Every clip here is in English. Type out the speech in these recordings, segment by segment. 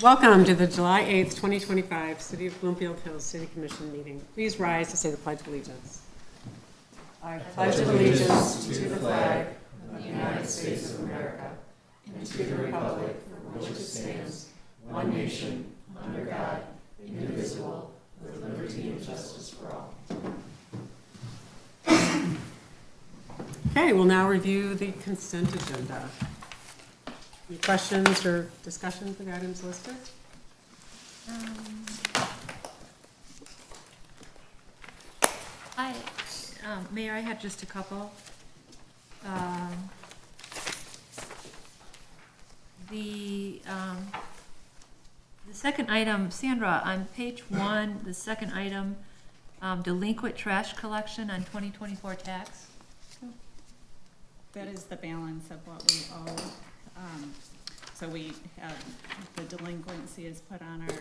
Welcome to the July 8th, 2025 City of Bloomfield Hills City Commission meeting. Please rise to say the Pledge of Allegiance. I pledge allegiance to the flag of the United States of America and to the republic for which it stands, one nation, under God, indivisible, with liberty and justice for all. Okay, we'll now review the consent agenda. Any questions or discussion for the items listed? Mayor, I had just a couple. The second item, Sandra, on page 1, the second item, delinquent trash collection on 2024 tax. That is the balance of what we owe. So we have, the delinquency is put on our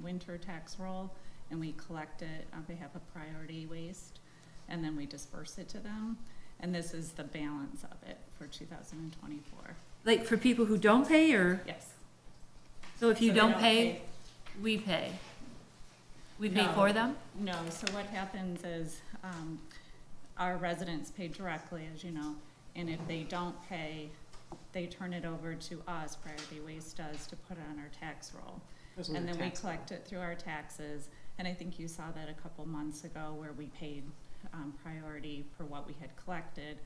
winter tax roll, and we collect it on behalf of priority waste, and then we disperse it to them. And this is the balance of it for 2024. Like for people who don't pay, or? Yes. So if you So they don't pay, we pay? We pay No. for them? No, so what happens is, our residents pay directly, as you know, and if they don't pay, they turn it over to us, Priority Waste does, to put it on our tax roll. And then we collect it through our taxes, and I think you saw that a couple months ago where we paid priority for what we had collected,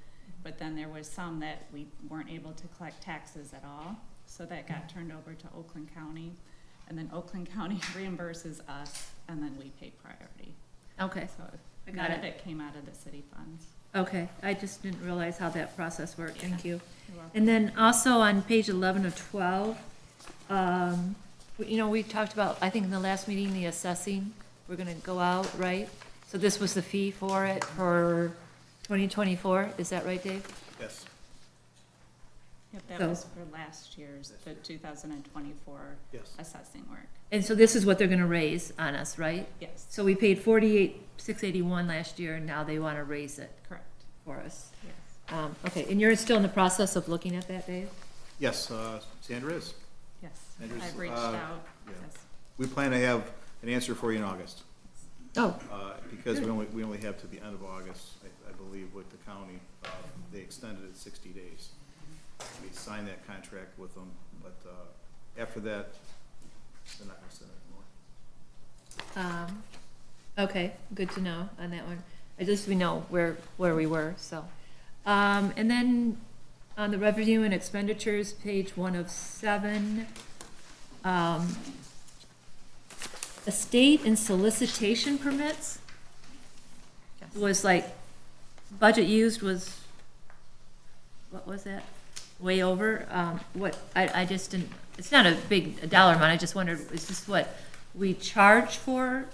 but then there was some that we weren't able to collect taxes at all, so that got turned over to Oakland County, and then Oakland County reimburses us, and then we pay priority. Okay, So I got none of it. it came out of the city funds. Okay, I just didn't realize how that process worked, thank you. You're welcome. And then also on page 11 of 12, you know, we talked about, I think in the last meeting, the assessing, we're gonna go out, right? So this was the fee for it for 2024, is that right, Dave? Yes. Yep, that So- was for last year's, the 2024 Yes. assessing work. And so this is what they're gonna raise on us, right? Yes, So we paid 48,681 last year, and now they wanna raise it correct, for us. yes, Okay, and you're still in the process of looking at that, Dave? Yes, Sandra is. yes. Andrew's, I've reached uh, out, yeah. yes. We plan to have an answer for you in August, Oh, because we only have to the end of August, I believe, with the county. They extended it 60 days. We signed that contract with them, but after that, they're not gonna send it anymore. okay, good to know on that one. At least we know where we were, so. And then on the revenue and expenditures, page 1 of 7, estate and solicitation permits Yes. was like, budget used was, what was that? Way over, I just didn't, it's not a big dollar amount, I just wondered, is this what we charge for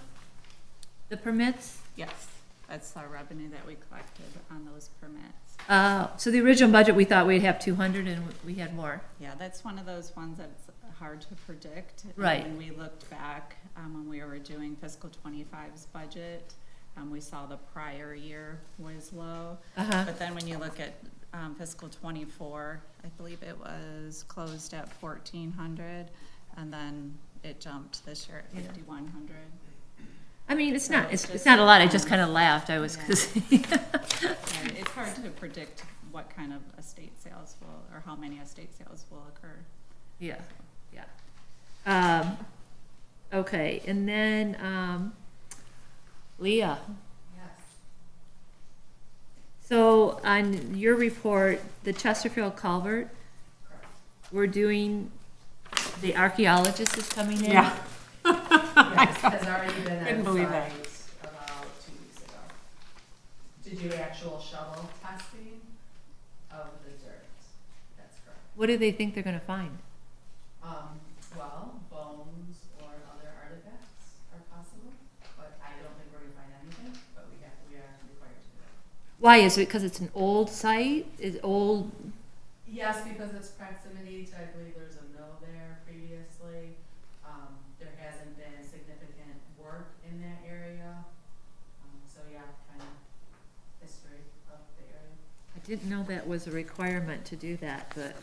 the permits? Yes, that's our revenue that we collected on those permits. So the original budget, we thought we'd have 200 and we had more. Yeah, that's one of those ones that's hard to predict. And Right. when we looked back, when we were doing fiscal 25's budget, we saw the prior year was low. Uh-huh. But then when you look at fiscal 24, I believe it was closed at 1,400, and then it jumped this year at 5,100. I mean, it's So not, it's it's just not a lot, I just depends. kind of laughed, I was, Yeah. 'cause- And it's hard to predict what kind of estate sales will, or how many estate sales will occur. yeah, yeah. Okay, and then, Leah. Yes. So on your report, the Chesterfield culvert, Correct. we're doing, the archaeologist is coming in? Yeah. Yes, has already been Couldn't on believe that. site about 2 weeks ago. To do actual shovel testing of the dirt. That's correct. What do they think they're gonna find? Well, bones or other artifacts are possible, but I don't think we're gonna find anything, but we are required to do it. Why, is it because it's an old site, is old, Yes, because it's proximity to, I believe there's a mill there previously. There hasn't been significant work in that area. So yeah, kind of history of the area. I didn't know that was a requirement to do that, but,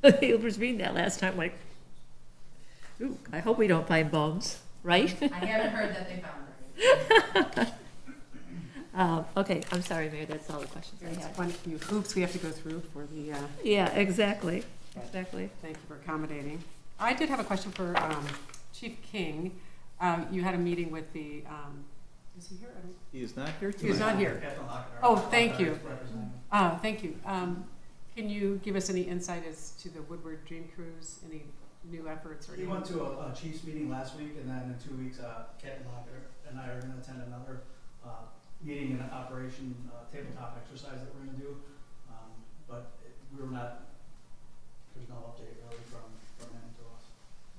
I was reading that last time, like, Ooh, I hope we don't find bones, right? I haven't heard that they found her. Okay, I'm sorry, Mayor, that's all the questions I There's have. one few hoops we have to go through for the, Yeah, exactly, exactly. thank you for accommodating. I did have a question for Chief King. You had a meeting with the, is he here? I don't- He is not here tonight. He is not here. Oh, thank you. Thank you. Can you give us any insight as to the Woodward Dream Cruise, any new efforts or We anything? went to a Chiefs meeting last week, and then in 2 weeks, Captain Locker and I are gonna attend another, meeting and operation, tabletop exercise that we're gonna do. But we're not, there's no update really from him to us.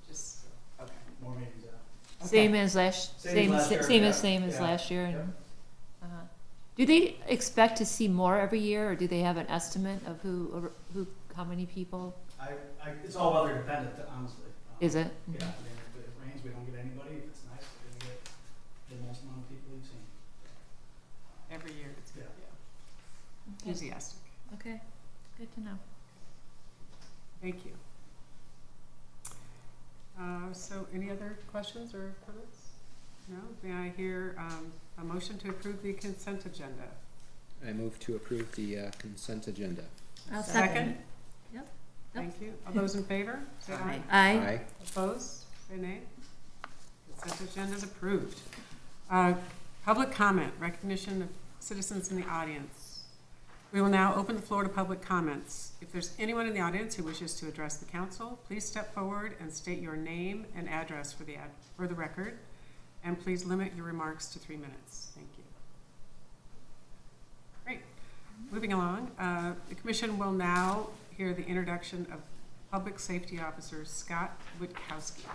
Just, okay. More meetings, yeah. Same as last, Same as last year, same as yeah. last year. Yep. And, do they expect to see more every year, or do they have an estimate of how many people? It's all weather dependent, honestly. Is it? Yeah, I mean, if it rains, we don't get anybody. If it's nice, we're gonna get the most amount of people you've seen. Every year it's, Yeah. Okay. enthusiastic. Okay, good to know. Thank you. So any other questions or comments? No? May I hear a motion to approve the consent agenda? I move to approve the consent agenda. I'll Second? Yep. Thank you. All those in favor, say aye. Aye. Opposed? Say nay. Consent agenda is approved. Public comment, recognition of citizens in the audience. We will now open the floor to public comments. If there's anyone in the audience who wishes to address the council, please step forward and state your name and address for the record. And please limit your remarks to 3 minutes. Thank you. Great. Moving along, the commission will now hear the introduction of Public Safety Officer Scott Witkowski.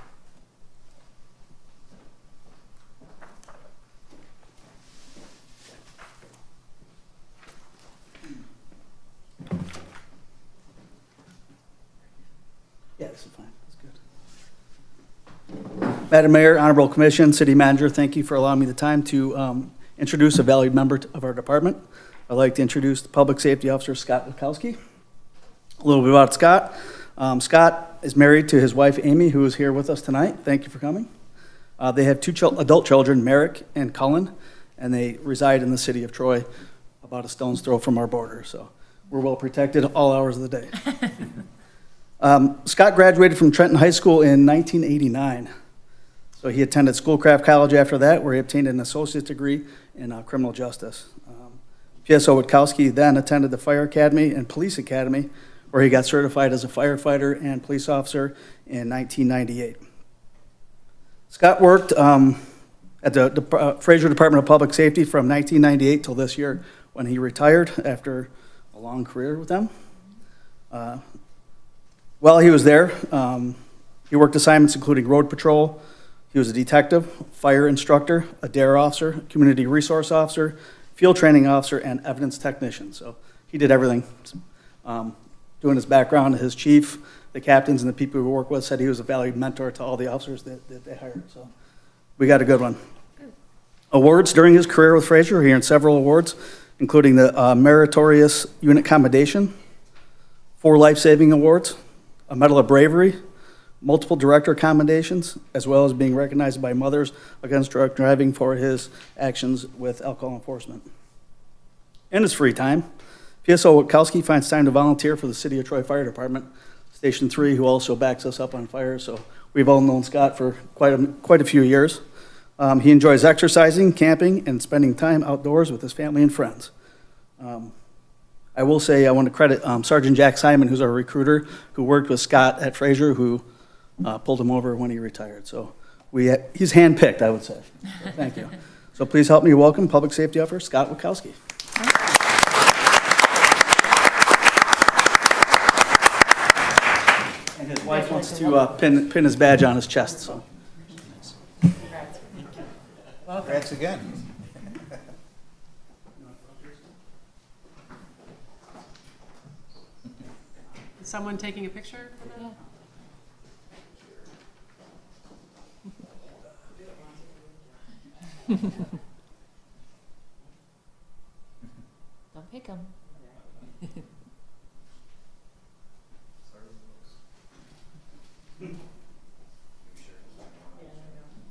Yeah, this is fine. That's good. Madam Mayor, Honorable Commission, City Manager, thank you for allowing me the time to introduce a valued member of our department. I'd like to introduce the Public Safety Officer, Scott Witkowski. A little bit about Scott. Scott is married to his wife, Amy, who is here with us tonight. Thank you for coming. They have two adult children, Merrick and Cullen, and they reside in the city of Troy, about a stone's throw from our border. So we're well protected all hours of the day. Scott graduated from Trenton High School in 1989. So he attended Schoolcraft College after that, where he obtained an associate's degree in criminal justice. PSO Witkowski then attended the Fire Academy and Police Academy, where he got certified as a firefighter and police officer in 1998. Scott worked at the Fraser Department of Public Safety from 1998 till this year, when he retired after a long career with them. While he was there, he worked assignments including road patrol. He was a detective, fire instructor, a DARE officer, community resource officer, field training officer, and evidence technician. So he did everything. Doing his background, his chief, the captains, and the people we work with said he was a valued mentor to all the officers that they hired. So we got a good one. Awards during his career with Fraser, he earned several awards, including the Meritorious Unit Commendation, 4 life-saving awards, a Medal of Bravery, multiple director commendations, as well as being recognized by Mothers Against Drunk Driving for his actions with alcohol enforcement. In his free time, PSO Witkowski finds time to volunteer for the City of Troy Fire Department, Station 3, who also backs us up on fire. So we've all known Scott for quite a few years. He enjoys exercising, camping, and spending time outdoors with his family and friends. I will say I want to credit Sergeant Jack Simon, who's our recruiter, who worked with Scott at Fraser, who pulled him over when he retired. So he's handpicked, I would say. So thank you. So please help me welcome Public Safety Officer Scott Witkowski. And his wife wants to pin his badge on his chest. So. Congrats again. Is someone taking a picture for that? Don't pick them.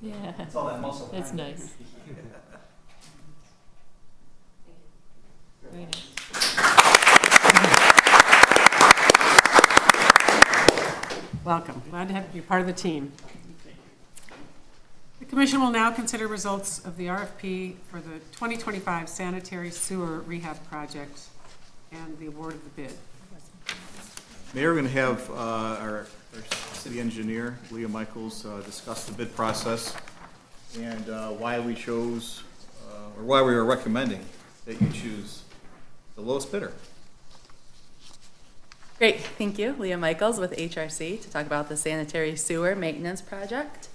Yeah, It's all that muscle. that's nice. Very nice. Welcome. Glad to have you part of the team. The commission will now consider results of the RFP for the 2025 sanitary sewer rehab project and the award of the bid. Mayor, we're going to have our city engineer, Leah Michaels, discuss the bid process and why we chose, or why we are recommending that you choose the lowest bidder. Great, thank you. Leah Michaels with HRC to talk about the sanitary sewer maintenance project.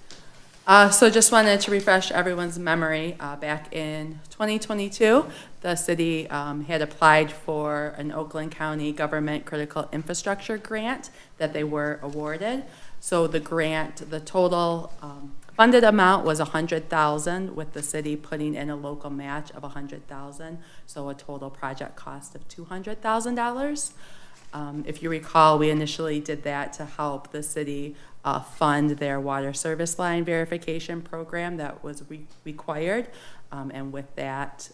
So just wanted to refresh everyone's memory. Back in 2022, the city had applied for an Oakland County Government Critical Infrastructure Grant that they were awarded. So the grant, the total funded amount was $100,000, with the city putting in a local match of $100,000. So a total project cost of $200,000. If you recall, we initially did that to help the city fund their water service line verification program that was required. And with that,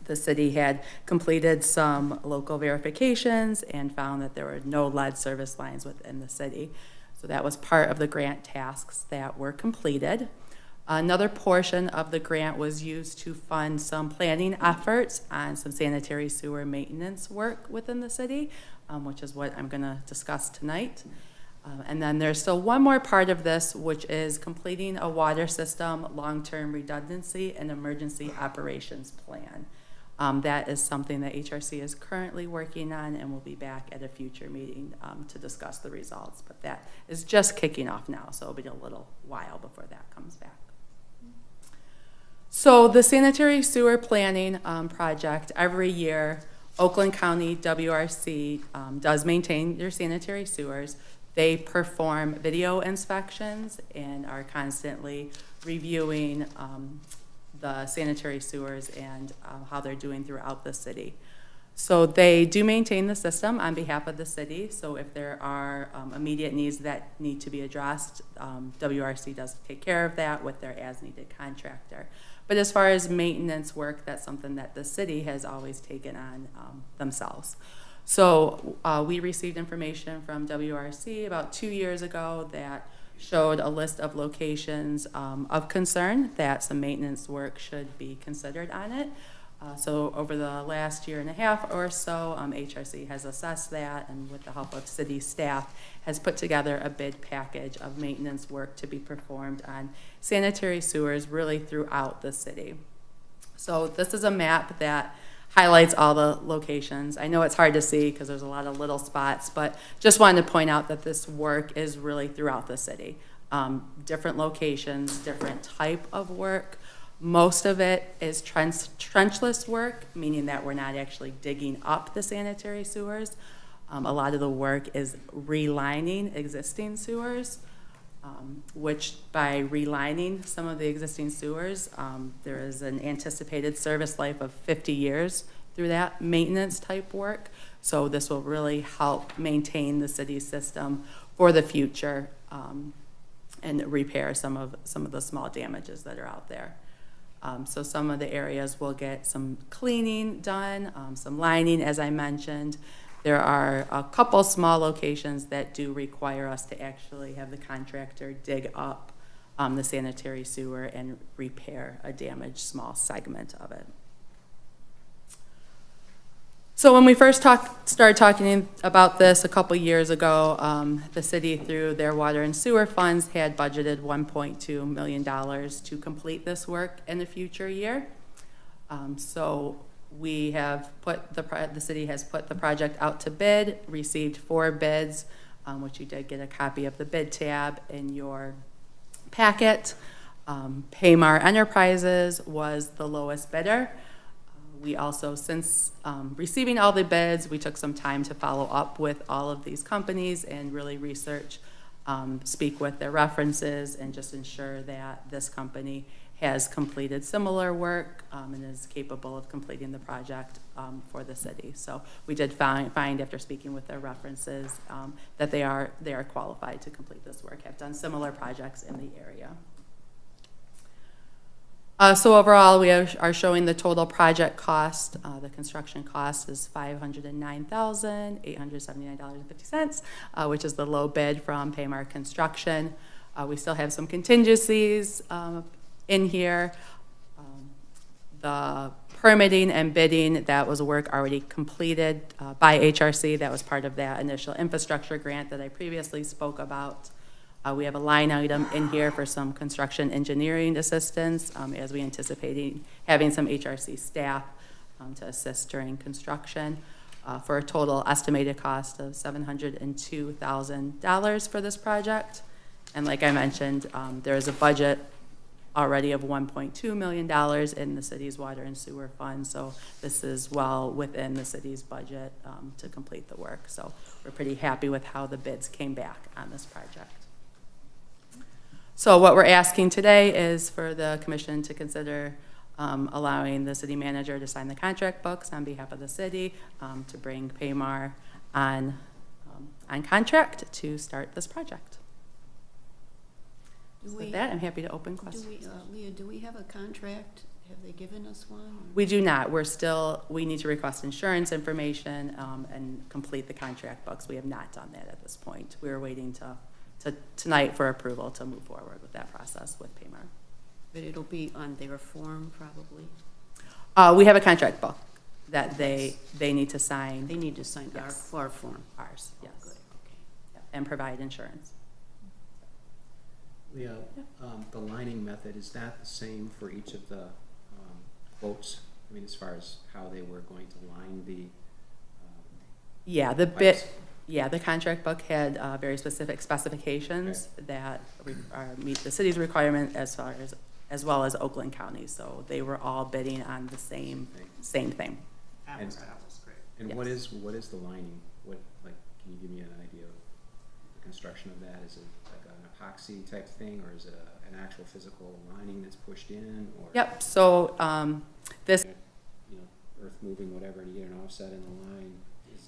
the city had completed some local verifications and found that there were no lead service lines within the city. So that was part of the grant tasks that were completed. Another portion of the grant was used to fund some planning efforts on some sanitary sewer maintenance work within the city, which is what I'm going to discuss tonight. And then there's still one more part of this, which is completing a water system long-term redundancy and emergency operations plan. That is something that HRC is currently working on, and we'll be back at a future meeting to discuss the results. But that is just kicking off now, so it'll be a little while before that comes back. So the sanitary sewer planning project, every year, Oakland County WRC does maintain their sanitary sewers. They perform video inspections and are constantly reviewing the sanitary sewers and how they're doing throughout the city. So they do maintain the system on behalf of the city. So if there are immediate needs that need to be addressed, WRC does take care of that with their as-needed contractor. But as far as maintenance work, that's something that the city has always taken on themselves. So we received information from WRC about 2 years ago that showed a list of locations of concern that some maintenance work should be considered on it. So over the last year and a half or so, HRC has assessed that, and with the help of city staff, has put together a bid package of maintenance work to be performed on sanitary sewers really throughout the city. So this is a map that highlights all the locations. I know it's hard to see because there's a lot of little spots, but just wanted to point out that this work is really throughout the city. Different locations, different type of work. Most of it is trenchless work, meaning that we're not actually digging up the sanitary sewers. A lot of the work is relining existing sewers, which by relining some of the existing sewers, there is an anticipated service life of 50 years through that maintenance type work. So this will really help maintain the city system for the future and repair some of the small damages that are out there. So some of the areas will get some cleaning done, some lining, as I mentioned. There are a couple small locations that do require us to actually have the contractor dig up the sanitary sewer and repair a damaged small segment of it. So when we first started talking about this a couple years ago, the city, through their water and sewer funds, had budgeted $1.2 million to complete this work in the future year. So we have put the city has put the project out to bid, received 4 bids, which you did get a copy of the bid tab in your packet. Paymar Enterprises was the lowest bidder. We also, since receiving all the bids, we took some time to follow up with all of these companies and really research, speak with their references, and just ensure that this company has completed similar work and is capable of completing the project for the city. So we did find after speaking with their references that they are qualified to complete this work, have done similar projects in the area. So overall, we are showing the total project cost. The construction cost is $509,879.50, which is the low bid from Paymar Construction. We still have some contingencies in here. The permitting and bidding, that was work already completed by HRC. That was part of that initial infrastructure grant that I previously spoke about. We have a line item in here for some construction engineering assistance, as we anticipating having some HRC staff to assist during construction, for a total estimated cost of $702,000 for this project. And like I mentioned, there is a budget already of $1.2 million in the city's water and sewer fund, so this is well within the city's budget to complete the work. So we're pretty happy with how the bids came back on this project. So what we're asking today is for the commission to consider allowing the city manager to sign the contract books on behalf of the city to bring Paymar on contract to start this project. So with that, I'm happy to open questions. Leah, do we have a contract? Have they given us one? Or? We do not. We need to request insurance information and complete the contract books. We have not done that at this point. We are waiting tonight for approval to move forward with that process with Paymar. But it'll be on their form, probably? We have a contract book that they need to sign. They need to sign Yes. our form. Ours, yes. Good, okay. And provide insurance. Leah, the lining method, is that the same for each of the quotes? I mean, as far as how they were going to line the Yeah, the pipes? the contract book had very specific specifications that meet the city's requirement as well as Oakland County. So they were all bidding on the same thing. And, and Yes. what is the lining? What, like, can you give me an idea of the construction of that? Is it like an epoxy type thing, or is it an actual physical lining that's pushed in? Or Yep. So this. you know, earth moving, whatever, and you get an offset in the line.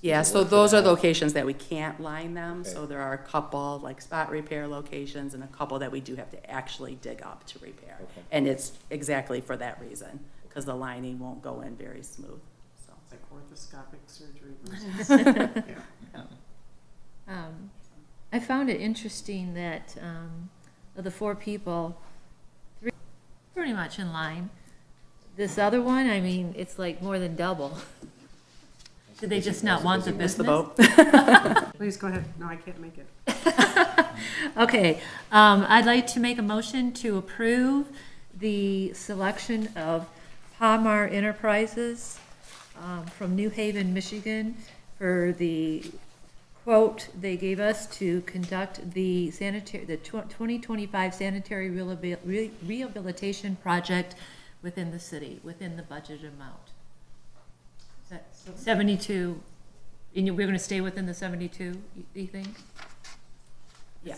Yeah, Does it so work for those are that? locations that we can't line them, Okay. so there are a couple, like spot repair locations, and a couple that we do have to actually dig up to repair. Okay. And it's exactly for that reason, because the lining won't go in very smooth, so. It's like orthoscopic surgery versus. I found it interesting that of the 4 people, 3 pretty much in line. This other one, I mean, it's like more than double. Did they just not want the Missed business? the boat. Please go ahead. No, I can't make it. Okay, I'd like to make a motion to approve the selection of Palmar Enterprises from New Haven, Michigan, for the quote they gave us to conduct the 2025 sanitary rehabilitation project within the city, within the budget amount. Is that 72, and we're gonna stay within the 72, you think? Yeah.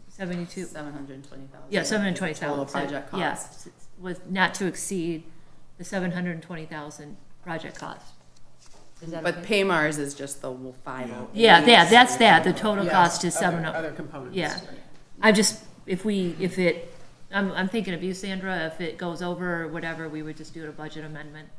72, 720,000. yeah, 720,000. Total project cost. Yes, was not to exceed the 720,000 project cost. Is that But okay? Paymar's is just the 508. Yeah, that's that, the total cost is 7. Other components. Yeah. I'm thinking of you, Sandra, if it goes over or whatever, we would just do a budget amendment.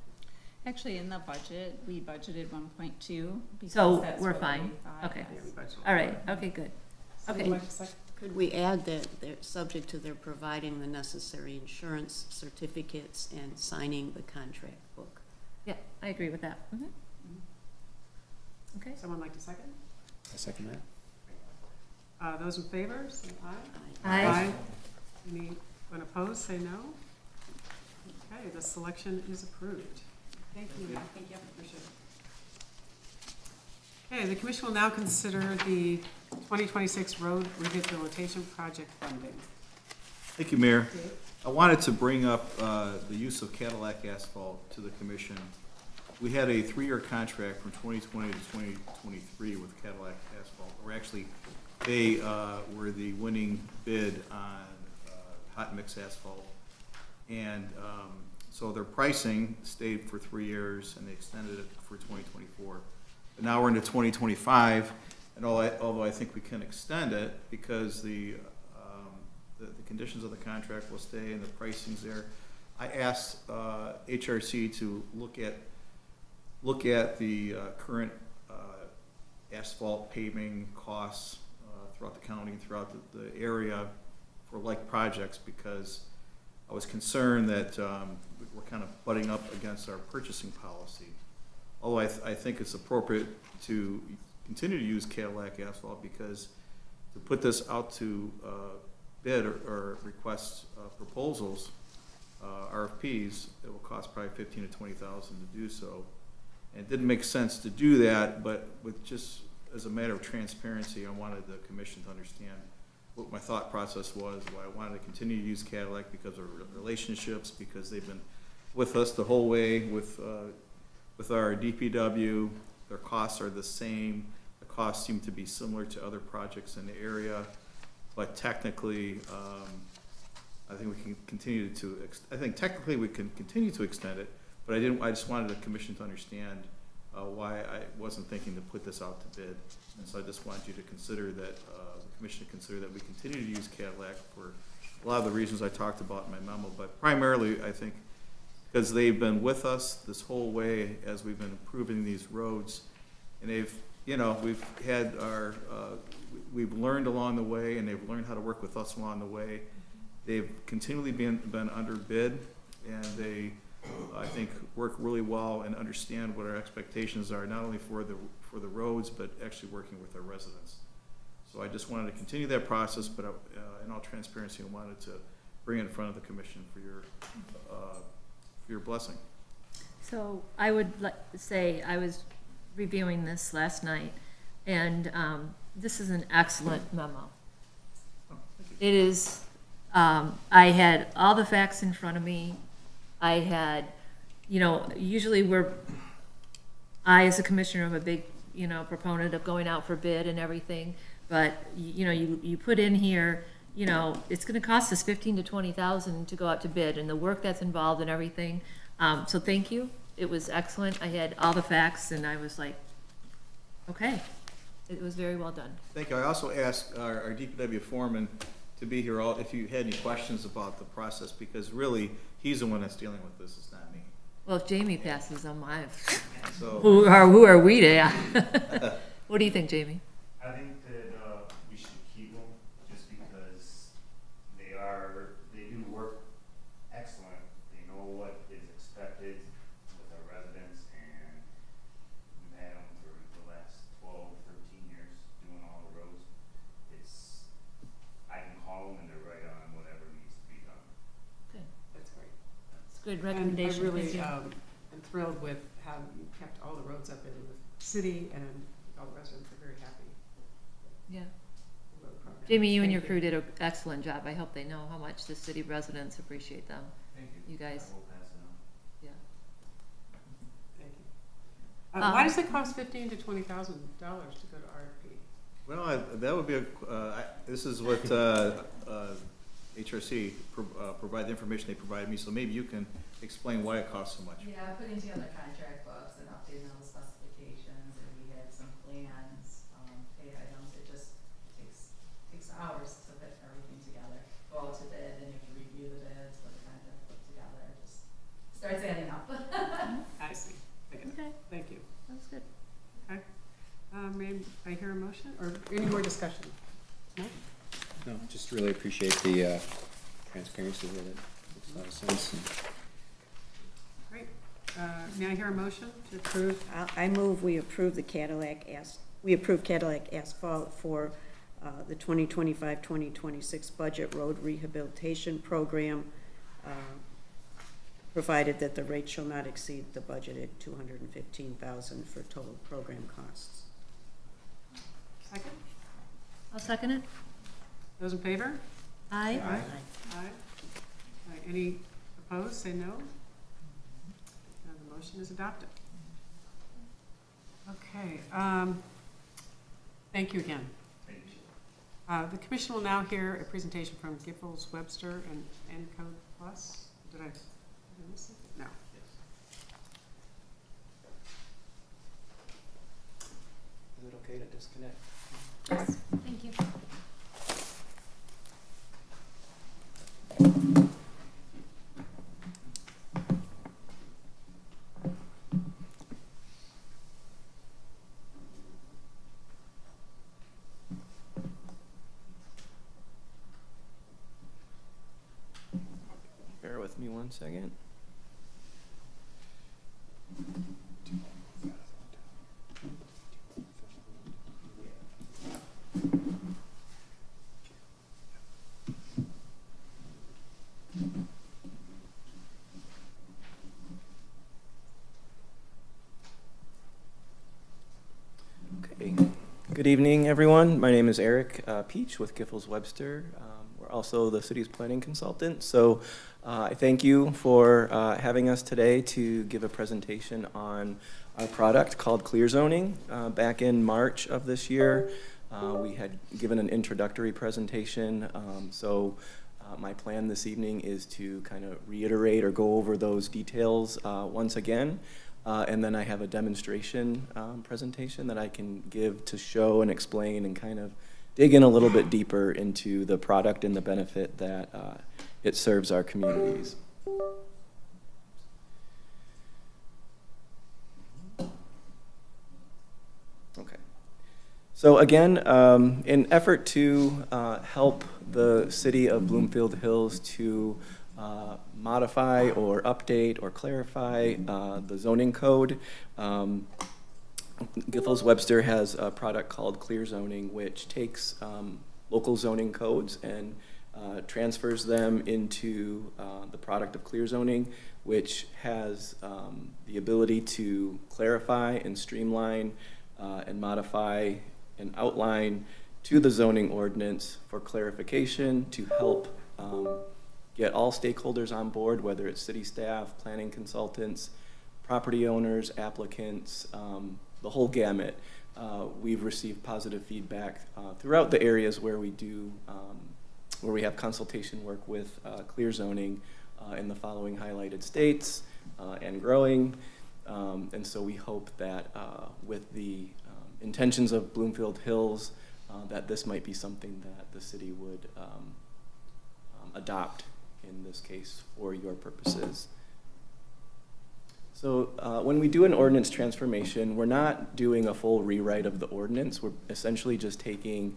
Actually, in the budget, we budgeted 1.2. because So that's we're what fine. we thought. Okay. Yeah, we budgeted. All right, okay, good. Somebody Okay. like to second? Could we add that they're subject to their providing the necessary insurance certificates and signing the contract book? Yeah, I agree with that. Mhm. Okay. Someone like to second? I second that. Those in favor, say aye. Aye. Anyone opposed, say no. Okay, the selection is approved. Thank you. Thank you. Appreciate it. Okay, the commission will now consider the 2026 road rehabilitation project funding. Thank you, Mayor. I wanted to bring up the use of Cadillac asphalt to the commission. We had a 3-year contract from 2020 to 2023 with Cadillac asphalt, or actually, they were the winning bid on hot mix asphalt. And so their pricing stayed for 3 years, and they extended it for 2024. But now we're into 2025, and although I think we can extend it because the conditions of the contract will stay and the pricing's there, I asked HRC to look at the current asphalt paving costs throughout the county, throughout the area for like projects, because I was concerned that we're kind of butting up against our purchasing policy. Although I think it's appropriate to continue to use Cadillac asphalt, because to put this out to bid or request proposals, RFPs, it will cost probably $15,000 to $20,000 to do so. And it didn't make sense to do that, but with just as a matter of transparency, I wanted the commission to understand what my thought process was, why I wanted to continue to use Cadillac, because of relationships, because they've been with us the whole way with our DPW. Their costs are the same. The costs seem to be similar to other projects in the area, but technically, I think we can continue to, I think technically we can continue to extend it, but I just wanted the commission to understand why I wasn't thinking to put this out to bid. And so I just wanted you to consider that, the commission to consider that we continue to use Cadillac for a lot of the reasons I talked about in my memo, but primarily, I think, because they've been with us this whole way as we've been improving these roads. And they've, you know, we've had our, we've learned along the way, and they've learned how to work with us along the way. They've continually been underbid, and they, I think, work really well and understand what our expectations are, not only for the roads, but actually working with our residents. So I just wanted to continue that process, but in all transparency, I wanted to bring it in front of the commission for your blessing. So I would say, I was reviewing this last night, and this is an excellent memo. Oh, thank you. It is, I had all the facts in front of me. I had, you know, usually I as a commissioner am a big, you know, proponent of going out for bid and everything, but you know, you put in here, you know, it's gonna cost us $15,000 to $20,000 to go out to bid, and the work that's involved and everything. So thank you. It was excellent. I had all the facts, and I was like, okay. It was very well done. Thank you. I also asked our DPW foreman to be here if you had any questions about the process, because really, he's the one that's dealing with this, it's not me. Well, if Jamie passes them, So, who are we to? What do you think, Jamie? I think that we should keep them, just because they do work excellent. They know what is expected with our residents, and we've had them for the last 12, 13 years doing all the roads. I can call them and they're right on whatever needs to be done. Good. That's great. It's a good And recommendation. I really Thank you. am thrilled with how you kept all the roads up in the city, and all the residents are very happy Yeah. with the road program. Jamie, you and your Thank crew did an excellent job. I hope they know how much the city residents appreciate them. Thank you. You guys. I will pass it on. Yeah. Thank you. Why does it cost $15,000 to $20,000 to go to RFP? well, that would be this is what HRC provide the information they provided me, so maybe you can explain why it costs so much. Yeah, putting together contract books and updating all the specifications, and we had some plans, pay items, it just takes hours to put everything together. Go out to bid, and if you review the bids, put the contract book together, it just starts adding up. I see. I get it. Okay, Thank you. that's good. Okay. May I hear a motion, or any more discussion? No? No, just really appreciate the transparency with it. Makes a lot of sense. Great. May I hear a motion to approve? I move we approve we approve Cadillac asphalt for the 2025-2026 budget road rehabilitation program, provided that the rate shall not exceed the budgeted $215,000 for total program costs. Second? I'll second it. Those in favor? Aye. Aye. Aye. Any opposed, say no. The motion is adopted. Okay, thank you again. Thank you. The commission will now hear a presentation from Giffords Webster and Encode Plus. Did I miss it? No. Is it okay to disconnect? Yes, thank you. with me one second. Okay. Good evening, everyone. My name is Eric Peach with Giffords Webster. We're also the city's planning consultant. So I thank you for having us today to give a presentation on our product called Clear Zoning. Back in March of this year, we had given an introductory presentation. My plan this evening is to kind of reiterate or go over those details once again. And then I have a demonstration presentation that I can give to show and explain and kind of dig in a little bit deeper into the product and the benefit that it serves our communities. Okay. So again, in effort to help the city of Bloomfield Hills to modify or update or clarify the zoning code, Giffords Webster has a product called Clear Zoning, which takes local zoning codes and transfers them into the product of Clear Zoning, which has the ability to clarify and streamline and modify and outline to the zoning ordinance for clarification to help get all stakeholders on board, whether it's city staff, planning consultants, property owners, applicants, the whole gamut. We've received positive feedback throughout the areas where we do, where we have consultation work with Clear Zoning in the following highlighted states and growing. And so we hope that with the intentions of Bloomfield Hills, that this might be something that the city would adopt in this case for your purposes. So when we do an ordinance transformation, we're not doing a full rewrite of the ordinance. We're essentially just taking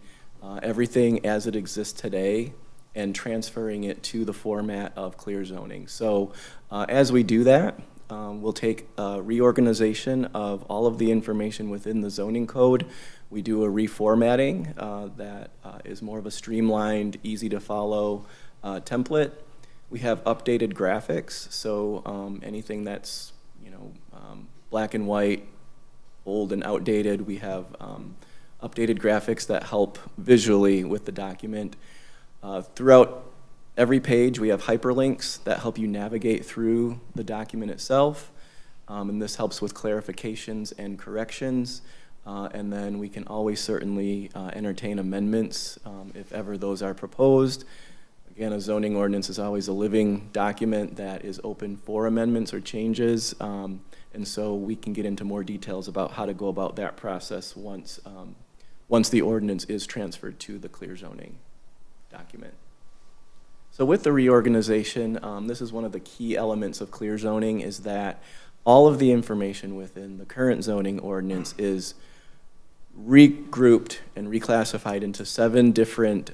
everything as it exists today and transferring it to the format of Clear Zoning. So as we do that, we'll take a reorganization of all of the information within the zoning code. We do a reformatting that is more of a streamlined, easy to follow template. We have updated graphics, so anything that's black and white, old and outdated, we have updated graphics that help visually with the document. Throughout every page, we have hyperlinks that help you navigate through the document itself, and this helps with clarifications and corrections. And then we can always certainly entertain amendments if ever those are proposed. Again, a zoning ordinance is always a living document that is open for amendments or changes, and so we can get into more details about how to go about that process once the ordinance is transferred to the Clear Zoning document. So with the reorganization, this is one of the key elements of Clear Zoning, is that all of the information within the current zoning ordinance is regrouped and reclassified into seven different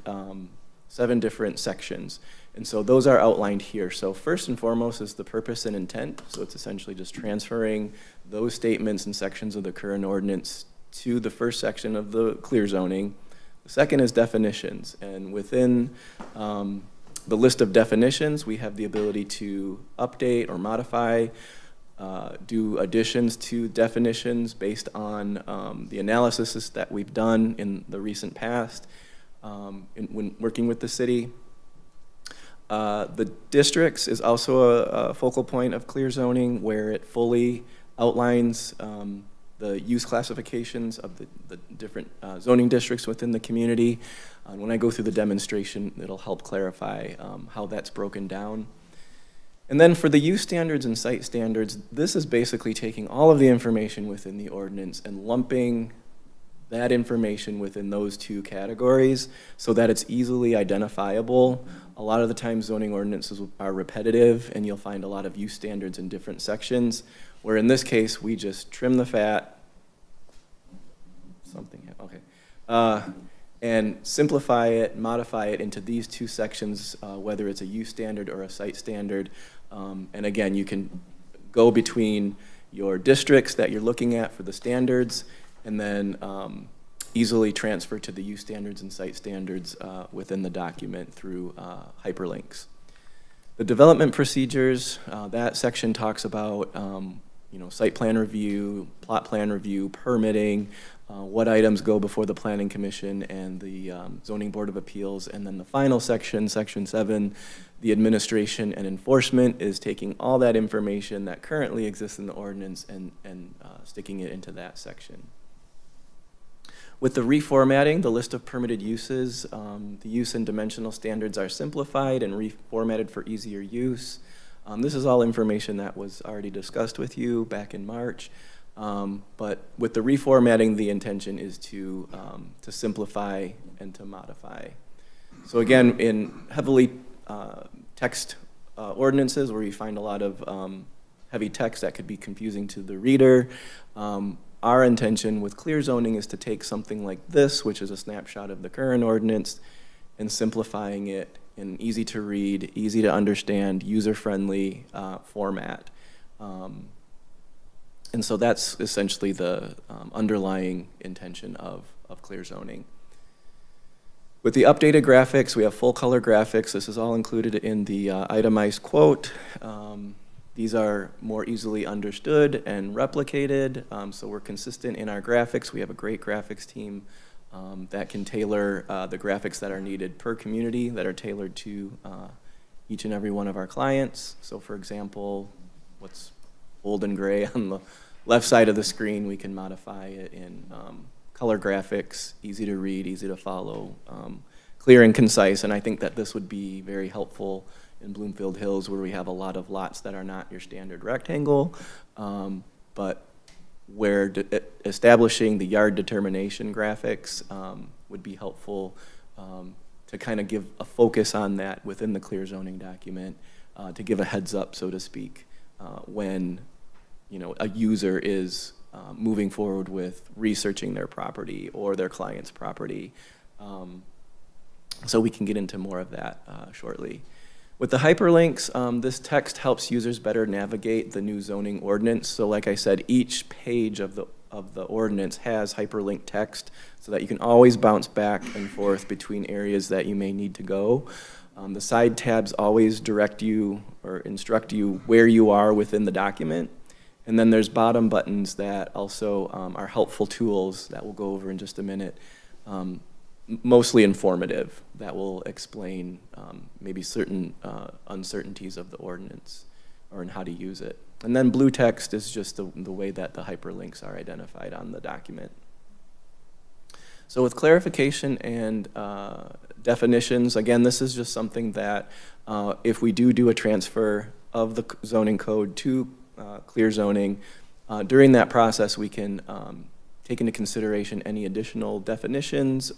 sections. And so those are outlined here. So first and foremost is the purpose and intent. So it's essentially just transferring those statements and sections of the current ordinance to the first section of the Clear Zoning. The second is definitions. And within the list of definitions, we have the ability to update or modify, do additions to definitions based on the analysis that we've done in the recent past. When working with the city. The districts is also a focal point of Clear Zoning, where it fully outlines the use classifications of the different zoning districts within the community. When I go through the demonstration, it'll help clarify how that's broken down. And then for the use standards and site standards, this is basically taking all of the information within the ordinance and lumping that information within those two categories so that it's easily identifiable. A lot of the time zoning ordinances are repetitive, and you'll find a lot of use standards in different sections, where in this case we just trim the fat, and simplify it, modify it into these two sections, whether it's a use standard or a site standard. And again, you can go between your districts that you're looking at for the standards, and then easily transfer to the use standards and site standards within the document through hyperlinks. The development procedures, that section talks about site plan review, plot plan review, permitting, what items go before the Planning Commission and the Zoning Board of Appeals. And then the final section, Section 7, the administration and enforcement, is taking all that information that currently exists in the ordinance and sticking it into that section. With the reformatting, the list of permitted uses, the use and dimensional standards are simplified and reformatted for easier use. This is all information that was already discussed with you back in March. But with the reformatting, the intention is to simplify and to modify. So again, in heavily text ordinances where you find a lot of heavy text that could be confusing to the reader, our intention with clear zoning is to take something like this, which is a snapshot of the current ordinance, and simplifying it in easy to read, easy to understand, user-friendly format. And so that's essentially the underlying intention of clear zoning. With the updated graphics, we have full color graphics. This is all included in the itemized quote. These are more easily understood and replicated, so we're consistent in our graphics. We have a great graphics team that can tailor the graphics that are needed per community, that are tailored to each and every one of our clients. So for example, what's old and gray on the left side of the screen, we can modify it in color graphics, easy to read, easy to follow, clear and concise. And I think that this would be very helpful in Bloomfield Hills, where we have a lot of lots that are not your standard rectangle, but where establishing the yard determination graphics would be helpful to kind of give a focus on that within the clear zoning document, to give a heads up, so to speak, when a user is moving forward with researching their property or their client's property. So we can get into more of that shortly. With the hyperlinks, this text helps users better navigate the new zoning ordinance. So like I said, each page of the ordinance has hyperlink text so that you can always bounce back and forth between areas that you may need to go. The side tabs always direct you or instruct you where you are within the document. And then there's bottom buttons that also are helpful tools that we'll go over in just a minute. Mostly informative, that will explain maybe certain uncertainties of the ordinance or in how to use it. And then blue text is just the way that the hyperlinks are identified on the document. So with clarification and definitions, again, this is just something that if we do a transfer of the zoning code to clear zoning, during that process we can take into consideration any additional definitions,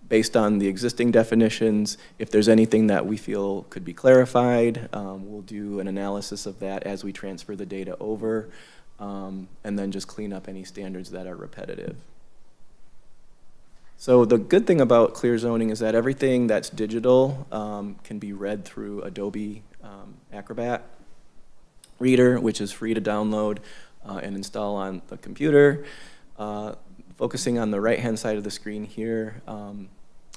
based on the existing definitions. If there's anything that we feel could be clarified, we'll do an analysis of that as we transfer the data over, and then just clean up any standards that are repetitive. So the good thing about clear zoning is that everything that's digital can be read through Adobe Acrobat Reader, which is free to download and install on the computer. Focusing on the right-hand side of the screen here,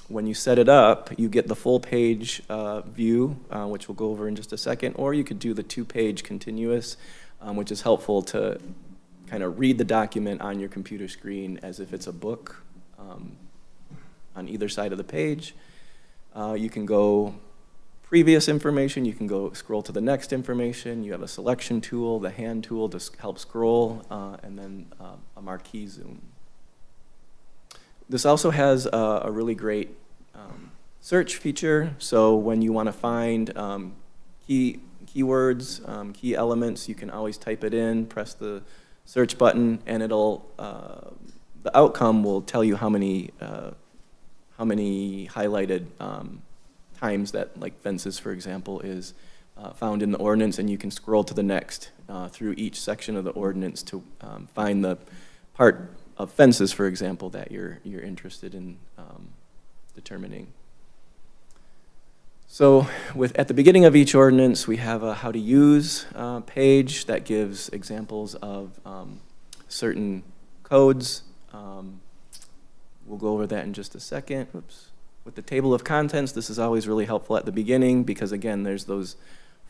when you set it up, you get the full page view, which we'll go over in just a second, or you could do the two-page continuous, which is helpful to kind of read the document on your computer screen as if it's a book on either side of the page. You can go previous information, you can go scroll to the next information, you have a selection tool, the hand tool to help scroll, and then a marquee zoom. This also has a really great search feature, so when you want to find keywords, key elements, you can always type it in, press the search button, and it'll, the outcome will tell you how many highlighted times that, like fences, for example, is found in the ordinance, and you can scroll to the next through each section of the ordinance to find the part of fences, for example, that you're interested in determining. So at the beginning of each ordinance, we have a how to use page that gives examples of certain codes. We'll go over that in just a second. Oops. With the table of contents, this is always really helpful at the beginning because, again, there's those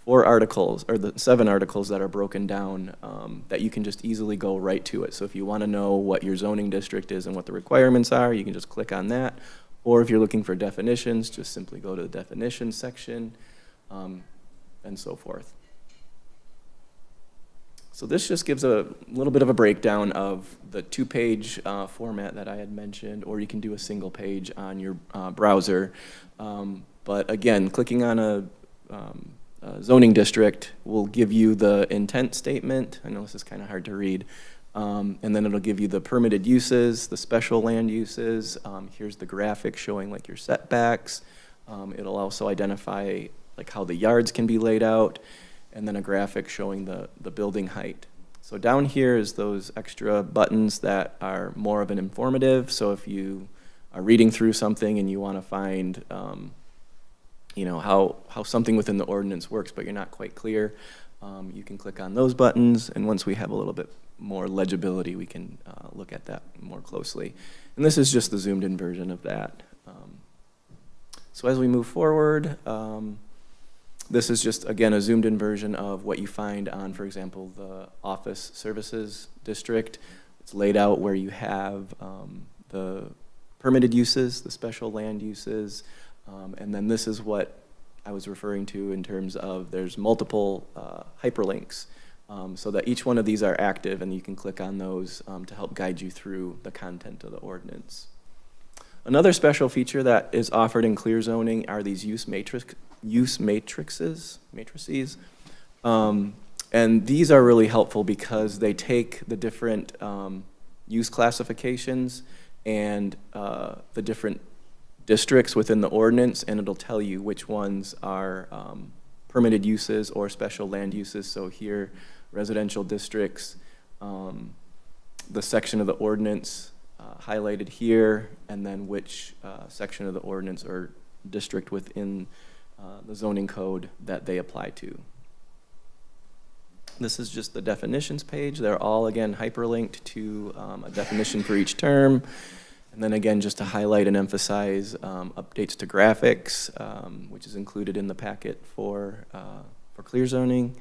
4 articles, or the 7 articles that are broken down that you can just easily go right to it. So if you want to know what your zoning district is and what the requirements are, you can just click on that. Or if you're looking for definitions, just simply go to the definitions section, and so forth. So this just gives a little bit of a breakdown of the 2-page format that I had mentioned, or you can do a single page on your browser. But again, clicking on a zoning district will give you the intent statement. I know this is kind of hard to read. And then it'll give you the permitted uses, the special land uses. Here's the graphic showing like your setbacks. It'll also identify like how the yards can be laid out, and then a graphic showing the building height. So down here is those extra buttons that are more of an informative. So if you are reading through something and you want to find how something within the ordinance works, but you're not quite clear, you can click on those buttons, and once we have a little bit more legibility, we can look at that more closely. And this is just the zoomed in version of that. So as we move forward, this is just, again, a zoomed in version of what you find on, for example, the office services district. It's laid out where you have the permitted uses, the special land uses, and then this is what I was referring to in terms of there's multiple hyperlinks, so that each one of these are active and you can click on those to help guide you through the content of the ordinance. Another special feature that is offered in clear zoning are these use matrices. And these are really helpful because they take the different use classifications and the different districts within the ordinance, and it'll tell you which ones are permitted uses or special land uses. So here, residential districts, the section of the ordinance highlighted here, and then which section of the ordinance or district within the zoning code that they apply to. This is just the definitions page. They're all, again, hyperlinked to a definition for each term. And then again, just to highlight and emphasize updates to graphics, which is included in the packet for clear zoning.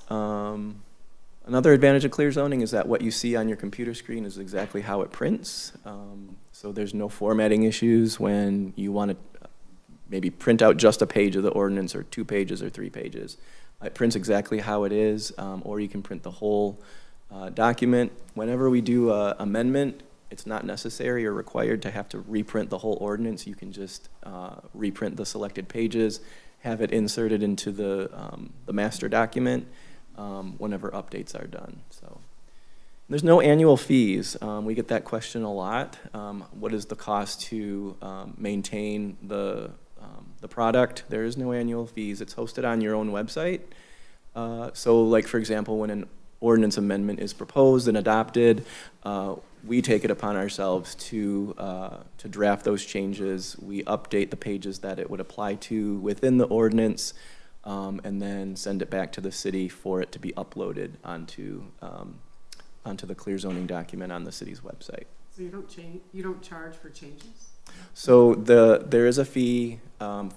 Another advantage of clear zoning is that what you see on your computer screen is exactly how it prints. So there's no formatting issues when you want to maybe print out just a page of the ordinance or 2 pages or 3 pages. It prints exactly how it is, or you can print the whole document. Whenever we do an amendment, it's not necessary or required to have to reprint the whole ordinance. You can just reprint the selected pages, have it inserted into the master document whenever updates are done. So there's no annual fees. We get that question a lot. What is the cost to maintain the product? There is no annual fees. It's hosted on your own website. So like, for example, when an ordinance amendment is proposed and adopted, we take it upon ourselves to draft those changes. We update the pages that it would apply to within the ordinance, and then send it back to the city for it to be uploaded onto the clear zoning document on the city's website. So you don't charge for changes? So there is a fee,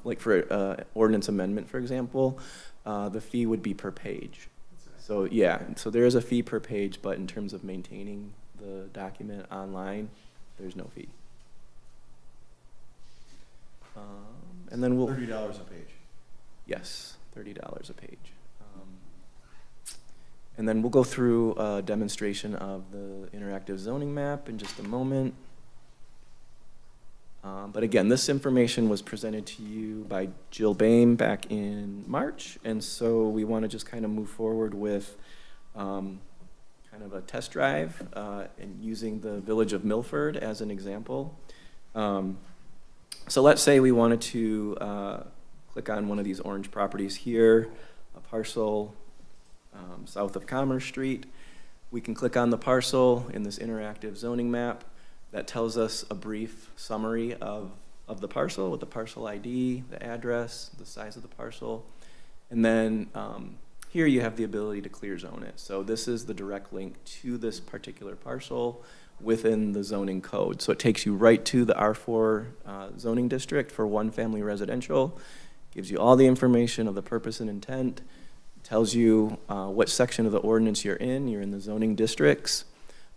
like for ordinance amendment, for example, the fee would be per page. So yeah, so there is a fee per page, but in terms of maintaining the document online, there's no fee. And then we'll $30 a page. Yes, $30 a page. And then we'll go through a demonstration of the interactive zoning map in just a moment. But again, this information was presented to you by Jill Boehm back in March, and so we want to just kind of move forward with kind of a test drive and using the village of Milford as an example. So let's say we wanted to click on one of these orange properties here, a parcel south of Commerce Street. We can click on the parcel in this interactive zoning map that tells us a brief summary of the parcel with the parcel ID, the address, the size of the parcel. And then here you have the ability to clear zone it. So this is the direct link to this particular parcel within the zoning code. So it takes you right to the R4 zoning district for one family residential, gives you all the information of the purpose and intent, tells you what section of the ordinance you're in the zoning districts,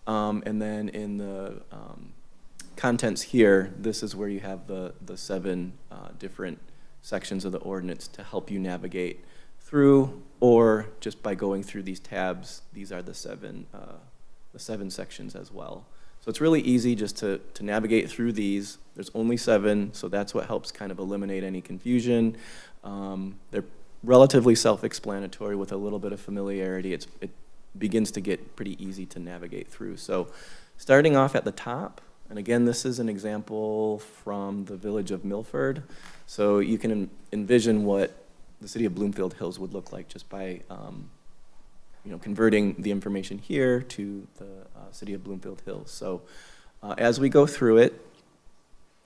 and then in the contents here, this is where you have the 7 different sections of the ordinance to help you navigate through, or just by going through these tabs, these are the 7 sections as well. So it's really easy just to navigate through these. There's only 7, so that's what helps kind of eliminate any confusion. They're relatively self-explanatory with a little bit of familiarity. It begins to get pretty easy to navigate through. So starting off at the top, and again, this is an example from the village of Milford. So you can envision what the city of Bloomfield Hills would look like just by converting the information here to the city of Bloomfield Hills. So as we go through it,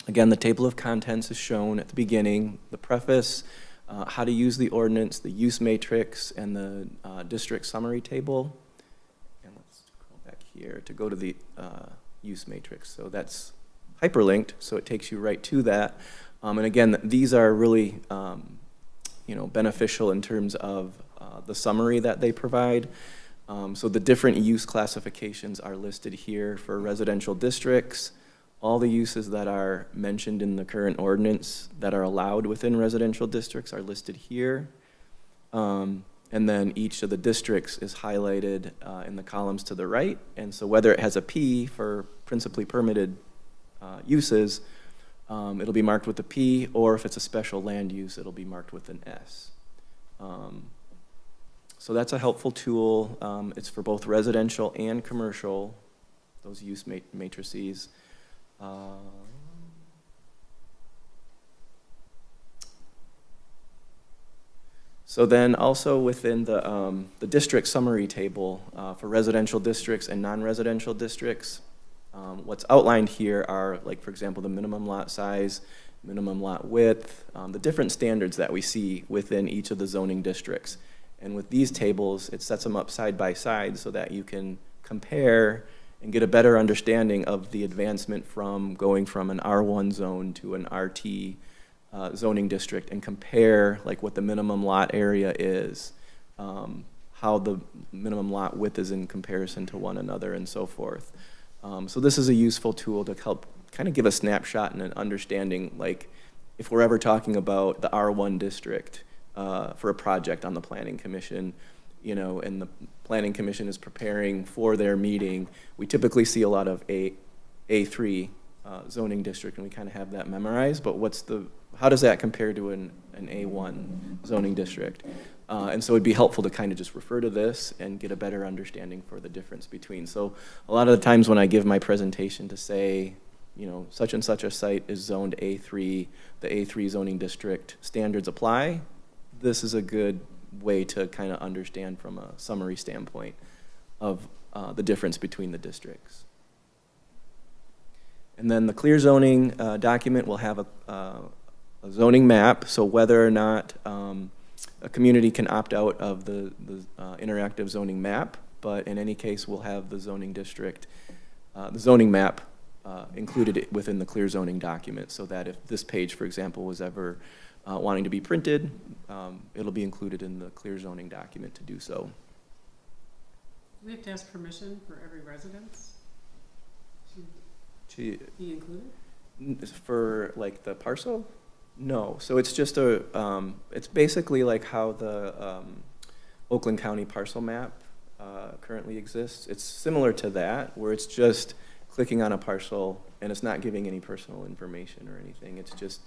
again, the table of contents is shown at the beginning, the preface, how to use the ordinance, the use matrix, and the district summary table. And let's go back here to go to the use matrix. So that's hyperlinked, so it takes you right to that. And again, these are really beneficial in terms of the summary that they provide. So the different use classifications are listed here for residential districts. All the uses that are mentioned in the current ordinance that are allowed within residential districts are listed here. And then each of the districts is highlighted in the columns to the right. And so whether it has a P for principally permitted uses, it'll be marked with a P, or if it's a special land use, it'll be marked with an S. So that's a helpful tool. It's for both residential and commercial, those use matrices. So then also within the district summary table for residential districts and non-residential districts, what's outlined here are, like, for example, the minimum lot size, minimum lot width, the different standards that we see within each of the zoning districts. And with these tables, it sets them up side by side so that you can compare and get a better understanding of the advancement from going from an R1 zone to an RT zoning district, and compare like what the minimum lot area is, how the minimum lot width is in comparison to one another, and so forth. So this is a useful tool to help kind of give a snapshot and an understanding, like if we're ever talking about the R1 district for a project on the Planning Commission, and the Planning Commission is preparing for their meeting, we typically see a lot of A3 zoning district, and we kind of have that memorized, but how does that compare to an A1 zoning district? And so it'd be helpful to kind of just refer to this and get a better understanding for the difference between. So a lot of the times when I give my presentation to say, such and such a site is zoned A3, the A3 zoning district standards apply, this is a good way to kind of understand from a summary standpoint of the difference between the districts. And then the clear zoning document will have a zoning map, so whether or not a community can opt out of the interactive zoning map, but in any case, we'll have the zoning district, the zoning map included within the clear zoning document, so that if this page, for example, was ever wanting to be printed, it'll be included in the clear zoning document to do so. Do we have to ask permission for every residence To, be included? for like the parcel? No, so it's just it's basically like how the Oakland County parcel map currently exists. It's similar to that, where it's just clicking on a parcel and it's not giving any personal information or anything. It's just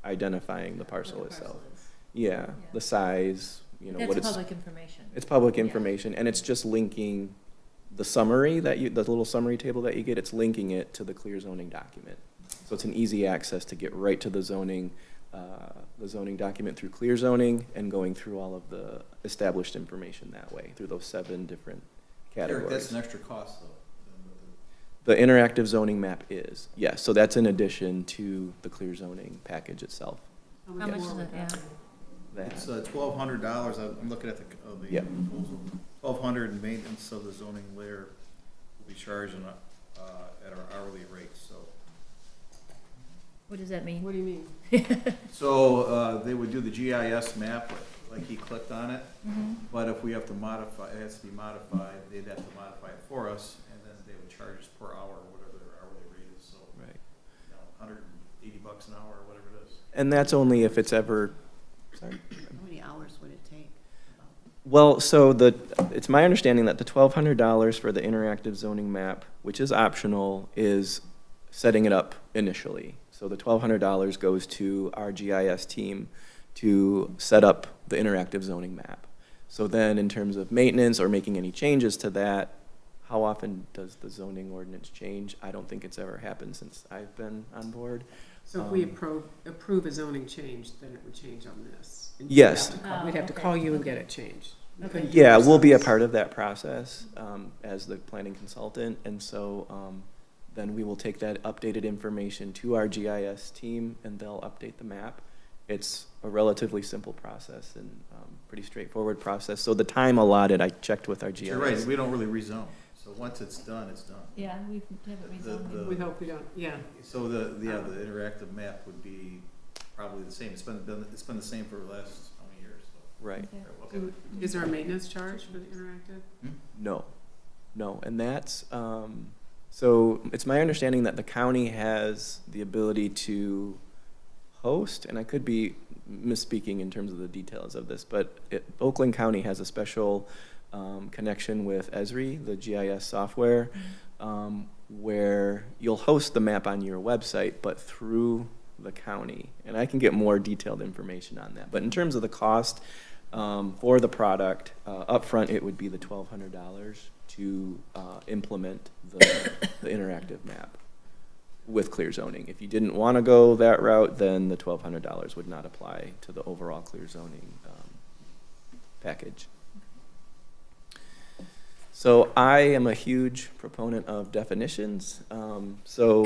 identifying the parcel What the itself. parcel is. Yeah, the size, what That's it's. public information. It's public Yeah. information, and it's just linking the summary the little summary table that you get, it's linking it to the clear zoning document. So it's an easy access to get right to the zoning document through clear zoning, and going through all of the established information that way, through those 7 different categories. That's an extra cost, though. The interactive zoning map is, yes, so that's in addition to the clear zoning package itself. How much is it, yeah? It's $1,200, I'm looking at the Yep. proposal. $1,200 in maintenance of the zoning layer will be charged at our hourly rate, so. What does that mean? What do you mean? So, they would do the GIS map, like he clicked on it, Mm-hmm. but if we have to modify, it has to be modified, they'd have to modify it for us, and then they would charge us per hour, whatever their hourly rate is, so, Right. $180 an hour, or whatever it is. And that's only if it's ever, sorry? How many hours would it take? Well, so it's my understanding that the $1,200 for the interactive zoning map, which is optional, is setting it up initially. So the $1,200 goes to our GIS team to set up the interactive zoning map. So then in terms of maintenance or making any changes to that, how often does the zoning ordinance change? I don't think it's ever happened since I've been on board. So if we approve a zoning change, then it would change on this? And Yes. We'd have to call you and get it changed. We couldn't do it Yeah, we'll be a ourselves. part of that process as the planning consultant, and so then we will take that updated information to our GIS team, and they'll update the map. It's a relatively simple process and pretty straightforward process. So the time allotted, I checked with our GIS. You're right, we don't really rezone, so once it's done, it's done. Yeah, we haven't The- rezoned. We hope we don't, yeah. So the interactive map would be probably the same, it's been the same for the last, how many years, so. Right. Okay. Is there a maintenance charge for the interactive? No, and that's, so it's my understanding that the county has the ability to host, and I could be misspeaking in terms of the details of this, but Oakland County has a special connection with Esri, the GIS software, where you'll host the map on your website, but through the county. And I can get more detailed information on that. But in terms of the cost for the product, upfront it would be the $1,200 to implement the interactive map with clear zoning. If you didn't want to go that route, then the $1,200 would not apply to the overall clear zoning package. So I am a huge proponent of definitions. So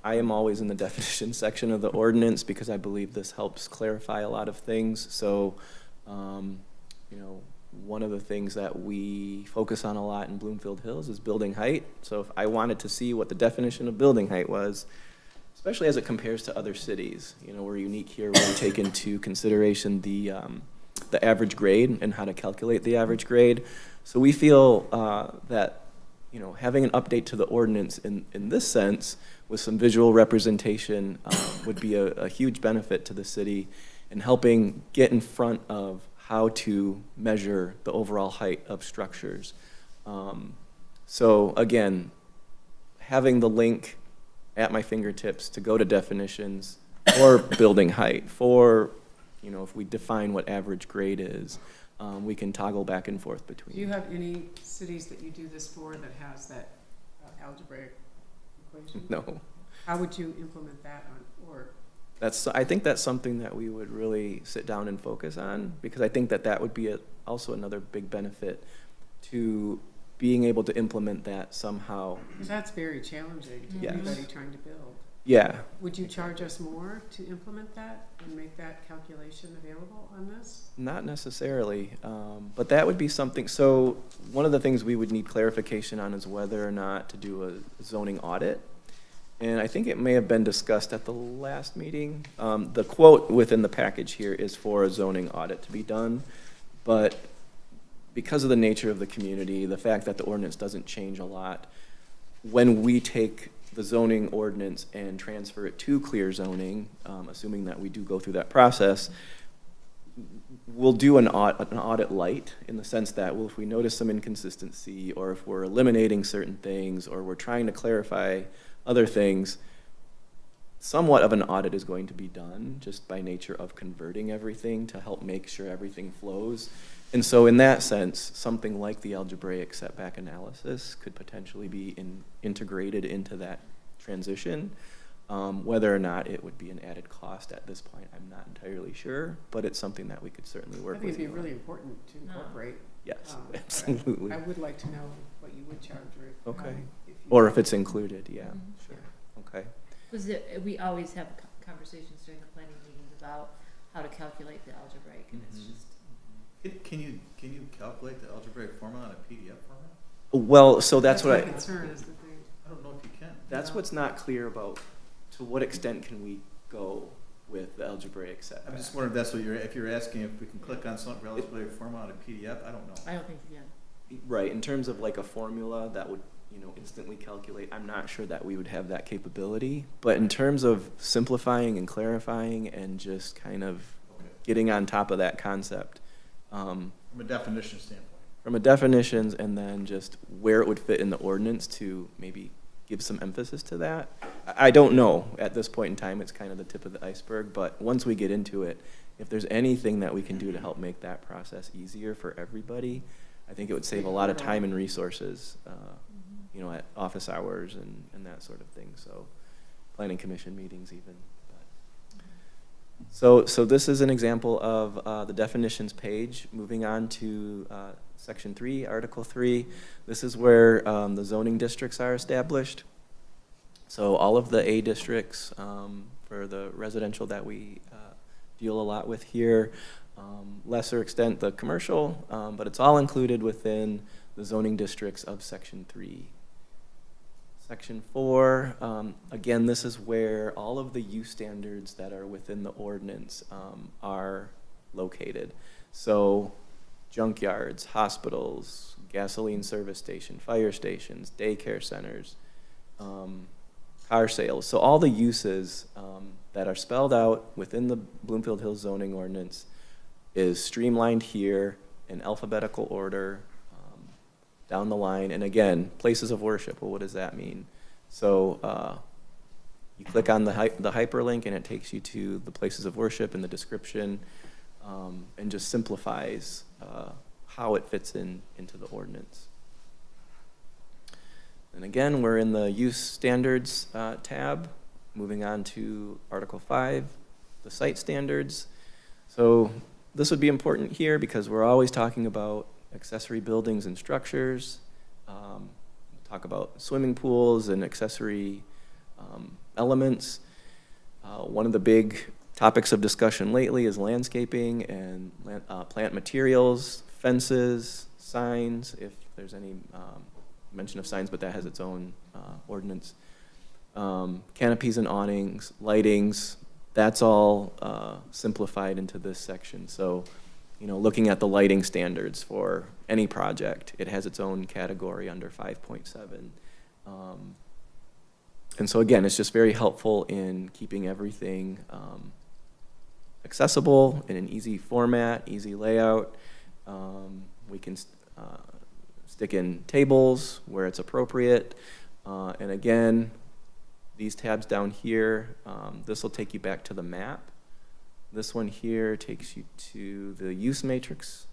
I am always in the definition section of the ordinance because I believe this helps clarify a lot of things. So, you know, one of the things that we focus on a lot in Bloomfield Hills is building height. So if I wanted to see what the definition of building height was, especially as it compares to other cities, you know, we're unique here where we take into consideration the average grade and how to calculate the average grade. So we feel that, you know, having an update to the ordinance in this sense with some visual representation would be a huge benefit to the city in helping get in front of how to measure the overall height of structures. So again, having the link at my fingertips to go to definitions for building height, for, you know, if we define what average grade is, we can toggle back and forth between. Do you have any cities that you do this for that has that algebraic equation? No. How would you implement that on, or? I think that's something that we would really sit down and focus on, because I think that would be also another big benefit to being able to implement that somehow. Because that's very challenging to Yes. anybody trying to build. Yeah. Would you charge us more to implement that and make that calculation available on this? Not necessarily, but that would be something. So one of the things we would need clarification on is whether or not to do a zoning audit. And I think it may have been discussed at the last meeting. The quote within the package here is for a zoning audit to be done. But because of the nature of the community, the fact that the ordinance doesn't change a lot, when we take the zoning ordinance and transfer it to clear zoning, assuming that we do go through that process, we'll do an audit light in the sense that, well, if we notice some inconsistency, or if we're eliminating certain things, or we're trying to clarify other things, somewhat of an audit is going to be done just by nature of converting everything to help make sure everything flows. And so in that sense, something like the algebraic setback analysis could potentially be integrated into that transition. Whether or not it would be an added cost at this point, I'm not entirely sure, but it's something that we could certainly work I think with it'd be you really on. important to incorporate Yes, All right. absolutely. I would like to know what you would charge or if. Okay. if you- Or if it's included, yeah, Mhm. sure, okay. Was it, we always have conversations during the planning meetings about how to calculate the algebraic, and it's Mhm. just, Can you calculate the algebraic formula on a PDF format? Well, so that's what my I, concern is that they. I don't know if you can. that's what's not clear about, to what extent can we go with the algebraic setback? I'm just wondering if that's what if you're asking if we can click on something for algebraic formula on a PDF, I don't know. I don't think, yeah. Right, in terms of like a formula that would, instantly calculate, I'm not sure that we would have that capability. But in terms of simplifying and clarifying and just kind of Okay. getting on top of that concept, From a definition standpoint. from a definitions and then just where it would fit in the ordinance to maybe give some emphasis to that. I don't know at this point in time, it's kind of the tip of the iceberg, but once we get into it, if there's anything that we can do to help make that process easier for everybody, I think it would save a lot of time and resources, at office hours and that sort of thing, so planning commission meetings even. So this is an example of the definitions page. Moving on to section 3, article 3. This is where the zoning districts are established. So all of the A districts for the residential that we deal a lot with here, lesser extent the commercial, but it's all included within the zoning districts of section 3. Section 4, again, this is where all of the use standards that are within the ordinance are located. So junkyards, hospitals, gasoline service station, fire stations, daycare centers, car sales. So all the uses that are spelled out within the Bloomfield Hills zoning ordinance is streamlined here in alphabetical order down the line. And again, places of worship, well, what does that mean? So you click on the hyperlink and it takes you to the places of worship and the description and just simplifies how it fits into the ordinance. And again, we're in the use standards tab, moving on to Article 5, the site standards. So this would be important here because we're always talking about accessory buildings and structures. We'll talk about swimming pools and accessory elements. One of the big topics of discussion lately is landscaping and plant materials, fences, signs, if there's any mention of signs, but that has its own ordinance. Canopies and awnings, lightings, that's all simplified into this section. So, looking at the lighting standards for any project, it has its own category under 5.7. And so again, it's just very helpful in keeping everything accessible in an easy format, easy layout. We can stick in tables where it's appropriate. And again, these tabs down here, this will take you back to the map. This one here takes you to the use matrix.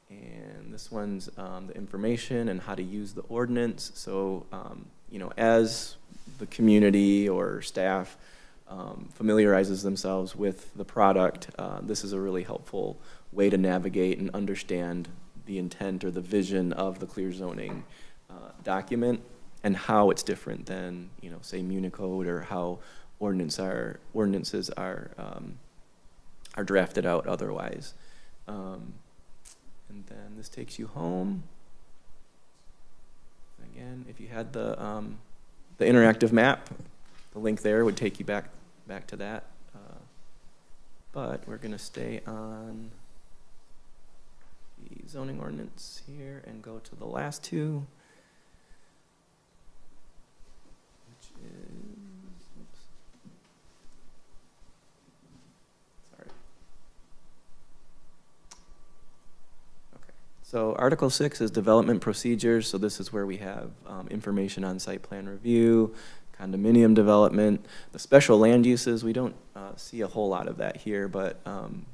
And this one's the information and how to use the ordinance. So, as the community or staff familiarizes themselves with the product, this is a really helpful way to navigate and understand the intent or the vision of the clear zoning document and how it's different than, say, Municode or how ordinances are drafted out otherwise. And then this takes you home. Again, if you had the interactive map, the link there would take you back to that. But we're going to stay on the zoning ordinance here and go to the last two, which is, oops. Sorry. Okay. So Article 6 is development procedures. So this is where we have information on site plan review, condominium development, the special land uses. We don't see a whole lot of that here, but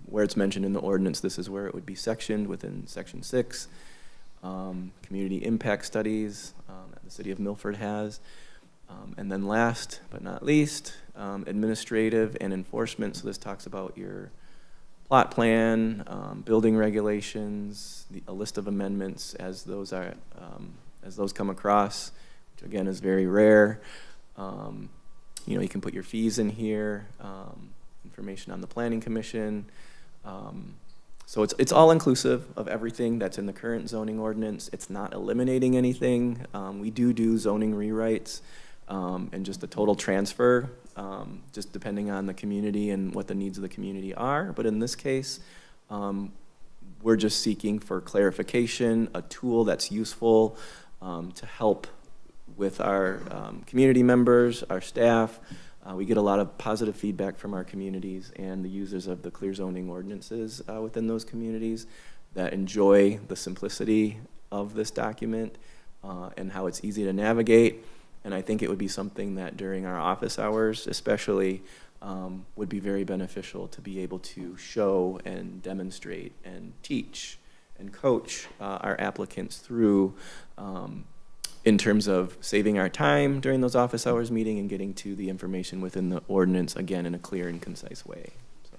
where it's mentioned in the ordinance, this is where it would be sectioned within Section 6. Community impact studies that the city of Milford has. And then last but not least, administrative and enforcement. So this talks about your plot plan, building regulations, a list of amendments as those come across, which again is very rare. You can put your fees in here, information on the planning commission. So it's all inclusive of everything that's in the current zoning ordinance. It's not eliminating anything. We do zoning rewrites, and just a total transfer, just depending on the community and what the needs of the community are. But in this case, we're just seeking for clarification, a tool that's useful to help with our community members, our staff. We get a lot of positive feedback from our communities and the users of the clear zoning ordinances within those communities that enjoy the simplicity of this document and how it's easy to navigate. And I think it would be something that during our office hours especially would be very beneficial to be able to show and demonstrate and teach and coach our applicants through in terms of saving our time during those office hours meeting and getting to the information within the ordinance, again, in a clear and concise way. So,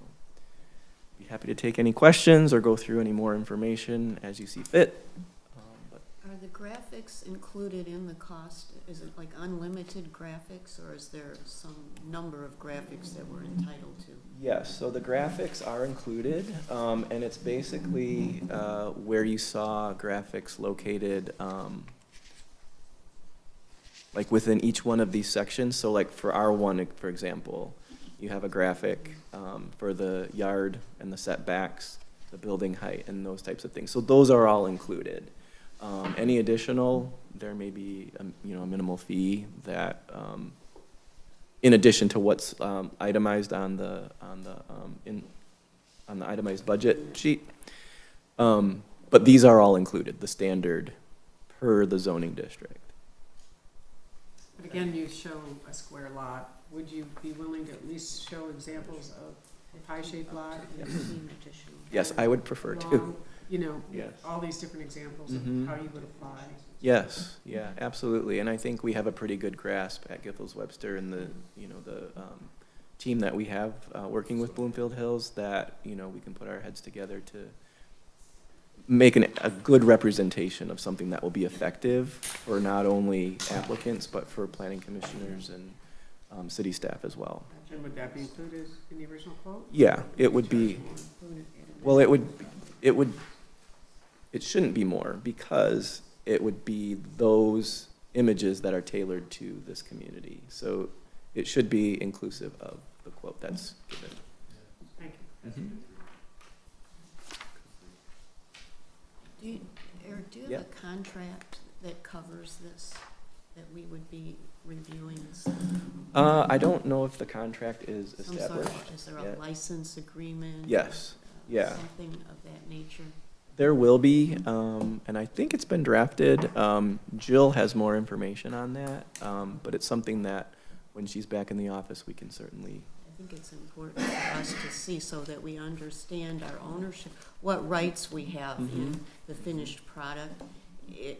be happy to take any questions or go through any more information as you see fit. Are the graphics included in the cost? Is it like unlimited graphics, or is there some number of graphics that we're entitled to? Yes, so the graphics are included, and it's basically where you saw graphics located like within each one of these sections. So like for R1, for example, you have a graphic for the yard and the setbacks, the building height, and those types of things. So those are all included. Any additional, there may be a minimal fee that, in addition to what's itemized on the itemized budget sheet. But these are all included, the standard per the zoning district. But again, you show a square lot. Would you be willing to at least show examples of a pie-shaped lot? Yes, I would prefer to. Long, Yes. all these different examples Mhm. of how you would apply. Yes, yeah, absolutely. And I think we have a pretty good grasp at Giffords Webster and the team that we have working with Bloomfield Hills that, we can put our heads together to make a good representation of something that will be effective for not only applicants, but for planning commissioners and city staff as well. And would that be included in the original quote? Yeah, it would be, well, it shouldn't be more because it would be those images that are tailored to this community. So it should be inclusive of the quote that's given. Thank you. Mhm. Eric, do you Yeah. have a contract that covers this, that we would be reviewing this? I don't know if the contract is Some sort established of, is there a yet. license agreement? Yes, yeah. Something of that nature? There will be, and I think it's been drafted. Jill has more information on that, but it's something that when she's back in the office, we can certainly. I think it's important for us to see so that we understand our ownership, what rights we have in the finished product.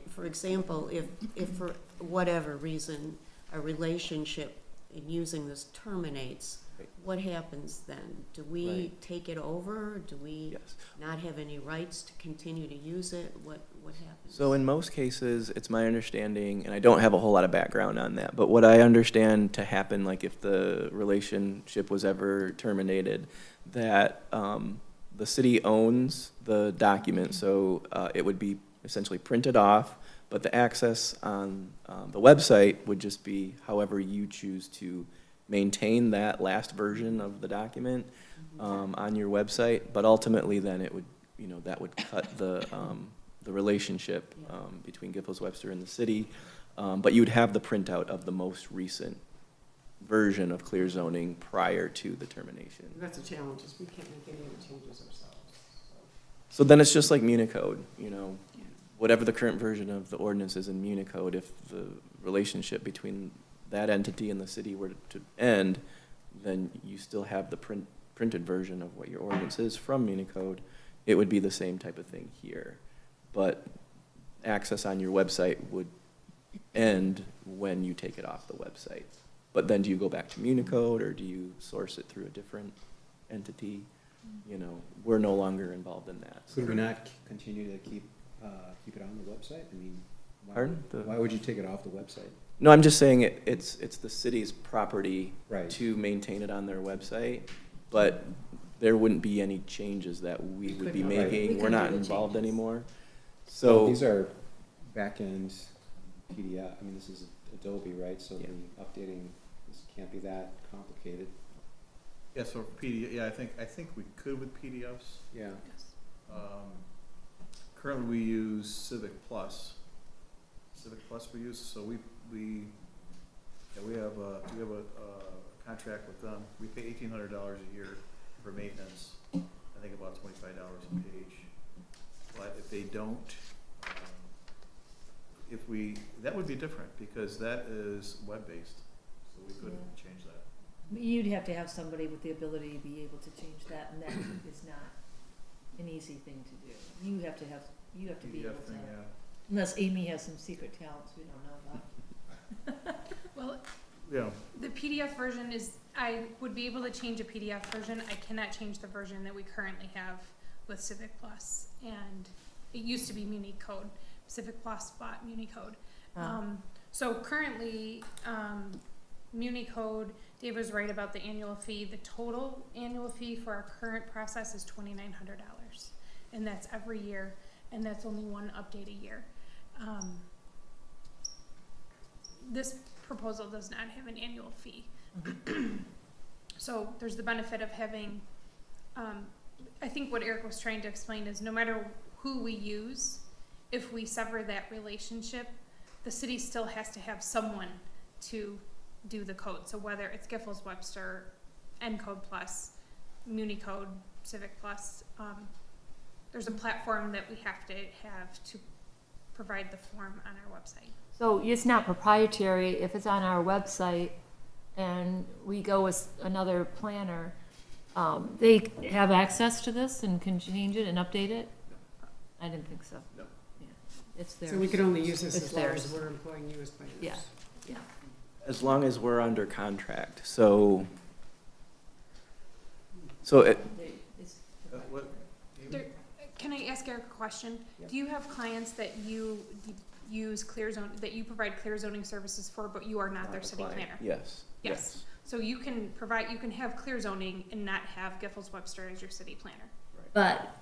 For example, if for whatever reason a relationship in using this terminates, Right. what happens then? Do we Right. take it over? Do we Yes. not have any rights to continue to use it? What happens? So in most cases, it's my understanding, and I don't have a whole lot of background on that, but what I understand to happen, like if the relationship was ever terminated, that the city owns the document, so it would be essentially printed off, but the access on the website would just be however you choose to maintain that last version of the document on your website, but ultimately then it would, that would cut the relationship between Giffords Webster and the city, but you would have the printout of the most recent version of clear zoning prior to the termination. That's a challenge, is we can't make any of the changes ourselves. So then it's just like Municode, whatever the current version of the ordinance is in Municode, if the relationship between that entity and the city were to end, then you still have the printed version of what your ordinance is from Municode. It would be the same type of thing here. But access on your website would end when you take it off the website. But then do you go back to Municode or do you source it through a different entity? you know, we're no longer involved in that. Could we not continue to keep it on the website? I mean, Pardon? why would you take it off the website? No, I'm just saying it's the city's property Right. to maintain it on their website, but there wouldn't be any changes that we would be couldn't- Right. making. We We're couldn't not do the involved changes. anymore. So So, these are back-end PDF, I mean, this is Adobe, right? So Yeah. the updating, this can't be that complicated. Yeah, so PDF, yeah, I think we could with PDFs. Yeah. Currently, we use Civic Plus. We use, so we have a contract with them. We pay $1,800 a year for maintenance. I think about $25 a page. But if they don't, that would be different, because that is web-based, so we couldn't change that. You'd have to have somebody with the ability to be able to change that, and that is not an easy thing to do. You have to be able PDF to, thing, yeah. unless Amy has some secret talents we don't know about. Well, Yeah, the PDF version is, I would be able to change a PDF version. I cannot change the version that we currently have with Civic Plus. And it used to be Municode. Civic Plus bought Municode. So currently, Municode, Dave was right about the annual fee. The total annual fee for our current process is $2,900. And that's every year, and that's only one update a year. This proposal does not have an annual fee. So there's the benefit of having, I think what Eric was trying to explain is no matter who we use, if we sever that relationship, the city still has to have someone to do the code. So whether it's Giffords Webster, Encode Plus, Municode, Civic Plus, there's a platform that we have to provide the form on our website. So it's not proprietary if it's on our website and we go with another planner, they have access to this and can change it and update it? I didn't think so. No. Yeah, it's theirs. So we could only use this It's as long as theirs. we're employing you as planners. Yeah, yeah. as long as we're under contract, so it, It's what, There, can I ask Eric a question? Yeah. Do you have clients that you use clear zone, that you provide clear zoning services for, but you are not their not a city client. planner? Yes. Yes. So you can have clear zoning and not have Giffords Webster as your city planner. But,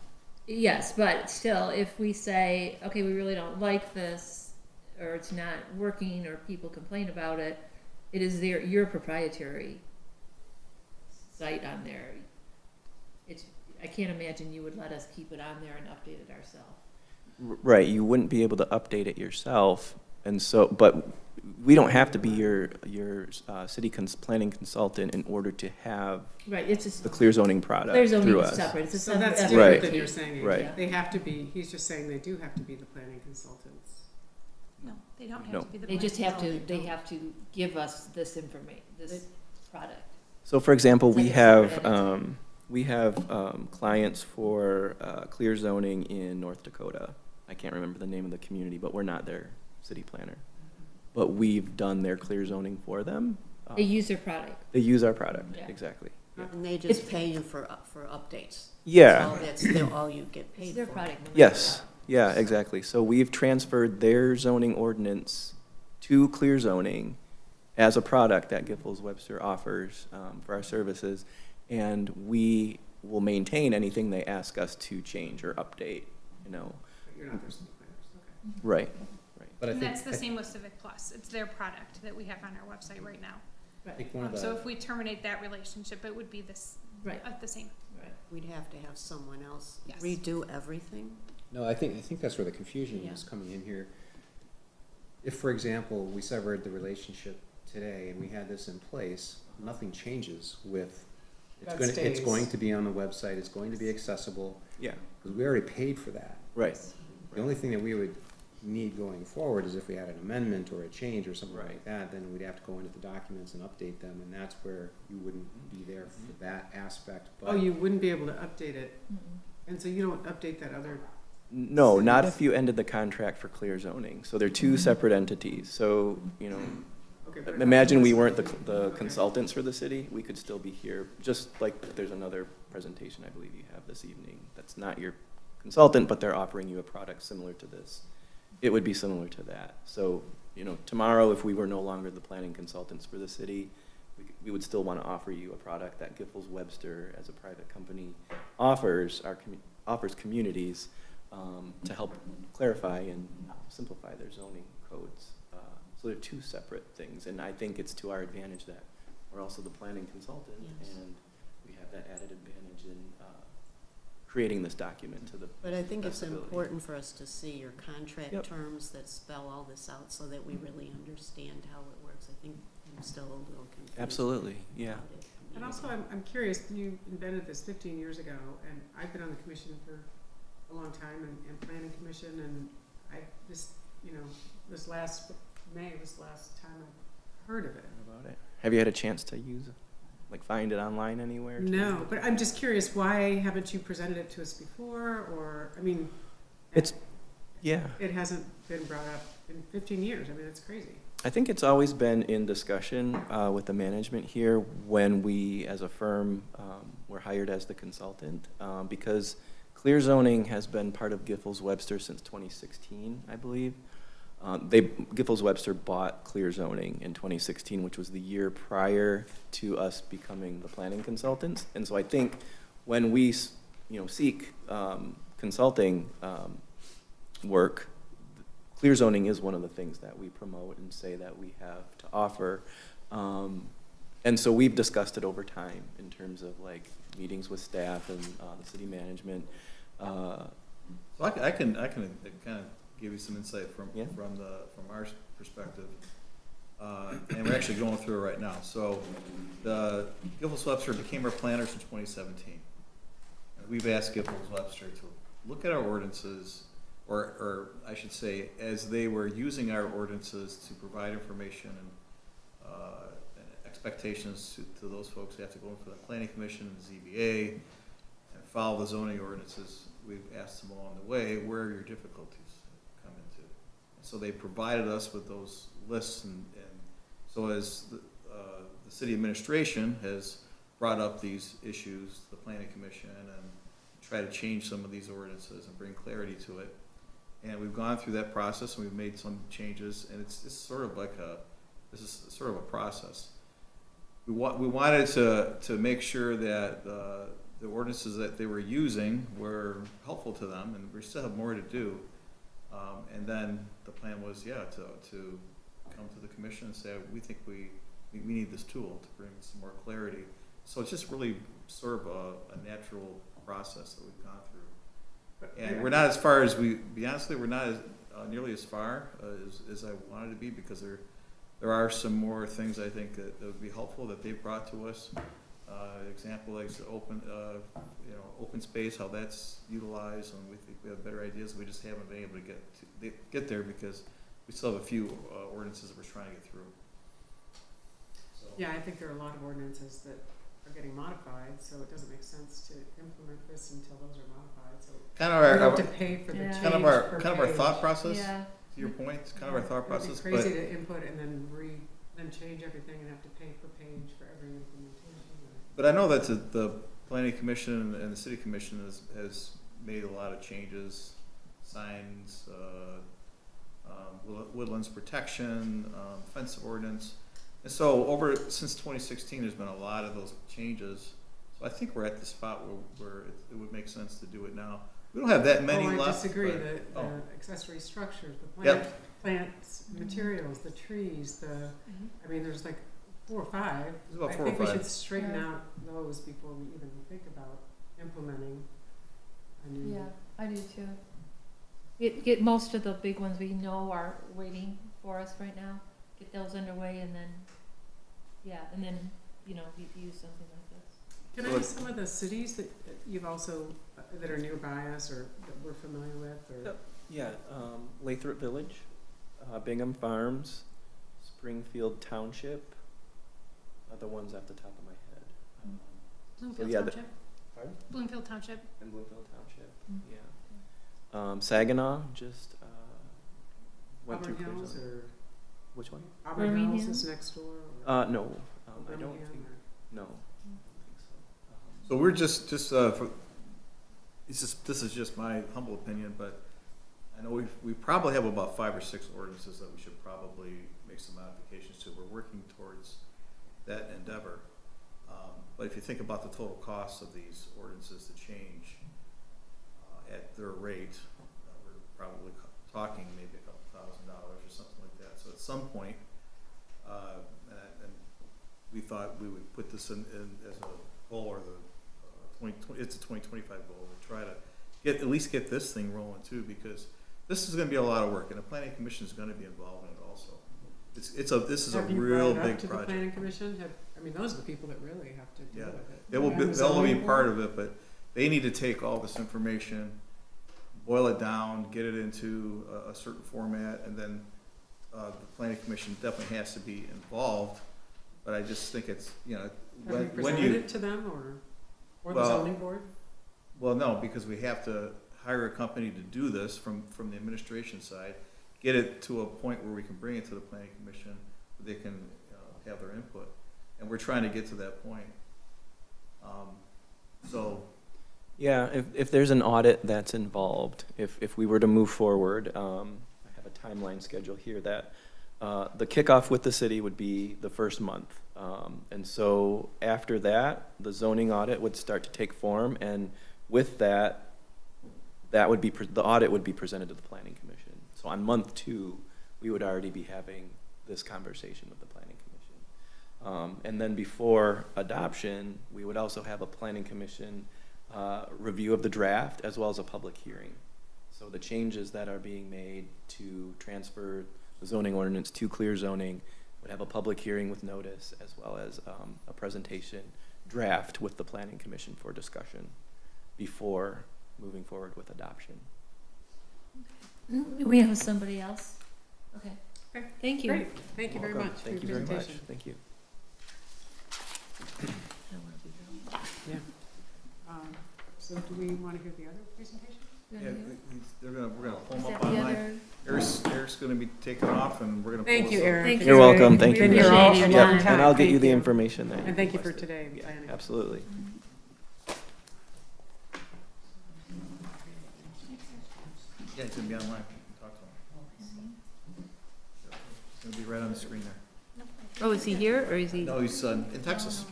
yes, but still, if we say, okay, we really don't like this, or it's not working, or people complain about it, it is your proprietary site on there. I can't imagine you would let us keep it on there and update it ourselves. Right, you wouldn't be able to update it yourself, and so, but we don't have to be your city planning consultant in order to have Right, it's just, the clear zoning product clear zoning through is us. separate, it's a So separate. that's separate Right. different than fee. you're saying. Right. They have to be, he's just saying they do have to be the planning consultants. No, they don't No. have to be the. They just planner. have to, they have to give us this information, this product. So for example, It's we like a have, separate entity. we have clients for clear zoning in North Dakota. I can't remember the name of the community, but we're not their city planner. But we've done their clear zoning for them. They use their product. They use our product, Yeah. exactly. And they just pay you for updates. Yeah, That's all you get It's paid their for. product. no matter yes, what. yeah, exactly. So we've transferred their zoning ordinance to clear zoning as a product that Giffords Webster offers for our services. And we will maintain anything they ask us to change or update, you know. But you're not their city planners, okay. Right, right. But I And think, that's the same with Civic Plus. It's their product that we have on our website right now. I think one of So the, if we terminate that relationship, it would be this, Right. the same. Right. We'd have to have someone else Yes. redo everything. no, I think that's where the confusion is coming in here. If, for example, we severed the relationship today and we had this in place, nothing changes with, That it's stays. going to be on the website, it's going to be accessible, Yeah, because we already paid for that. right. The only thing that we would need going forward is if we had an amendment or a change or something Right. like that, then we'd have to go into the documents and update them, and that's where you wouldn't be there for that aspect, but. Oh, you wouldn't be able to update it, and so you don't update that other, No, not if you ended the contract for clear zoning. So they're two separate entities. So, you know, Okay, but imagine we weren't the consultants for the city, we could still be here, just like there's another presentation I believe you have this evening, that's not your consultant, but they're offering you a product similar to this. It would be similar to that. So, tomorrow, if we were no longer the planning consultants for the city, we would still want to offer you a product that Giffords Webster, as a private company, offers communities to help clarify and simplify their zoning codes. So they're two separate things, and I think it's to our advantage that we're also the planning consultant, Yes. and we have that added advantage in creating this document to the But I think it's best ability. important for us to see your contract Yep. terms that spell all this out so that we really understand how it works. I think I'm still a little confused. Absolutely, yeah. about it. And also, I'm curious, you invented this 15 years ago, and I've been on the commission for a long time, and planning commission, and I just, this last May was the last time I heard of it. What about it? Have you had a chance to use it? Like find it online anywhere? No, but I'm just curious, why haven't you presented it to us before, or, Yeah. it hasn't been brought up in 15 years, it's crazy. I think it's always been in discussion with the management here when we, as a firm, were hired as the consultant, because clear zoning has been part of Giffords Webster since 2016, I believe. Giffords Webster bought clear zoning in 2016, which was the year prior to us becoming the planning consultants. And so I think when we, seek consulting work, clear zoning is one of the things that we promote and say that we have to offer. And so we've discussed it over time in terms of like meetings with staff and the city management. So I can kind of give you some insight from Yeah. from our perspective, and we're actually going through it right now. So the Giffords Webster became our planners in 2017. And we've asked Giffords Webster to look at our ordinances, or I should say, as they were using our ordinances to provide information and expectations to those folks who have to go in for the planning commission and the ZBA and follow the zoning ordinances. We've asked them along the way, where are your difficulties come into? So they provided us with those lists, and so as the city administration has brought up these issues to the planning commission and try to change some of these ordinances and bring clarity to it. And we've gone through that process, and we've made some changes, and it's sort of like this is sort of a process. We wanted to make sure that the ordinances that they were using were helpful to them, and we still have more to do. And then the plan was, to come to the commission and say, we think we need this tool to bring some more clarity. So it's just really sort of a natural process that we've gone through. And we're not as far as be honest with you, we're not nearly as far as I wanted to be, because there are some more things I think that would be helpful that they've brought to us. Example like open space, how that's utilized, and we think we have better ideas. We just haven't been able to get there because we still have a few ordinances that we're trying to get through. So. Yeah, I think there are a lot of ordinances that are getting modified, so it doesn't make sense to implement this until those are modified, so. Kind of We have to pay for the Yeah. change kind of our per thought page. process. Yeah. To your point, it's kind of our thought process, It'd be crazy to input and then change everything and have to pay per page for every implementation. But I know that the planning commission and the city commission has made a lot of changes, signs, woodlands protection, fence ordinance. And so since 2016, there's been a lot of those changes. So I think we're at the spot where it would make sense to do it now. We don't have that many left. I disagree, but- the accessory structures, the Yep. plants, materials, the trees, there's like 4 or 5. There's about 4 or I think we 5. should straighten Yeah. out those before we even think about implementing a new. Yeah, I do too. Get most of the big ones we know are waiting for us right now. Get those underway and then, we use something like this. Can I ask some of the cities that you've also, that are nearby us or that we're familiar with, or? Yep. Yeah, Lathrop Village, Bingham Farms, Springfield Township, are the ones off the top of my head. Bloomfield yeah, Township. Pardon? Bloomfield Township. In Bloomfield Township, yeah. Saginaw just went Auburn through clear Hills zoning. or? Which one? Auburn Hills Birmingham? is next door. No, I don't Birmingham think, or- no. I don't think so. So we're just, this is just my humble opinion, but I know we probably have about 5 or 6 ordinances that we should probably make some modifications to. We're working towards that endeavor. But if you think about the total cost of these ordinances to change at their rate, we're probably talking maybe $2,000 or something like that. So at some point, and we thought we would put this in as a goal, or it's a 2025 goal, to try to at least get this thing rolling too, because this is going to be a lot of work, and the planning commission is going to be involved in it also. This is a Have you real brought it up big to the project. planning commission? I mean, those are the people that really have to deal Yeah, with it. they will And be, the they'll be zoning part board? of it, but they need to take all this information, boil it down, get it into a certain format, and then the planning commission definitely has to be involved. But I just think it's, you know, Have you when presented you, it to them or the Well, zoning board? well, no, because we have to hire a company to do this from the administration side, get it to a point where we can bring it to the planning commission, where they can have their input. And we're trying to get to that point. So, Yeah, if there's an audit that's involved, if we were to move forward, I have a timeline schedule here that the kickoff with the city would be the first month. And so after that, the zoning audit would start to take form, and with that, would be, the audit would be presented to the planning commission. So on month 2, we would already be having this conversation with the planning commission. And then before adoption, we would also have a planning commission review of the draft, as well as a public hearing. So the changes that are being made to transfer the zoning ordinance to clear zoning would have a public hearing with notice, as well as a presentation draft with the planning commission for discussion before moving forward with adoption. Do we have somebody else? Okay. Okay. Thank you. Great, thank you very Welcome. much for Thank you your very much. presentation. Thank you. Yeah. So do we want to hear the other presentation? yeah, we're gonna pull Is them up that the online. other? Eric's gonna be taking off, and we're gonna pull Thank this you, up. Eric. Thank It's you. You're very- welcome. Thank we've you been very here all- much. a Yeah, long Yep, time. and I'll get Thank you the information that you And thank you for requested. today. Yeah, planning. absolutely. Yeah, it's gonna be online. Talk to him. It's gonna be right on the screen there. Oh, is he here or is he No, he's in Texas.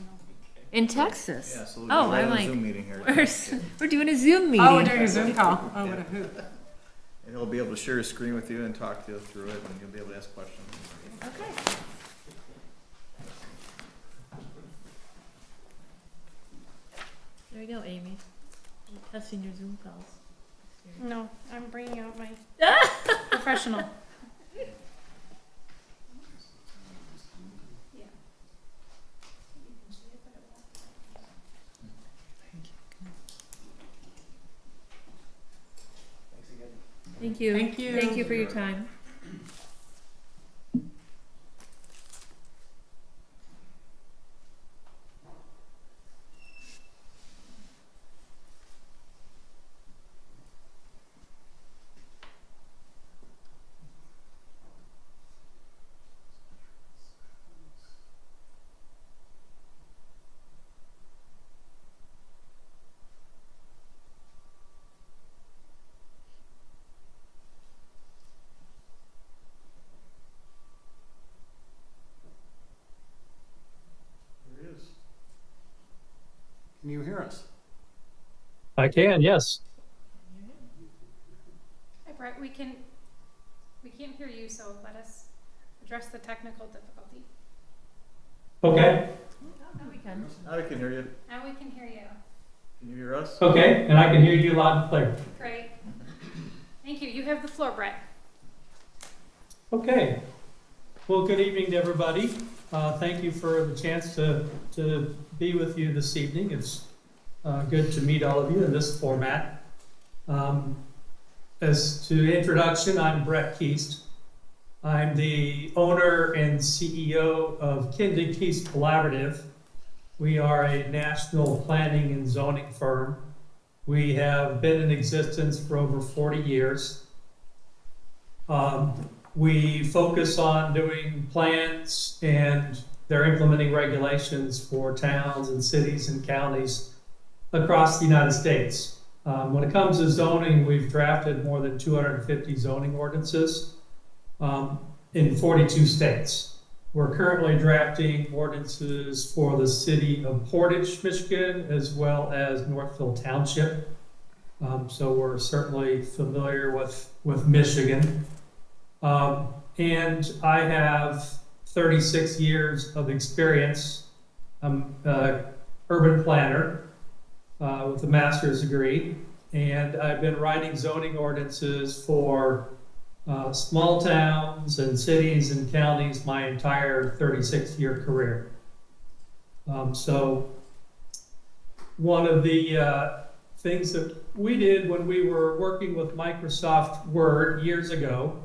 in Texas? Yeah, so we'll be Oh, right I'm on a like, Zoom meeting here. we're doing a Zoom meeting. Oh, we're doing a Zoom call. Oh, what a hoot. And he'll be able to share his screen with you and talk to you through it, and you'll be able to ask questions. Okay. There you go, Amy. You're testing your Zoom calls. No, I'm bringing out my professional. Thank you. Thank you. Thank you for your time. There it is. Can you hear us? I can, yes. Hi, Brett, we can't hear you, so let us address the technical difficulty. Okay, Now we can. Now we can hear you. Now we can hear you. Can you hear us? okay, and I can hear you loud and clear. Great. Thank you. You have the floor, Brett. Okay. Well, good evening to everybody. Thank you for the chance to be with you this evening. It's good to meet all of you in this format. As to introduction, I'm Brett Keast. I'm the owner and CEO of Kindle Keast Collaborative. We are a national planning and zoning firm. We have been in existence for over 40 years. We focus on doing plans and they're implementing regulations for towns and cities and counties across the United States. When it comes to zoning, we've drafted more than 250 zoning ordinances in 42 states. We're currently drafting ordinances for the city of Portage, Michigan, as well as Northfield Township. So we're certainly familiar with Michigan. And I have 36 years of experience. I'm an urban planner with a master's degree, and I've been writing zoning ordinances for small towns and cities and counties my entire 36-year career. So one of the things that we did when we were working with Microsoft Word years ago,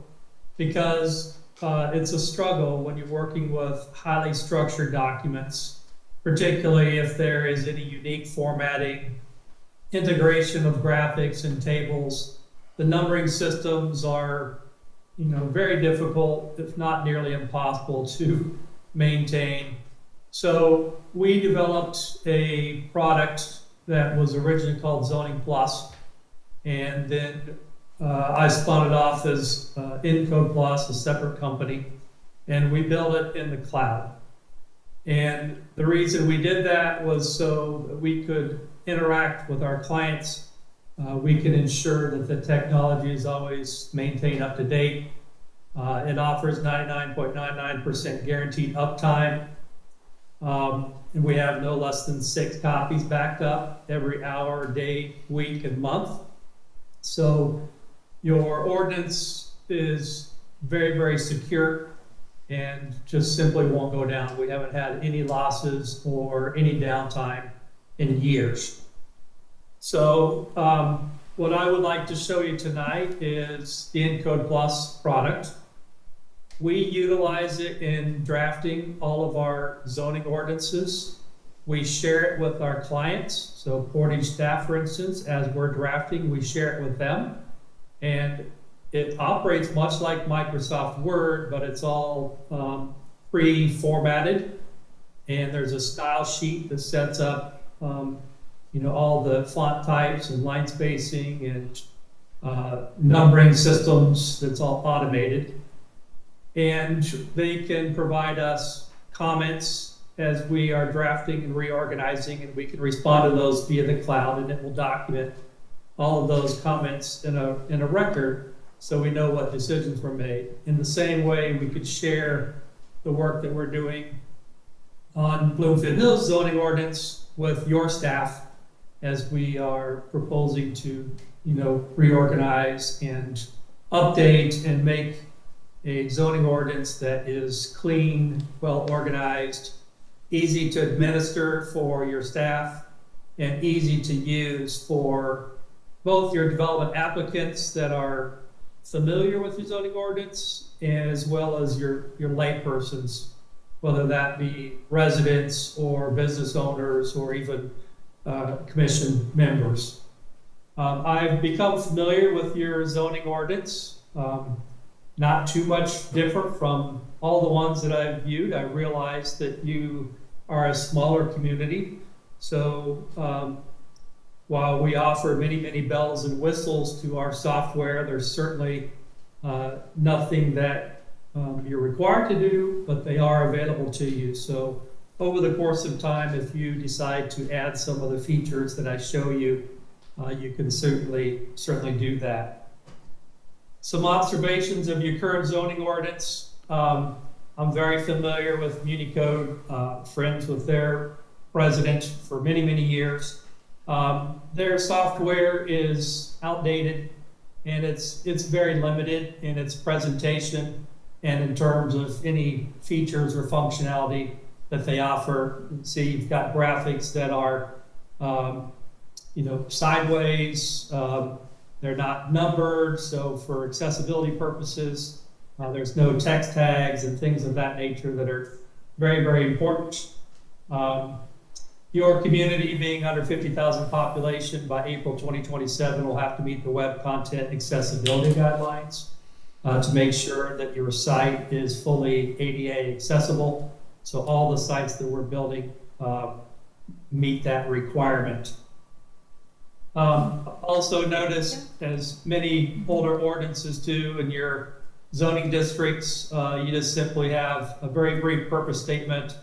because it's a struggle when you're working with highly structured documents, particularly if there is any unique formatting, integration of graphics and tables. The numbering systems are, very difficult, if not nearly impossible to maintain. So we developed a product that was originally called Zoning Plus, and then I spun it off as Encode Plus, a separate company, and we built it in the cloud. And the reason we did that was so that we could interact with our clients. We can ensure that the technology is always maintained up to date. It offers 99.99% guaranteed uptime. And we have no less than 6 copies backed up every hour, day, week, and month. So your ordinance is very, very secure and just simply won't go down. We haven't had any losses or any downtime in years. So what I would like to show you tonight is the Encode Plus product. We utilize it in drafting all of our zoning ordinances. We share it with our clients. So Portage staff, for instance, as we're drafting, we share it with them. And it operates much like Microsoft Word, but it's all pre-formatted. And there's a style sheet that sets up all the font types and line spacing and numbering systems. That's all automated. And they can provide us comments as we are drafting and reorganizing, and we can respond to those via the cloud, and it will document all of those comments in a record so we know what decisions were made. In the same way, we could share the work that we're doing on Bloomfield Hills zoning ordinance with your staff as we are proposing to, reorganize and update and make a zoning ordinance that is clean, well organized, easy to administer for your staff, and easy to use for both your development applicants that are familiar with your zoning ordinance, as well as your laypersons, whether that be residents or business owners or even commission members. I've become familiar with your zoning ordinance. Not too much different from all the ones that I've viewed. I realize that you are a smaller community. So while we offer many, many bells and whistles to our software, there's certainly nothing that you're required to do, but they are available to you. So over the course of time, if you decide to add some of the features that I show you, you can certainly do that. Some observations of your current zoning ordinance. I'm very familiar with MuniCode, friends with their president for many, many years. Their software is outdated, and it's very limited in its presentation and in terms of any features or functionality that they offer. You can see you've got graphics that are sideways. They're not numbered, so for accessibility purposes, there's no text tags and things of that nature that are very, very important. Your community being under 50,000 population by April 2027 will have to meet the web content accessibility guidelines. to make sure that your site is fully ADA accessible. So all the sites that we're building meet that requirement. Also notice, as many older ordinances do in your zoning districts, you just simply have a very brief purpose statement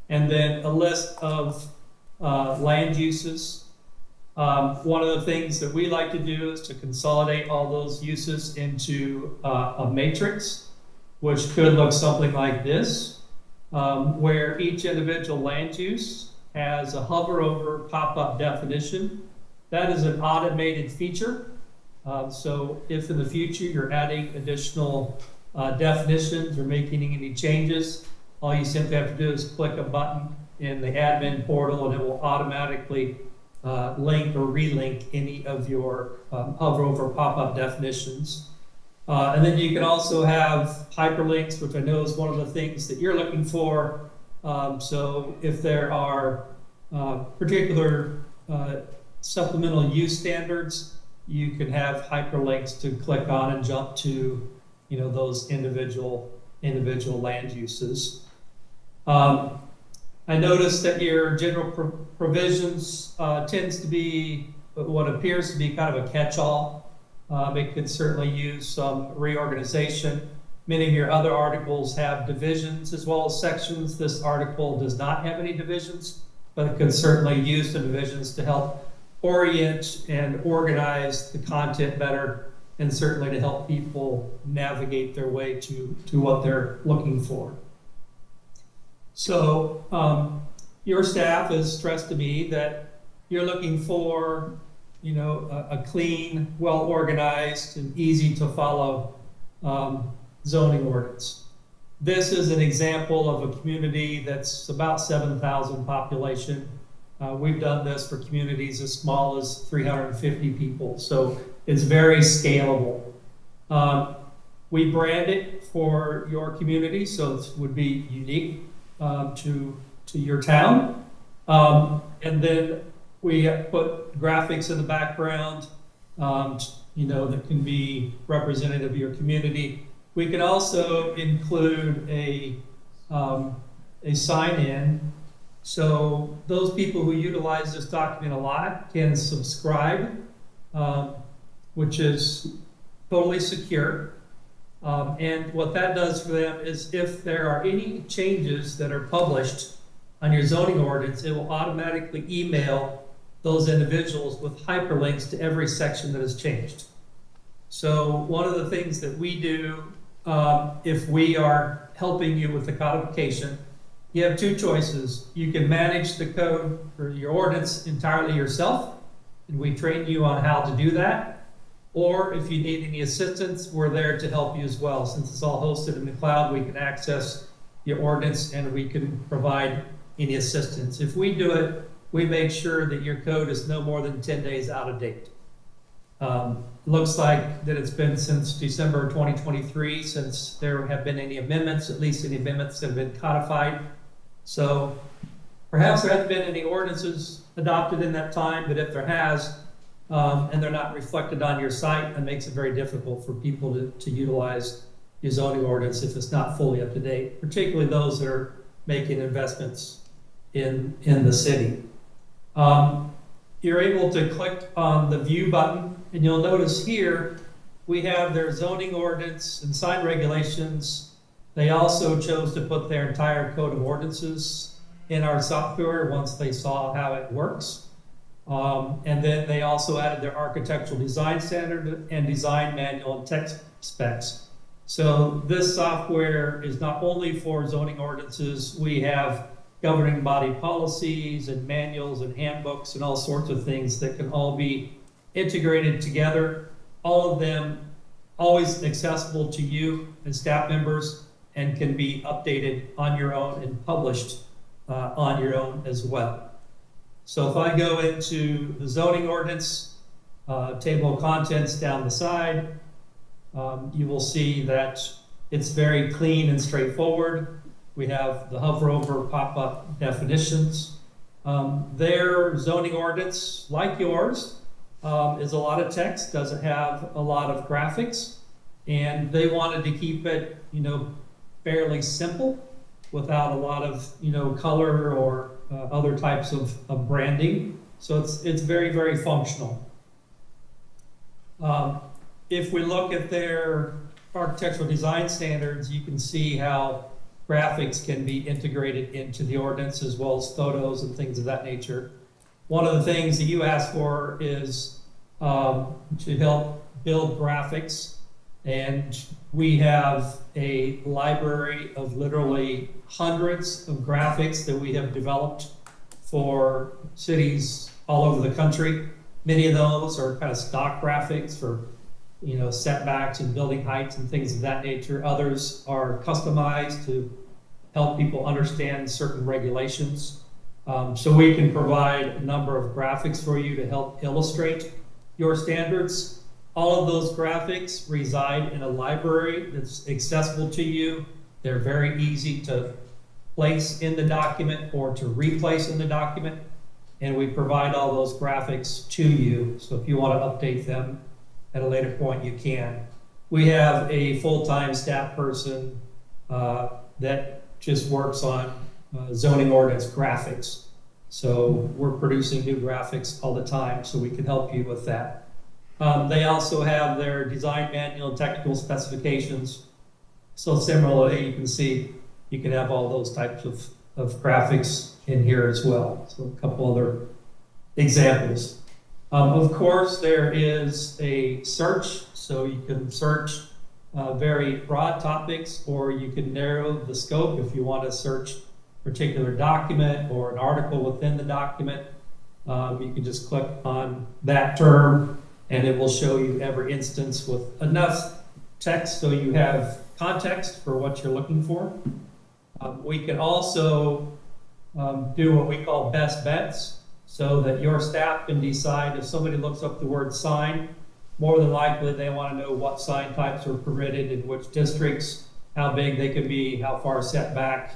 and then a list of land uses. One of the things that we like to do is to consolidate all those uses into a matrix, which could look something like this, where each individual land use has a hover over pop-up definition. That is an automated feature. So if in the future you're adding additional definitions or making any changes, all you simply have to do is click a button in the admin portal and it will automatically link or relink any of your hover over pop-up definitions. And then you can also have hyperlinks, which I know is one of the things that you're looking for. So if there are particular supplemental use standards, you can have hyperlinks to click on and jump to, those individual land uses. I noticed that your general provisions tends to be what appears to be kind of a catch-all. It could certainly use some reorganization. Many of your other articles have divisions as well as sections. This article does not have any divisions, but it could certainly use the divisions to help orient and organize the content better, and certainly to help people navigate their way to what they're looking for. So your staff has stressed to me that you're looking for, a clean, well-organized, and easy to follow zoning ordinance. This is an example of a community that's about 7,000 population. We've done this for communities as small as 350 people, so it's very scalable. We brand it for your community, so it would be unique to your town. And then we put graphics in the background, that can be representative of your community. We can also include a sign-in. So those people who utilize this document a lot can subscribe, which is totally secure. And what that does for them is if there are any changes that are published on your zoning ordinance, it will automatically email those individuals with hyperlinks to every section that has changed. So one of the things that we do, if we are helping you with the codification, you have two choices. You can manage the code for your ordinance entirely yourself, and we train you on how to do that. Or if you need any assistance, we're there to help you as well. Since it's all hosted in the cloud, we can access your ordinance and we can provide any assistance. If we do it, we make sure that your code is no more than 10 days out of date. Looks like that it's been since December 2023 since there have been any amendments, at least any amendments that have been codified. So perhaps there haven't been any ordinances adopted in that time, but if there has, and they're not reflected on your site, it makes it very difficult for people to utilize your zoning ordinance if it's not fully up to date, particularly those that are making investments in the city. You're able to click on the view button, and you'll notice here we have their zoning ordinance and sign regulations. They also chose to put their entire code of ordinances in our software once they saw how it works. And then they also added their architectural design standard and design manual and text specs. So this software is not only for zoning ordinances, we have governing body policies and manuals and handbooks and all sorts of things that can all be integrated together, all of them always accessible to you and staff members, and can be updated on your own and published on your own as well. So if I go into the zoning ordinance, table of contents down the side, you will see that it's very clean and straightforward. We have the hover over pop-up definitions. Their zoning ordinance, like yours, is a lot of text, doesn't have a lot of graphics. And they wanted to keep it, fairly simple without a lot of, color or other types of branding. So it's very, very functional. If we look at their architectural design standards, you can see how graphics can be integrated into the ordinance as well as photos and things of that nature. One of the things that you asked for is to help build graphics. And we have a library of literally hundreds of graphics that we have developed for cities all over the country. Many of those are kind of stock graphics for, setbacks and building heights and things of that nature. Others are customized to help people understand certain regulations. So we can provide a number of graphics for you to help illustrate your standards. All of those graphics reside in a library that's accessible to you. They're very easy to place in the document or to replace in the document. And we provide all those graphics to you. So if you want to update them at a later point, you can. We have a full-time staff person that just works on zoning ordinance graphics. So we're producing new graphics all the time, so we can help you with that. They also have their design manual and technical specifications. So similarly, you can see, you can have all those types of graphics in here as well. So a couple other examples. Of course, there is a search, so you can search very broad topics, or you can narrow the scope if you want to search a particular document or an article within the document. You can just click on that term and it will show you every instance with enough text so you have context for what you're looking for. We can also do what we call best bets, so that your staff can decide if somebody looks up the word sign, more than likely they want to know what sign types are permitted in which districts, how big they could be, how far set back,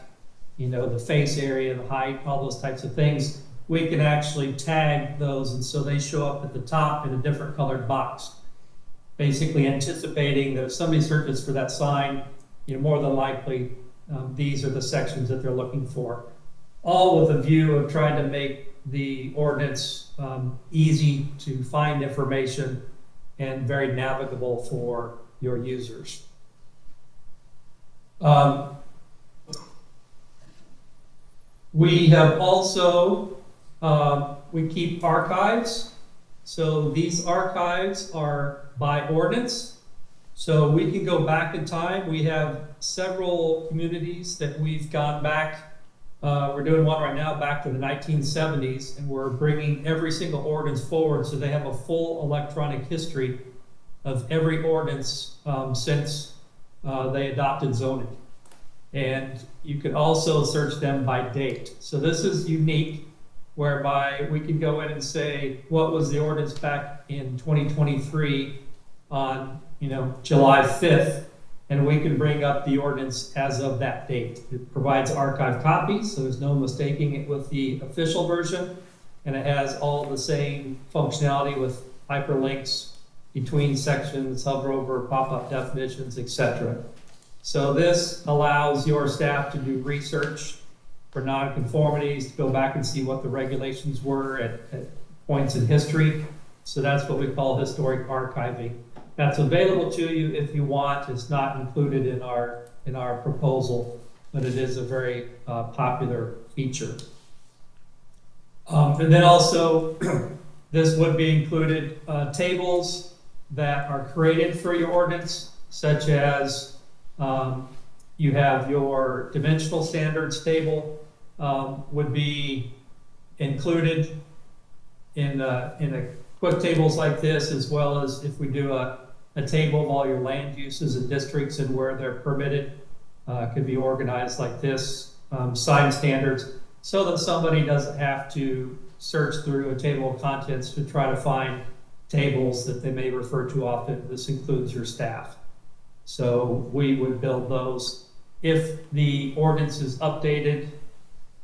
the face area, the height, all those types of things. We can actually tag those, and so they show up at the top in a different colored box, basically anticipating that if somebody searches for that sign, more than likely these are the sections that they're looking for. All with a view of trying to make the ordinance easy to find information and very navigable for your users. We have also, we keep archives. So these archives are by ordinance. So we can go back in time. We have several communities that we've gone back. We're doing one right now back to the 1970s, and we're bringing every single ordinance forward so they have a full electronic history of every ordinance since they adopted zoning. And you can also search them by date. So this is unique, whereby we can go in and say, what was the ordinance back in 2023 on, July 5th, and we can bring up the ordinance as of that date. It provides archive copies, so there's no mistaking it with the official version, and it has all the same functionality with hyperlinks between sections, hover over, pop-up definitions, etc. So this allows your staff to do research for nonconformities, to go back and see what the regulations were at points in history. So that's what we call historic archiving. That's available to you if you want. It's not included in our proposal, but it is a very popular feature. And then also, this would be included tables that are created for your ordinance, such as you have your dimensional standards table would be included in a quick tables like this, as well as if we do a table of all your land uses and districts and where they're permitted, could be organized like this, sign standards, so that somebody doesn't have to search through a table of contents to try to find tables that they may refer to often. This includes your staff. So we would build those. If the ordinance is updated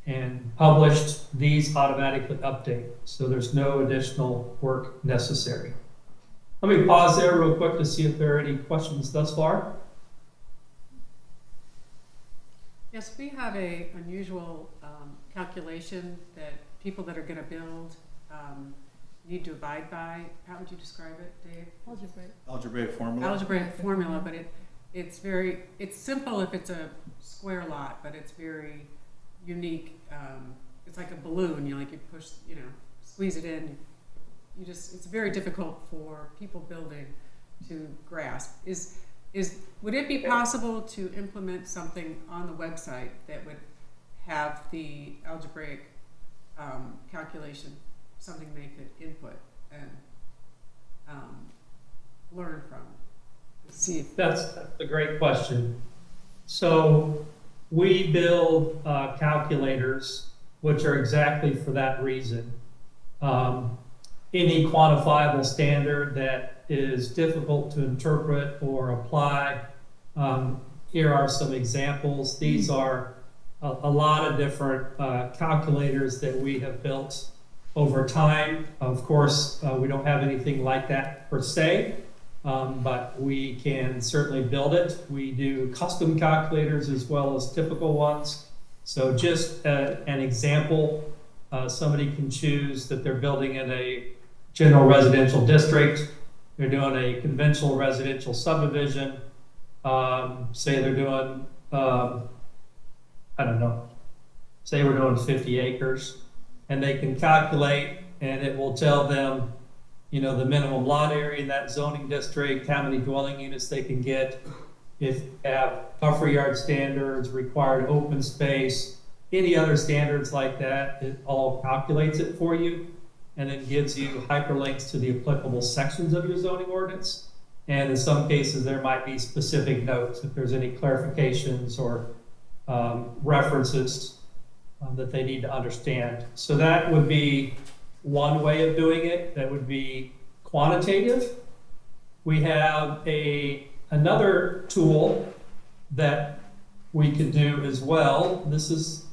and published, these automatically update. So there's no additional work necessary. Let me pause there real quick to see if there are any questions thus far. Yes, we have a unusual calculation that people that are gonna build need to abide by. How would you describe it, Dave? Algebraic formula? Algebraic formula, but it's simple if it's a square lot, but it's very unique. It's like a balloon, you push, squeeze it in. It's very difficult for people building to grasp. Would it be possible to implement something on the website that would have the algebraic calculation, something they could input and learn from? See if That's a great question. So we build calculators, which are exactly for that reason. Any quantifiable standard that is difficult to interpret or apply. Here are some examples. These are a lot of different calculators that we have built over time. Of course, we don't have anything like that per se, but we can certainly build it. We do custom calculators as well as typical ones. So just an example, somebody can choose that they're building in a general residential district. They're doing a conventional residential subdivision. Say they're doing, say we're doing 50 acres, and they can calculate, and it will tell them, the minimum lot area in that zoning district, how many dwelling units they can get, if they have buffer yard standards, required open space, any other standards like that, it all calculates it for you, and then gives you hyperlinks to the applicable sections of your zoning ordinance. And in some cases, there might be specific notes if there's any clarifications or references that they need to understand. So that would be one way of doing it. That would be quantitative. We have another tool that we could do as well. This is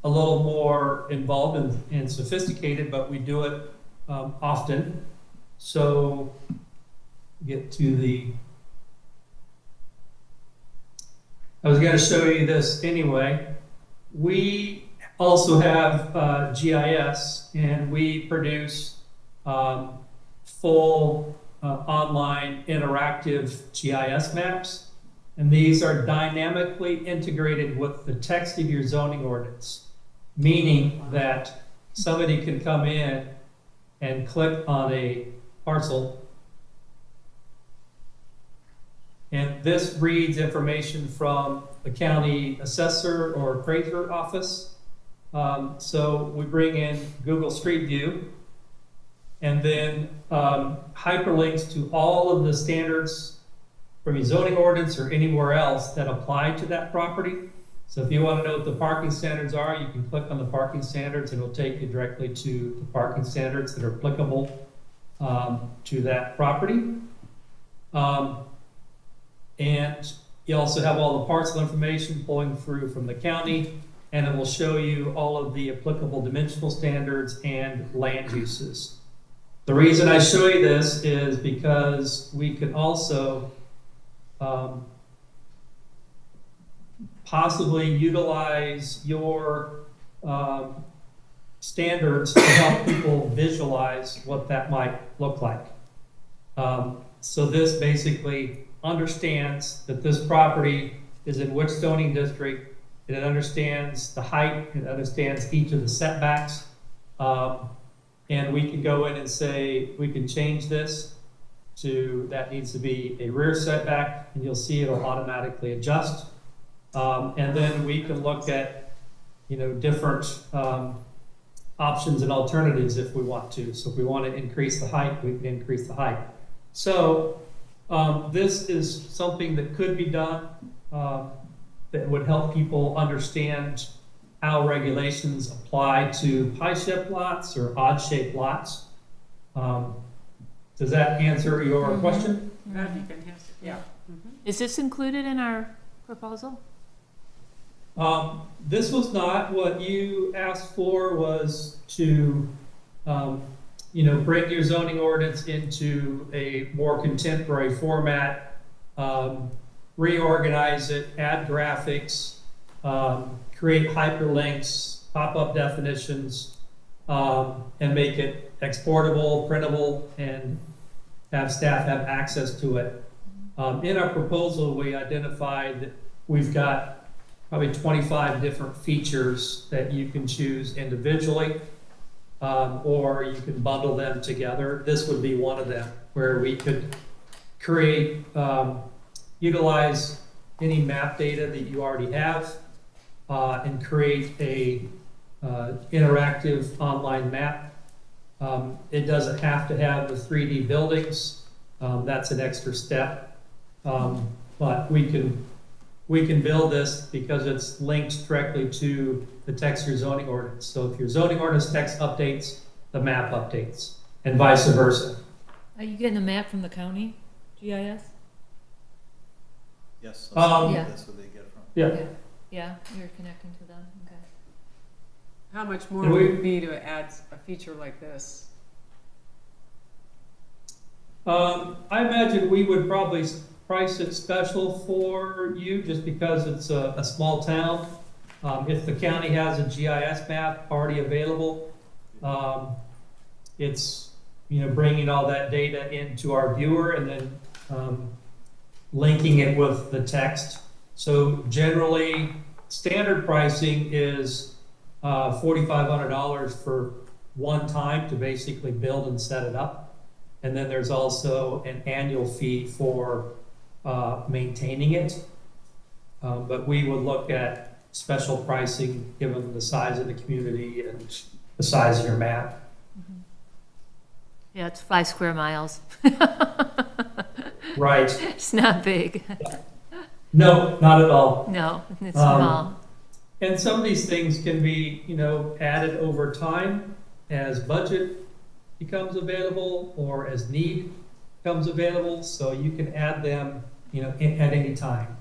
a little more involved and sophisticated, but we do it often. So get to I was going to show you this anyway. We also have GIS, and we produce full online interactive GIS maps. And these are dynamically integrated with the text of your zoning ordinance, meaning that somebody can come in and click on a parcel, and this reads information from the county assessor or appraiser office. So we bring in Google Street View, and then hyperlinks to all of the standards from your zoning ordinance or anywhere else that apply to that property. So if you want to know what the parking standards are, you can click on the parking standards, and it'll take you directly to the parking standards that are applicable to that property. And you also have all the parcel information flowing through from the county, and it will show you all of the applicable dimensional standards and land uses. The reason I show you this is because we could also possibly utilize your standards to help people visualize what that might look like. So this basically understands that this property is in which zoning district, and it understands the height, it understands each of the setbacks, and we can go in and say, we can change this to, that needs to be a rear setback, and you'll see it'll automatically adjust. And then we can look at, different options and alternatives if we want to. So if we want to increase the height, we can increase the height. So this is something that could be done that would help people understand how regulations apply to pie-shaped lots or odd-shaped lots. Does that answer your question? That'd be fantastic, yeah. Is this included in our proposal? This was not. What you asked for was to bring your zoning ordinance into a more contemporary format, reorganize it, add graphics, create hyperlinks, pop-up definitions, and make it exportable, printable, and have staff have access to it. In our proposal, we identified that we've got probably 25 different features that you can choose individually, or you can bundle them together. This would be one of them, where we could create, utilize any map data that you already have, and create a interactive online map. It doesn't have to have the 3D buildings. That's an extra step. But we can build this because it's linked directly to the text of your zoning ordinance. So if your zoning ordinance text updates, the map updates, and vice versa. Are you getting a map from the county, GIS? Yes, Yeah. that's what they get from. Yeah. Yeah, you're connecting to them, okay. How much more would it be to add a feature like this? I imagine we would probably price it special for you just because it's a small town. If the county has a GIS map already available, it's, bringing all that data into our viewer and then linking it with the text. So generally, standard pricing is $4,500 for one time to basically build and set it up. And then there's also an annual fee for maintaining it. But we would look at special pricing given the size of the community and the size of your map. Yeah, it's 5 square miles. Right. It's not big. No, not at all. No, it's small. And some of these things can be, added over time as budget becomes available or as need becomes available. So you can add them, at any time.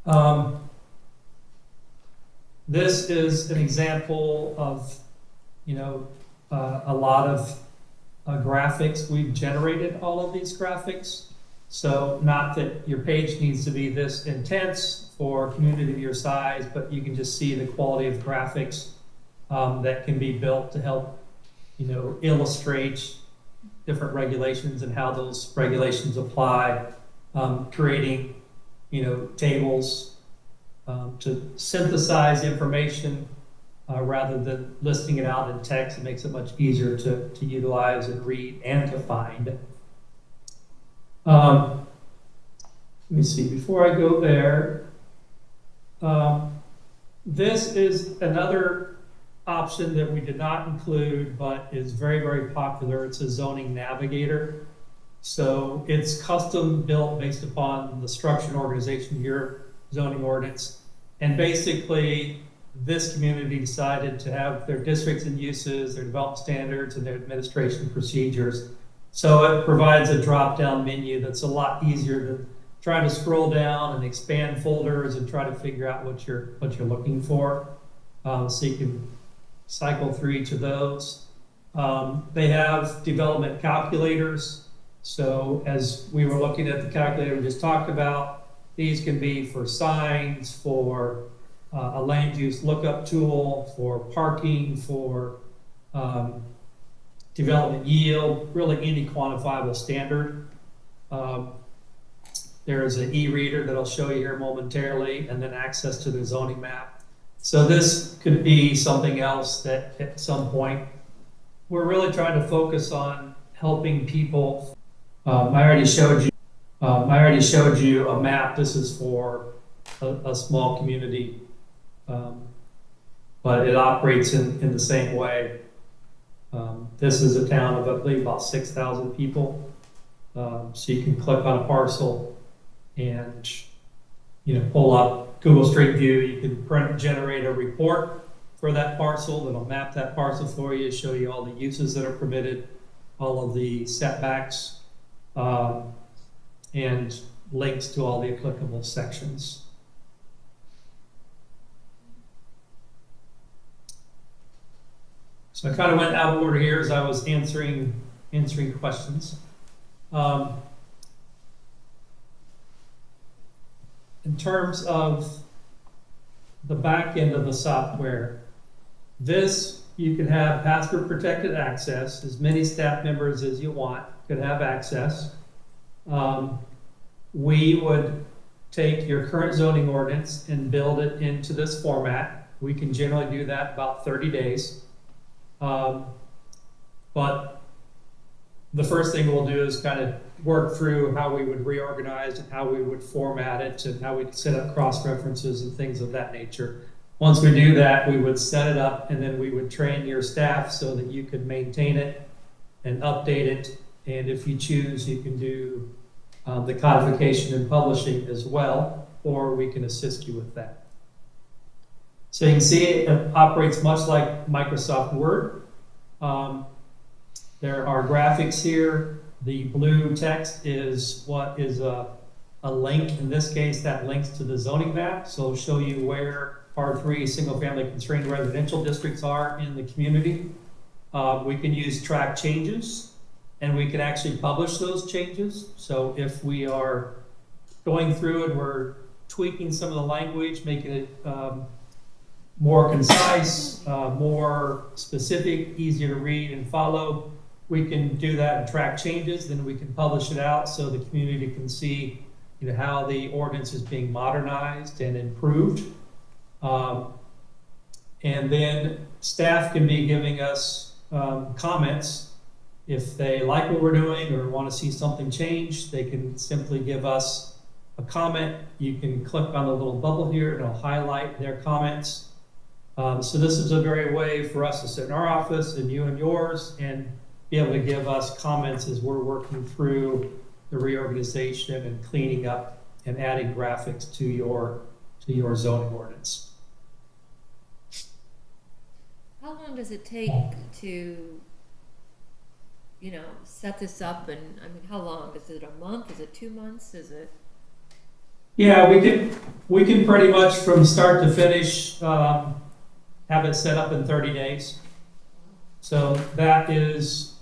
Okay. This is an example of, a lot of graphics. We've generated all of these graphics. So not that your page needs to be this intense for a community of your size, but you can just see the quality of graphics that can be built to help, illustrate different regulations and how those regulations apply, creating, tables to synthesize information rather than listing it out in text. It makes it much easier to utilize and read and to find. Let me see, before I go there, this is another option that we did not include, but is very, very popular. It's a zoning navigator. So it's custom built based upon the structure and organization of your zoning ordinance. And basically, this community decided to have their districts and uses, their development standards, and their administration procedures. So it provides a drop-down menu that's a lot easier to try to scroll down and expand folders and try to figure out what you're looking for. So you can cycle through each of those. They have development calculators. So as we were looking at the calculator we just talked about, these can be for signs, for a land use lookup tool, for parking, for development yield, really any quantifiable standard. There is an e-reader that I'll show you here momentarily, and then access to the zoning map. So this could be something else that at some point, we're really trying to focus on helping people. I already showed you a map. This is for a small community, but it operates in the same way. This is a town of, I believe, about 6,000 people. So you can click on a parcel and pull up Google Street View. You can generate a report for that parcel that'll map that parcel for you, show you all the uses that are permitted, all of the setbacks, and links to all the applicable sections. So I kind of went out of order here as I was answering questions. In terms of the back end of the software, this, you can have password protected access. As many staff members as you want could have access. We would take your current zoning ordinance and build it into this format. We can generally do that about 30 days. But the first thing we'll do is kind of work through how we would reorganize and how we would format it and how we'd set up cross-references and things of that nature. Once we do that, we would set it up and then we would train your staff so that you could maintain it and update it. And if you choose, you can do the codification and publishing as well, or we can assist you with that. So you can see it operates much like Microsoft Word. There are graphics here. The blue text is what is a link. In this case, that links to the zoning map. So it'll show you where R3 single-family constrained residential districts are in the community. We can use track changes, and we can actually publish those changes. So if we are going through and we're tweaking some of the language, making it more concise, more specific, easier to read and follow, we can do that and track changes. Then we can publish it out so the community can see, you know, how the ordinance is being modernized and improved. And then staff can be giving us comments. If they like what we're doing or want to see something changed, they can simply give us a comment. You can click on the little bubble here and it'll highlight their comments. So this is a very way for us to sit in our office and you and yours and be able to give us comments as we're working through the reorganization and cleaning up and adding graphics to your zoning ordinance. How long does it take to, you know, set this up? And I mean, how long? Is it a month? Is it 2 months? Is it? Yeah, we can pretty much from start to finish have it set up in 30 days. So that is,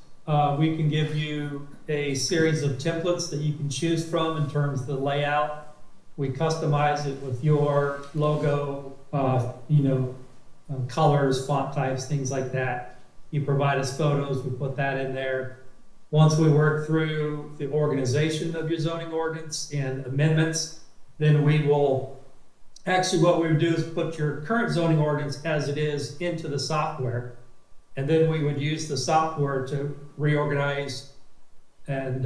we can give you a series of templates that you can choose from in terms of the layout. We customize it with your logo, colors, font types, things like that. You provide us photos, we put that in there. Once we work through the organization of your zoning ordinance and amendments, then we will, actually what we would do is put your current zoning ordinance as it is into the software. And then we would use the software to reorganize and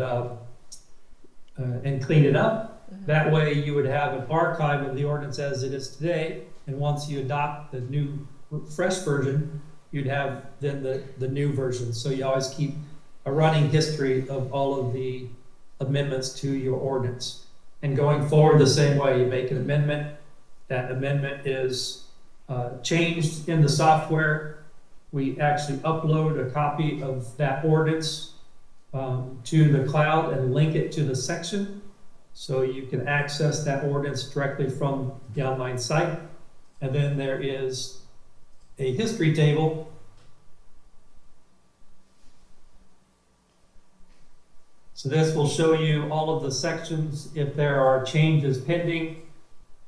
clean it up. That way you would have an archive of the ordinance as it is today. And once you adopt the new fresh version, you'd have then the new version. So you always keep a running history of all of the amendments to your ordinance. And going forward the same way, you make an amendment, that amendment is changed in the software. We actually upload a copy of that ordinance to the cloud and link it to the section. So you can access that ordinance directly from the online site. And then there is a history table so this will show you all of the sections if there are changes pending.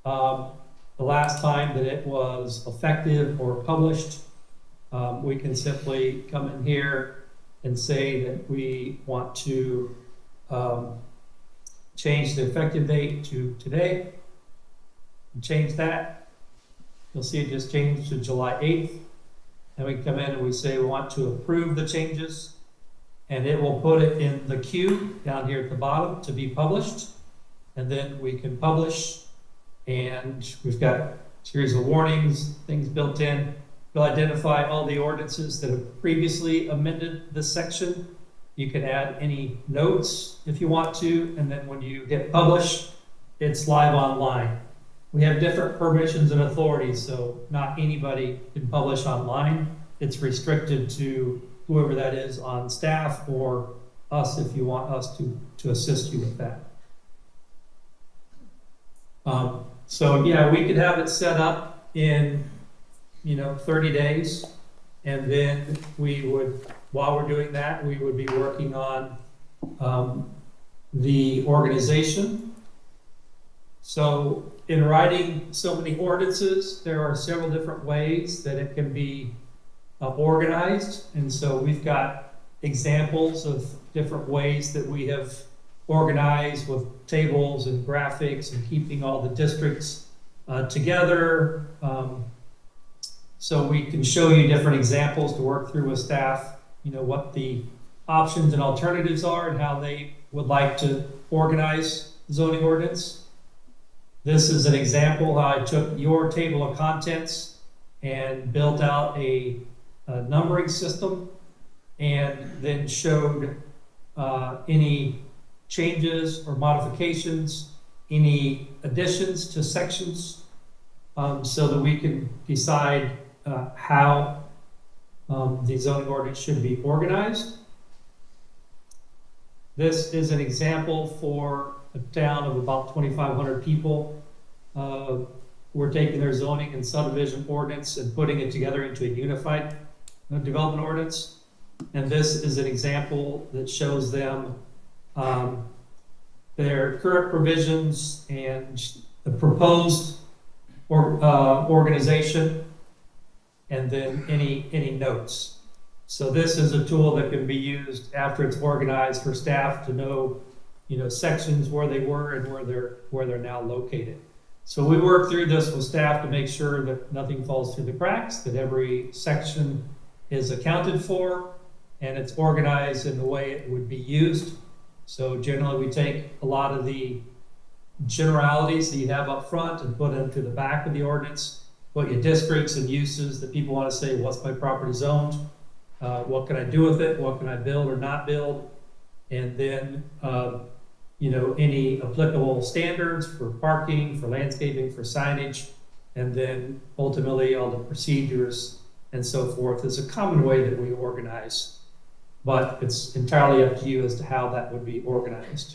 The last time that it was effective or published, we can simply come in here and say that we want to change the effective date to today. And change that. You'll see it just changed to July 8th. And we come in and we say we want to approve the changes. And it will put it in the queue down here at the bottom to be published. And then we can publish. And we've got a series of warnings, things built in. We'll identify all the ordinances that have previously amended this section. You can add any notes if you want to. And then when you hit publish, it's live online. We have different permissions and authorities, so not anybody can publish online. It's restricted to whoever that is on staff or us if you want us to assist you with that. So yeah, we could have it set up in 30 days And then we would, while we're doing that, we would be working on the organization. So in writing so many ordinances, there are several different ways that it can be organized. And so we've got examples of different ways that we have organized with tables and graphics and keeping all the districts together. So we can show you different examples to work through with staff, you know, what the options and alternatives are and how they would like to organize zoning ordinance. This is an example how I took your table of contents and built out a numbering system and then showed any changes or modifications, any additions to sections, so that we can decide how the zoning ordinance should be organized. This is an example for a town of about 2,500 people. We're taking their zoning and subdivision ordinance and putting it together into a unified development ordinance. And this is an example that shows them their current provisions and the proposed organization, and then any notes. So this is a tool that can be used after it's organized for staff to know, you know, sections where they were and where they're now located. So we work through this with staff to make sure that nothing falls through the cracks, that every section is accounted for, and it's organized in the way it would be used. So generally we take a lot of the generalities that you have up front and put them to the back of the ordinance, put your districts and uses that people want to say, what's my property zoned? What can I do with it? What can I build or not build? And then, you know, any applicable standards for parking, for landscaping, for signage, and then ultimately all the procedures and so forth is a common way that we organize. But it's entirely up to you as to how that would be organized.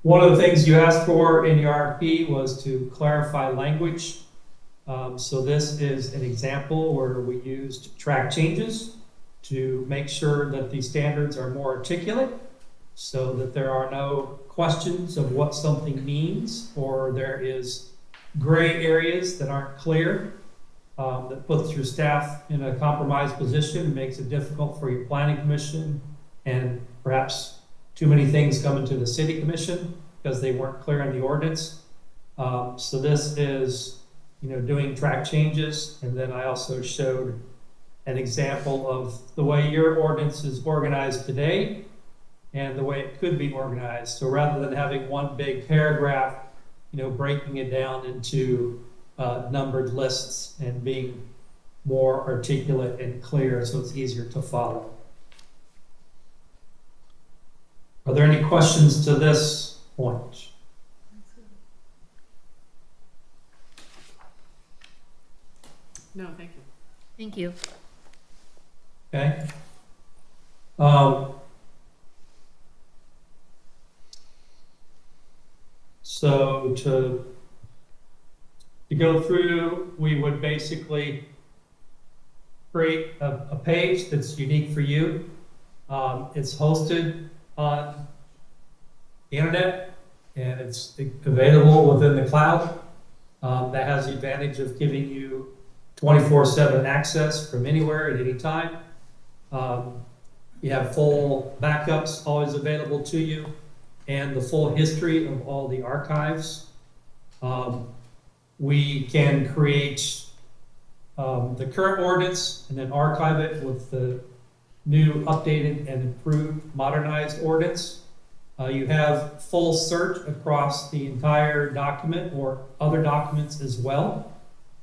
One of the things you asked for in your RFP was to clarify language. So this is an example where we used track changes to make sure that the standards are more articulate so that there are no questions of what something means, or there is gray areas that aren't clear, that puts your staff in a compromised position, makes it difficult for your planning commission, and perhaps too many things coming to the city commission because they weren't clear in the ordinance. So this is, you know, doing track changes. And then I also showed an example of the way your ordinance is organized today and the way it could be organized. So rather than having one big paragraph, you know, breaking it down into numbered lists and being more articulate and clear so it's easier to follow. Are there any questions to this point? No, thank you. Thank you. Okay. So to go through, we would basically create a page that's unique for you. It's hosted on the internet and it's available within the cloud. That has the advantage of giving you 24/7 access from anywhere at any time. You have full backups always available to you and the full history of all the archives. We can create the current ordinance and then archive it with the new updated and improved modernized ordinance. You have full search across the entire document or other documents as well.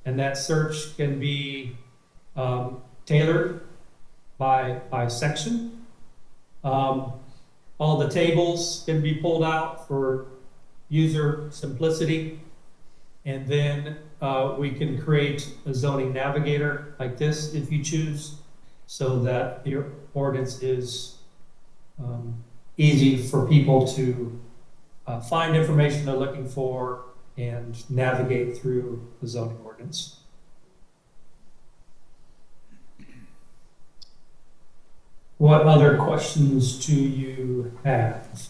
And that search can be tailored by section. All the tables can be pulled out for user simplicity. And then we can create a zoning navigator like this if you choose, so that your ordinance is easy for people to find information they're looking for and navigate through the zoning ordinance. What other questions do you have?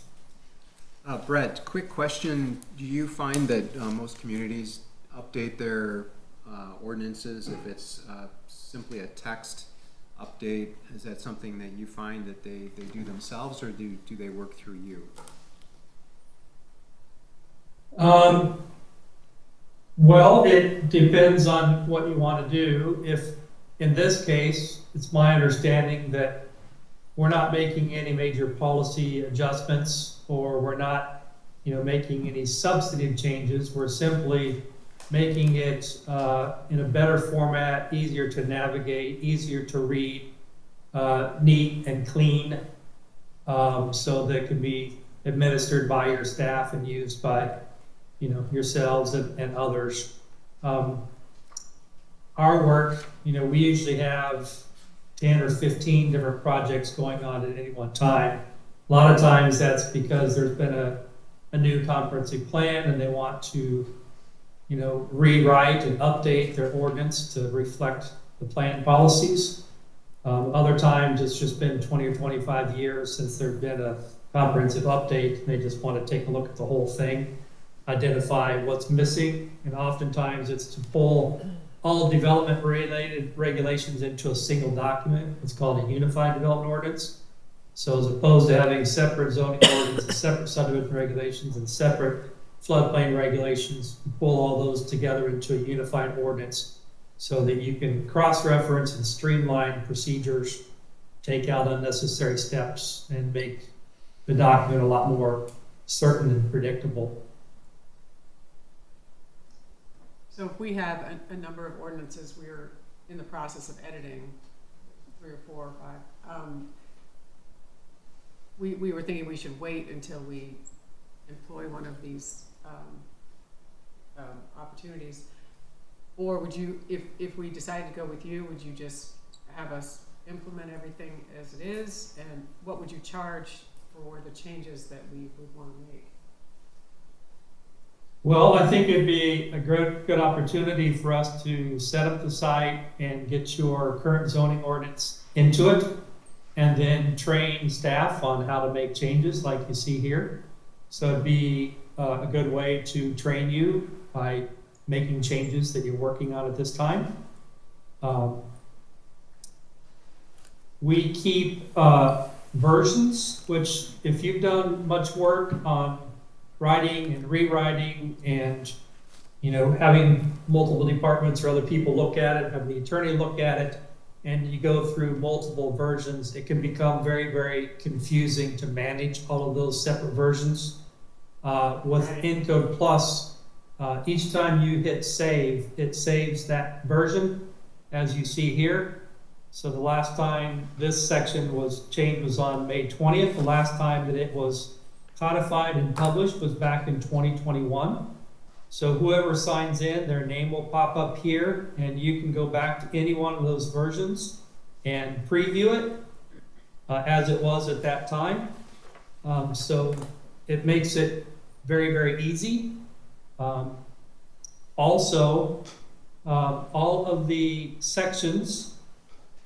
Brett, quick question. Do you find that most communities update their ordinances if it's simply a text update? Is that something that you find that they do themselves, or do they work through you? Well, it depends on what you want to do. If, in this case, it's my understanding that we're not making any major policy adjustments, or we're not, making any substantive changes. We're simply making it in a better format, easier to navigate, easier to read, neat and clean, so that it can be administered by your staff and used by, yourselves and others. Our work, we usually have 10 or 15 different projects going on at any one time. A lot of times that's because there's been a new comprehensive plan and they want to, rewrite and update their ordinance to reflect the plan policies. Other times it's just been 20 or 25 years since there's been a comprehensive update, and they just want to take a look at the whole thing, identify what's missing, and oftentimes it's to pull all development related regulations into a single document. It's called a unified development ordinance. So as opposed to having separate zoning ordinances, separate subdivision regulations, and separate floodplain regulations, pull all those together into a unified ordinance so that you can cross-reference and streamline procedures, take out unnecessary steps, and make the document a lot more certain and predictable. So if we have a number of ordinances we're in the process of editing, 3 or 4 or 5, we were thinking we should wait until we employ one of these opportunities. Or would you, if we decided to go with you, would you just have us implement everything as it is? And what would you charge for the changes that we would want to make? Well, I think it'd be a good opportunity for us to set up the site and get your current zoning ordinance into it, and then train staff on how to make changes like you see here. So it'd be a good way to train you by making changes that you're working on at this time. We keep versions, which if you've done much work on writing and rewriting and having multiple departments or other people look at it, have the attorney look at it, and you go through multiple versions, it can become very, very confusing to manage all of those separate versions. With Encode Plus, each time you hit save, it saves that version as you see here. So the last time this section was changed was on May 20th. The last time that it was codified and published was back in 2021. So whoever signs in, their name will pop up here, and you can go back to any one of those versions and preview it as it was at that time. So it makes it very, very easy. Also, all of the sections,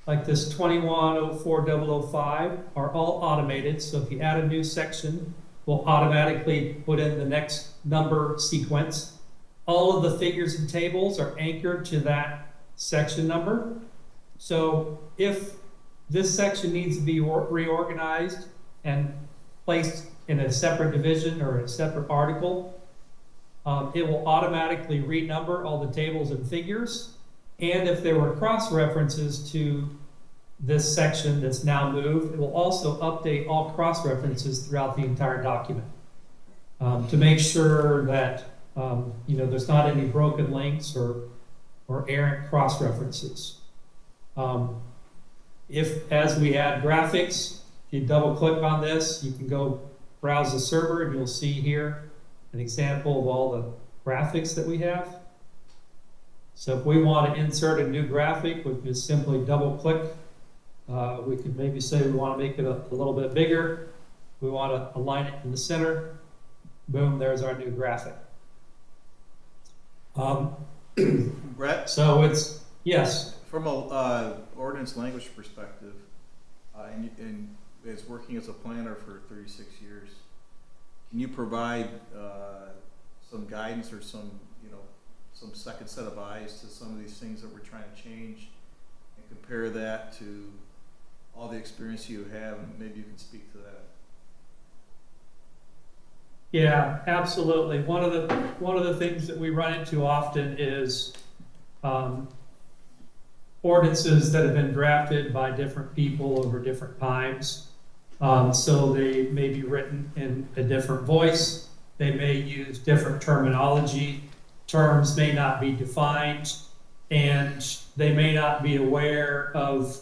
like this 2104-005, are all automated. So if you add a new section, we'll automatically put in the next number sequence. All of the figures and tables are anchored to that section number. So if this section needs to be reorganized and placed in a separate division or a separate article, it will automatically renumber all the tables and figures. And if there were cross references to this section that's now moved, it will also update all cross references throughout the entire document to make sure that there's not any broken links or errant cross references. If, as we add graphics, if you double click on this, you can go browse the server and you'll see here an example of all the graphics that we have. So if we want to insert a new graphic, we can just simply double click. We could maybe say we want to make it a little bit bigger. We want to align it in the center. Boom, there's our new graphic. Um, Brett, So it's, yes, from a ordinance language perspective, and as working as a planner for 36 years, can you provide some guidance or some, some second set of eyes to some of these things that we're trying to change, and compare that to all the experience you have, and maybe you can speak to that? yeah, absolutely. One of the things that we run into often is ordinances that have been drafted by different people over different times. So they may be written in a different voice. They may use different terminology. Terms may not be defined, and they may not be aware of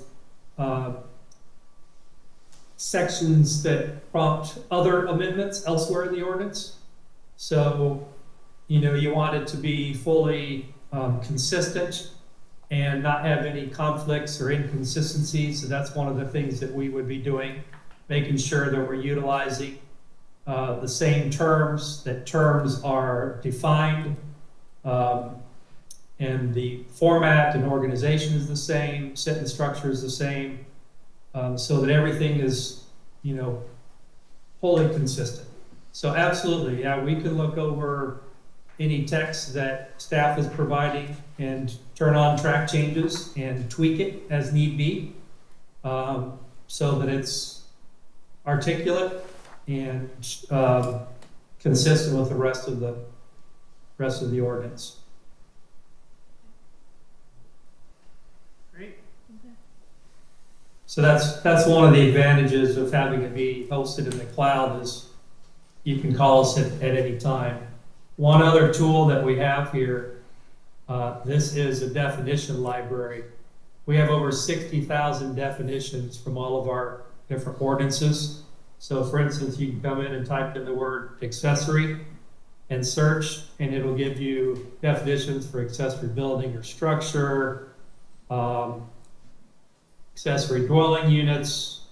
sections that prompt other amendments elsewhere in the ordinance. So, you want it to be fully consistent and not have any conflicts or inconsistencies. So that's one of the things that we would be doing, making sure that we're utilizing the same terms, that terms are defined, and the format and organization is the same, sentence structure is the same, so that everything is, wholly consistent. So absolutely, yeah, we can look over any text that staff is providing and turn on track changes and tweak it as need be, so that it's articulate and consistent with the rest of the ordinance. Great. So that's one of the advantages of having it be hosted in the cloud is you can call us at any time. One other tool that we have here, this is a definition library. We have over 60,000 definitions from all of our different ordinances. So for instance, you can come in and type in the word accessory and search, and it'll give you definitions for accessory building or structure, accessory dwelling units.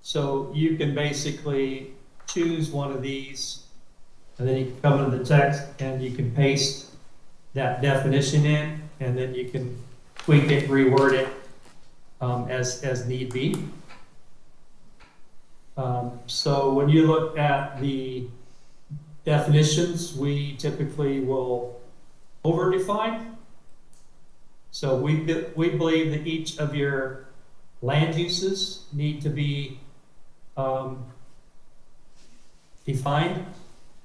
So you can basically choose one of these, and then you can come into the text and you can paste that definition in, and then you can tweak it, reword it as need be. So when you look at the definitions, we typically will over-define. So we believe that each of your land uses need to be defined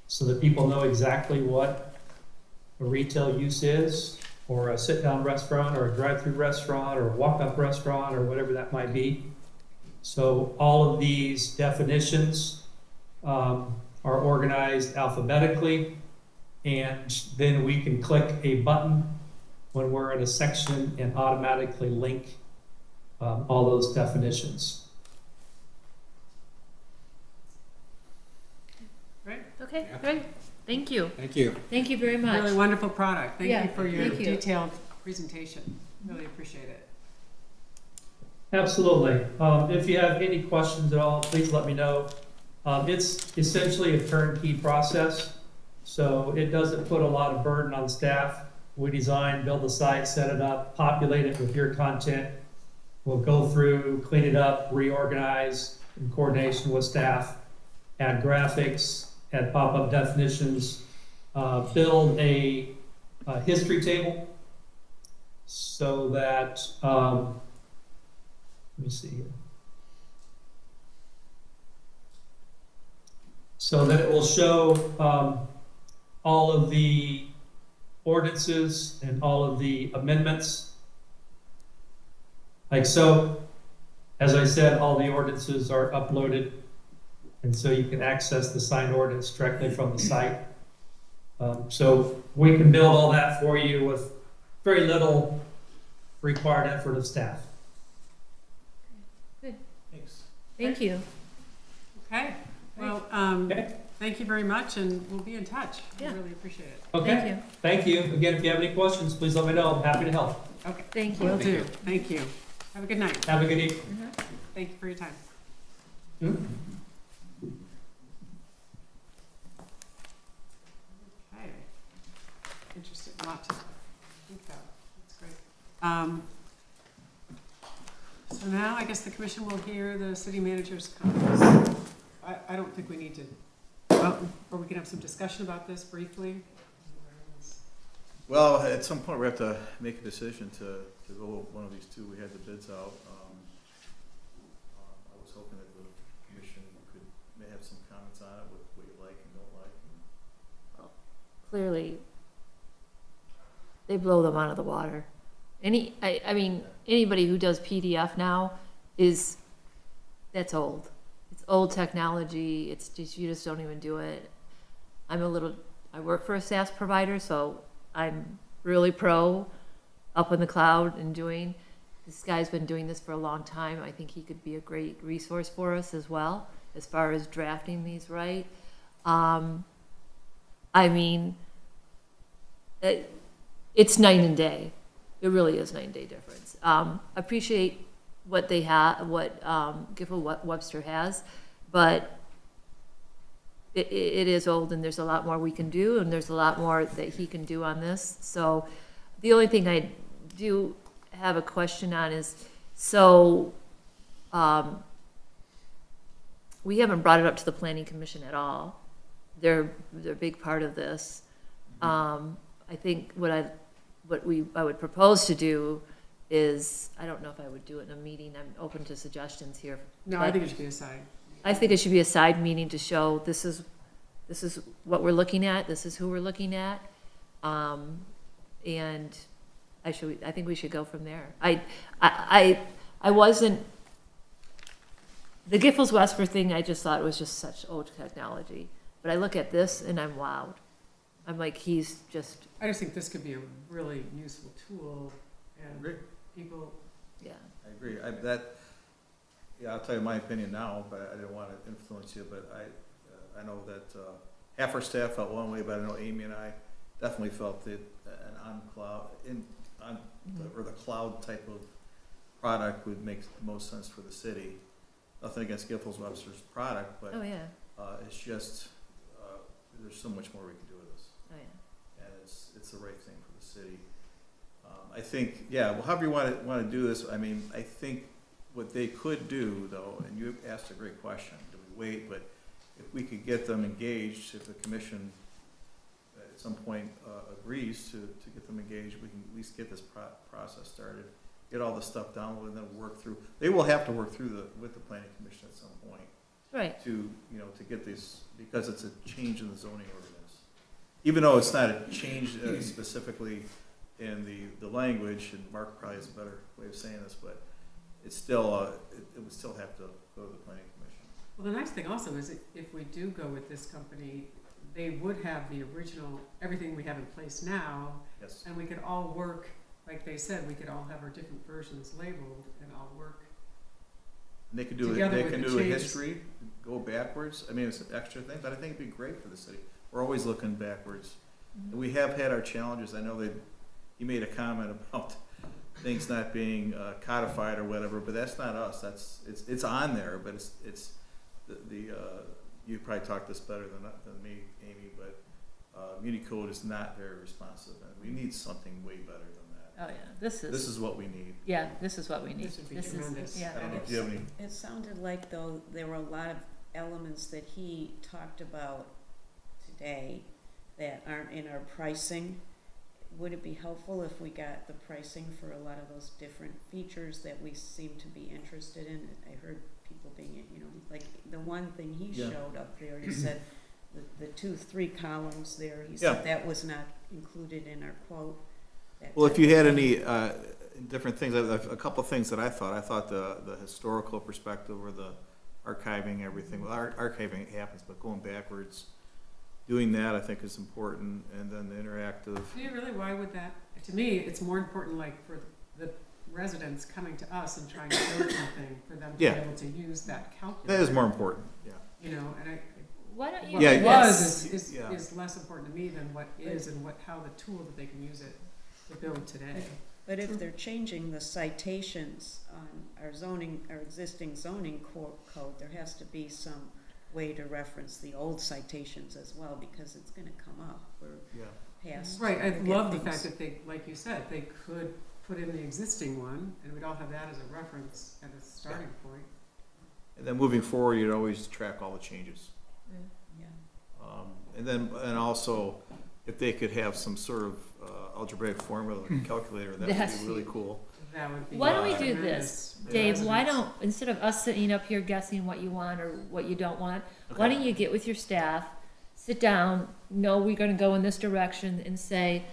so that people know exactly what a retail use is, or a sit-down restaurant, or a drive-through restaurant, or a walk-up restaurant, or whatever that might be. So all of these definitions are organized alphabetically, and then we can click a button when we're in a section and automatically link all those definitions. Great. Okay, great. Thank you. Thank you. Thank you very much. Really wonderful product. Thank Yeah, you for your thank you. detailed presentation. Really appreciate it. Absolutely. If you have any questions at all, please let me know. It's essentially a turnkey process, so it doesn't put a lot of burden on staff. We design, build the site, set it up, populate it with your content. We'll go through, clean it up, reorganize in coordination with staff, add graphics, add pop-up definitions, build a history table so that, let me see here. So that it will show all of the ordinances and all of the amendments. Like so, as I said, all the ordinances are uploaded, and so you can access the signed ordinance directly from the site. So we can build all that for you with very little required effort of staff. Thanks. Thank you. Okay. Well, Okay. thank you very much, and we'll be in touch. Yeah. I really appreciate it. Thank Okay, you. thank you. Again, if you have any questions, please let me know. I'm happy to help. Okay. Thank you. Will do. Thank you. Have a good night. Have a good evening. Thank you for your time. Hmm? Okay. a lot to think about. That's great. So now I guess the commission will hear the city manager's comments. I don't think we need to, or we can have some discussion about this briefly. Well, at some point, we have to make a decision to go with one of these two. We had the bids out. I was hoping that the commission may have some comments on it, what you like and don't like. Clearly, they blow them out of the water. I mean, anybody who does PDF now that's old. It's old technology. It's just, you just don't even do it. I work for a SaaS provider, so I'm really pro up in the cloud and doing. This guy's been doing this for a long time. I think he could be a great resource for us as well, as far as drafting these right. I mean, it's night and day. It really is night and day difference. Appreciate what they have, what Gifford Webster has, but it is old, and there's a lot more we can do, and there's a lot more that he can do on this. So the only thing I do have a question on is, so we haven't brought it up to the planning commission at all. They're a big part of this. I think what I would propose to do is, I don't know if I would do it in a meeting. I'm open to suggestions here. No, I think it should be a side. I think it should be a side meeting to show this is what we're looking at, this is who we're looking at. And I think we should go from there. I wasn't, the Giffords Wesper thing, I just thought it was just such old technology. But I look at this and I'm wowed. I'm like, he's just, I just think this could be a really useful tool, and Agree. people, yeah. I agree. I'll tell you my opinion now, but I didn't want to influence you, but I know that half our staff felt one way, but I know Amy and I definitely felt that an or the cloud type of product would make the most sense for the city. Nothing against Giffords Webster's product, but Oh, yeah. it's just, there's so much more we can do with this. Oh, yeah. And it's the right thing for the city. I think, yeah, well, however you want to do this, I mean, I think what they could do, though, and you asked a great question, do we wait? But if we could get them engaged, if the commission at some point agrees to get them engaged, we can at least get this process started, get all the stuff downloaded, and then work through. They will have to work through with the planning commission at some point. Right. To get this, because it's a change in the zoning ordinance. Even though it's not a change specifically in the language, and Mark probably has a better way of saying this, but it's still, it would still have to go to the planning commission. well, the nice thing also is if we do go with this company, they would have the original, everything we have in place now, Yes. and we could all work, like they said, we could all have our different versions labeled and all work. And they could do Together they with can the do a changes. history, go backwards. I mean, it's an extra thing, but I think it'd be great for the city. We're always looking backwards. And we have had our challenges. I know that he made a comment about things not being codified or whatever, but that's not us. It's on there, but it's you probably talk this better than me, Amy, but Unicode is not very responsive, and we need something way better than that. Oh, yeah. This This is what we need. yeah, this is what we need. This would be This is- tremendous. yeah. I don't know if you have any. It sounded like, though, there were a lot of elements that he talked about today that aren't in our pricing. Would it be helpful if we got the pricing for a lot of those different features that we seem to be interested in? I heard people being, like the one thing he Yeah. showed up there, he said the 3 columns there, he Yeah. said that was not included in our quote. that Well, if type you of had thing. any different things, a couple of things that I thought the historical perspective or the archiving, everything, well, archiving happens, but going backwards, doing that I think is important, and then the interactive. Do you really, why would that, to me, it's more important like for the residents coming to us and trying to build something, for them to be Yeah. able to use that calculator. That is more important, yeah. And Why don't you? what Yeah, was yes. Yeah. is less important to me than what is and how the tool that they can use it to build today. But if they're changing the citations on our existing zoning code, there has to be some way to reference the old citations as well, because it's gonna come up. We're Yeah. past. Right, I to get love the things- fact that they, like you said, they could put in the existing one, and we'd all have that as a reference and a starting point. And then moving forward, you'd always track all the changes. Yeah. And then, and also, if they could have some sort of algebraic formula calculator, that would That's- be really cool. That would be. Why don't we do tremendous this, for Dave? Why residents. don't, instead of us sitting up here guessing what you want or what you don't want, why don't you get with your staff, sit down, know we're gonna go in this direction and say,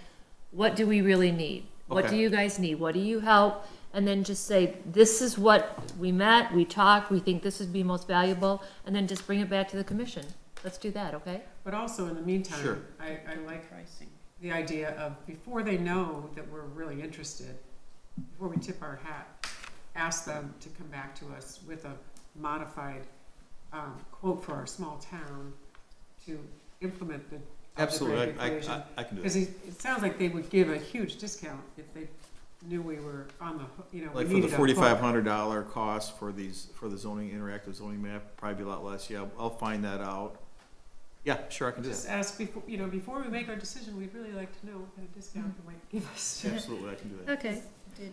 what do we really need? What do Okay. you guys need? What do you help? And then just say, this is what we met, we talked, we think this would be most valuable, and then just bring it back to the commission. Let's do that, okay? But also, in the meantime, Sure. I like Pricing. the idea of, before they know that we're really interested, before we tip our hat, ask them to come back to us with a modified quote for our small town to implement the Absolutely, algebraic equation. I can do Because that. it sounds like they would give a huge discount if they knew we were on the, we Like for needed the a hook. $4,500 cost for these, for the zoning, interactive zoning map, probably be a lot less, yeah, I'll find that out. Yeah, sure, I can do Just that. ask before, before we make our decision, we'd really like to know what kind of discount they might give us. Absolutely, I can do that. Okay. Did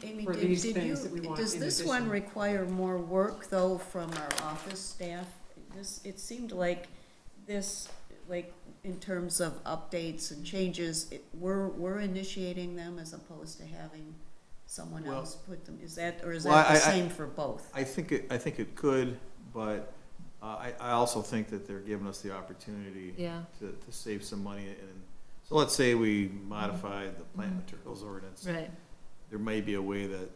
Amy, For did these did things that we you, want does in this one addition. require more work, though, from our office staff? It seemed like this, like, in terms of updates and changes, we're initiating them as opposed to having someone Well- else put them, is that Well, the I- same for both? I think it could, but I also think that they're giving us the opportunity Yeah. to save some money. And so let's say we modify the plant materials ordinance. Right. There may be a way that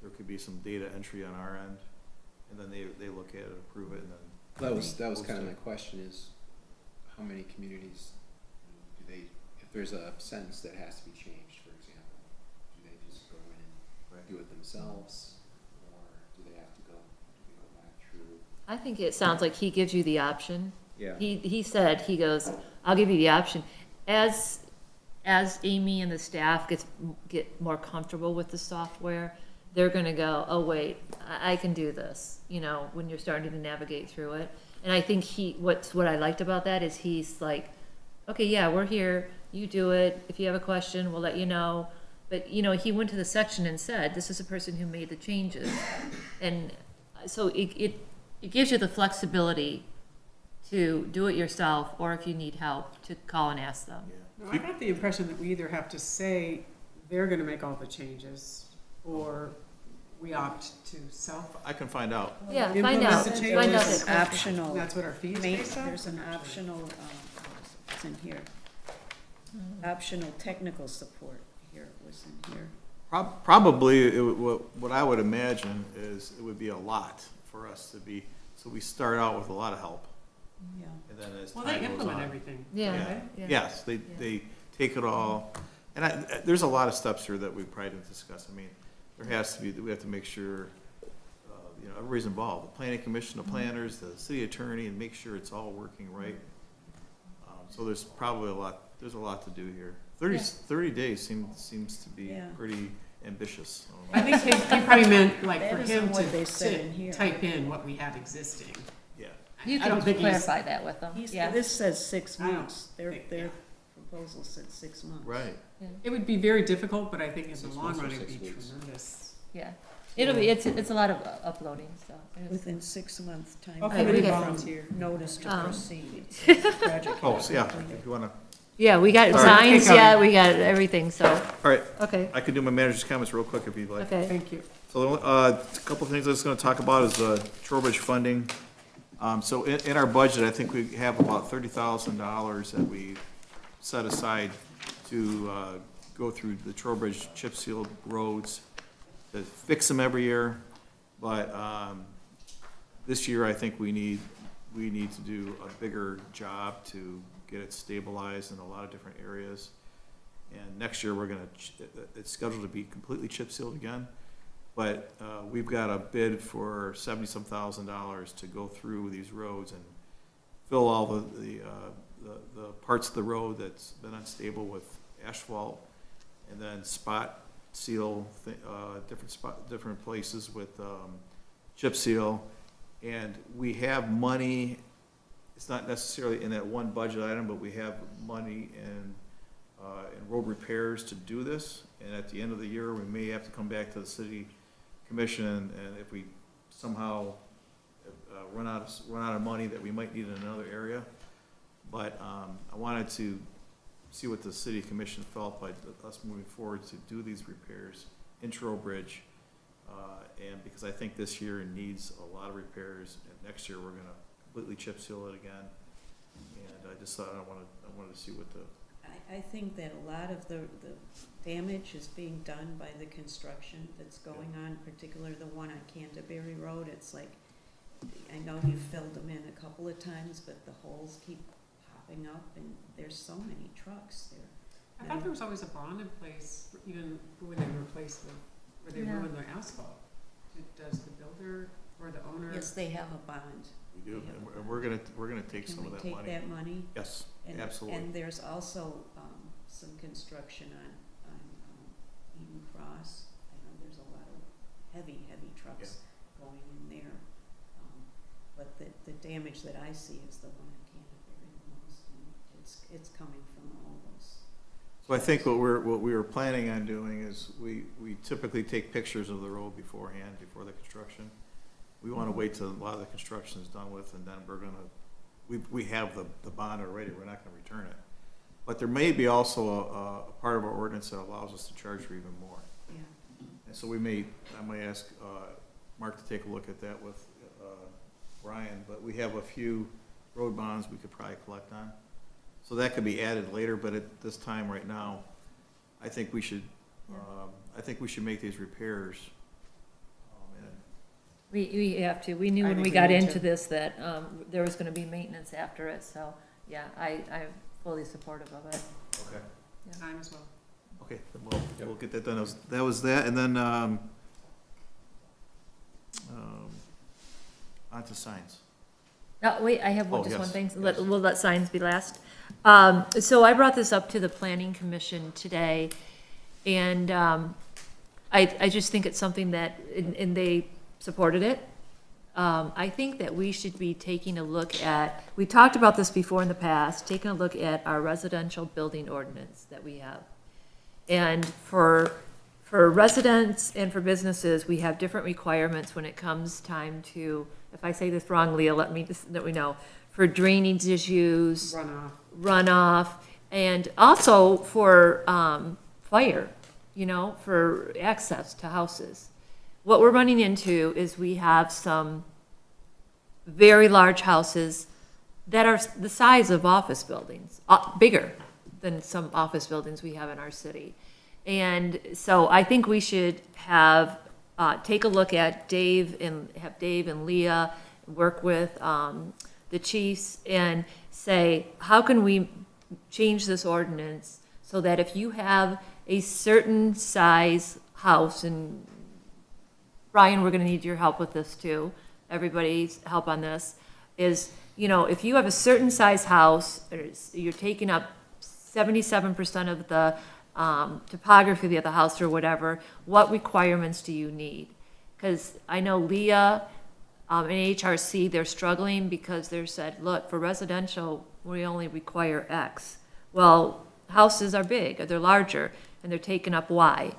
there could be some data entry on our end, and then they look at it, approve it, and then. That was kind of Post my it. question is, how many communities do they, if there's a sentence that has to be changed, for example, do they just go in and do it themselves? Or do they have to go back through? I think it sounds like he gives you the option. Yeah. He said, he goes, I'll give you the option. As Amy and the staff get more comfortable with the software, they're gonna go, oh, wait, I can do this, when you're starting to navigate through it. And I think what I liked about that is he's like, okay, yeah, we're here, you do it. If you have a question, we'll let you know. But, he went to the section and said, this is a person who made the changes. And so it gives you the flexibility to do it yourself, or if you need help, to call and ask them. No, I got the impression that we either have to say they're gonna make all the changes, or we opt to I can find out. Yeah, find implement out, the find changes. out. There's that- optional, That's what our fees based on? there's an optional, it's in here. Optional technical support, here, it was in here. Probably, what I would imagine is it would be a lot for us to be, so we start out with a lot of help, Yeah. and then as Well, time they goes implement on. everything. Yeah, right? yeah. Yes, they take it all, and there's a lot of steps here that we probably didn't discuss. I mean, there has to be, we have to make sure, everybody's involved, the planning commission, the planners, the city attorney, and make sure it's all working right. So there's probably there's a lot to do here. 30 days seems to be Yeah. pretty ambitious. I think he probably meant like That for isn't him what they said in to here. type in what we have existing. Yeah. You I don't can think he's- clarify that with them, yeah. This says 6 I don't months, their think- proposal said 6 months. Right. It would be very difficult, but I think in the 6 long months or run, it'd 6 be weeks? tremendous. Yeah, it's a lot of uploading, so. Within 6 months time. How can can we we get- volunteer? Notice to Um, proceed. It says the project Oh, has so been yeah, completed. if you wanna, Yeah, we got All right. signs, Keep going. yeah, we got everything, so, all right, okay, I could do my manager's comments real quick if you'd like. okay. Thank you. So, a couple of things I was gonna talk about is, Trowbridge funding. So in our budget, I think we have about $30,000 that we set aside to, go through the Trowbridge chip sealed roads, to fix them every year. But, this year, I think we need to do a bigger job to get it stabilized in a lot of different areas. And next year, it's scheduled to be completely chip sealed again. But we've got a bid for $70-some thousand to go through these roads and fill all the parts of the road that's been unstable with asphalt, and then spot seal different places with chip seal. And we have money. It's not necessarily in that one budget item, but we have money in and road repairs to do this. And at the end of the year, we may have to come back to the city commission, and if we somehow run out of money that we might need in another area. But I wanted to see what the city commission felt by us moving forward to do these repairs in Trowbridge. And because I think this year needs a lot of repairs, and next year we're gonna completely chip seal it again. And I just thought I wanted to see what the, I think that a lot of the damage is being done by the construction that's going on, particularly the one on Canterbury Road. It's like, I know you filled them in a couple of times, but the holes keep popping up, and there's so many trucks there. I thought there was always a bond in place, even when they replace where they ruin the asphalt. Does the builder or the owner? Yes, they have a bond. we do, and we're gonna take some of that Can we money. take that money? Yes, And- absolutely. And there's also some construction on Eden Cross. I know there's a lot of heavy trucks going in there. But the damage that I see is the one on Canterbury the most, and it's coming from all those. So I think what we were planning on doing is we typically take pictures of the road beforehand, before the construction. We wanna wait till a lot of the construction is done with, and then we're gonna, we have the bond already, we're not gonna return it. But there may be also a part of our ordinance that allows us to charge for even more. Yeah. And so I may ask Mark to take a look at that with Brian, but we have a few road bonds we could probably collect on. So that could be added later, but at this time, right now, I think we should, make these repairs. And We have to. We knew I when we think we got need into to. this that there was gonna be maintenance after it, so, yeah, I'm fully supportive of it. Okay. Time as well. Okay, then we'll get that done. That was that, and then, on to signs. Wait, I have Oh, just one yes, thing. yes. We'll let signs be last. So I brought this up to the planning commission today, and I just think it's something that, and they supported it. I think that we should be taking a look at, we talked about this before in the past, taking a look at our residential building ordinance that we have. And for residents and for businesses, we have different requirements when it comes time to, if I say this wrong, Leah, let me know, for drainage issues, runoff, and also for fire, for access to houses. What we're running into is we have some very large houses that are the size of office buildings, bigger than some office buildings we have in our city. And so I think we should take a look at have Dave and Leah work with the chiefs and say, how can we change this ordinance so that if you have a certain size house, and Brian, we're gonna need your help with this too, everybody's help on this, is, if you have a certain size house, you're taking up 77% of the topography of the house or whatever, what requirements do you need? Because I know Leah and HRC, they're struggling because they're said, look, for residential, we only require X. Well, houses are big, or they're larger, and they're taking up Y.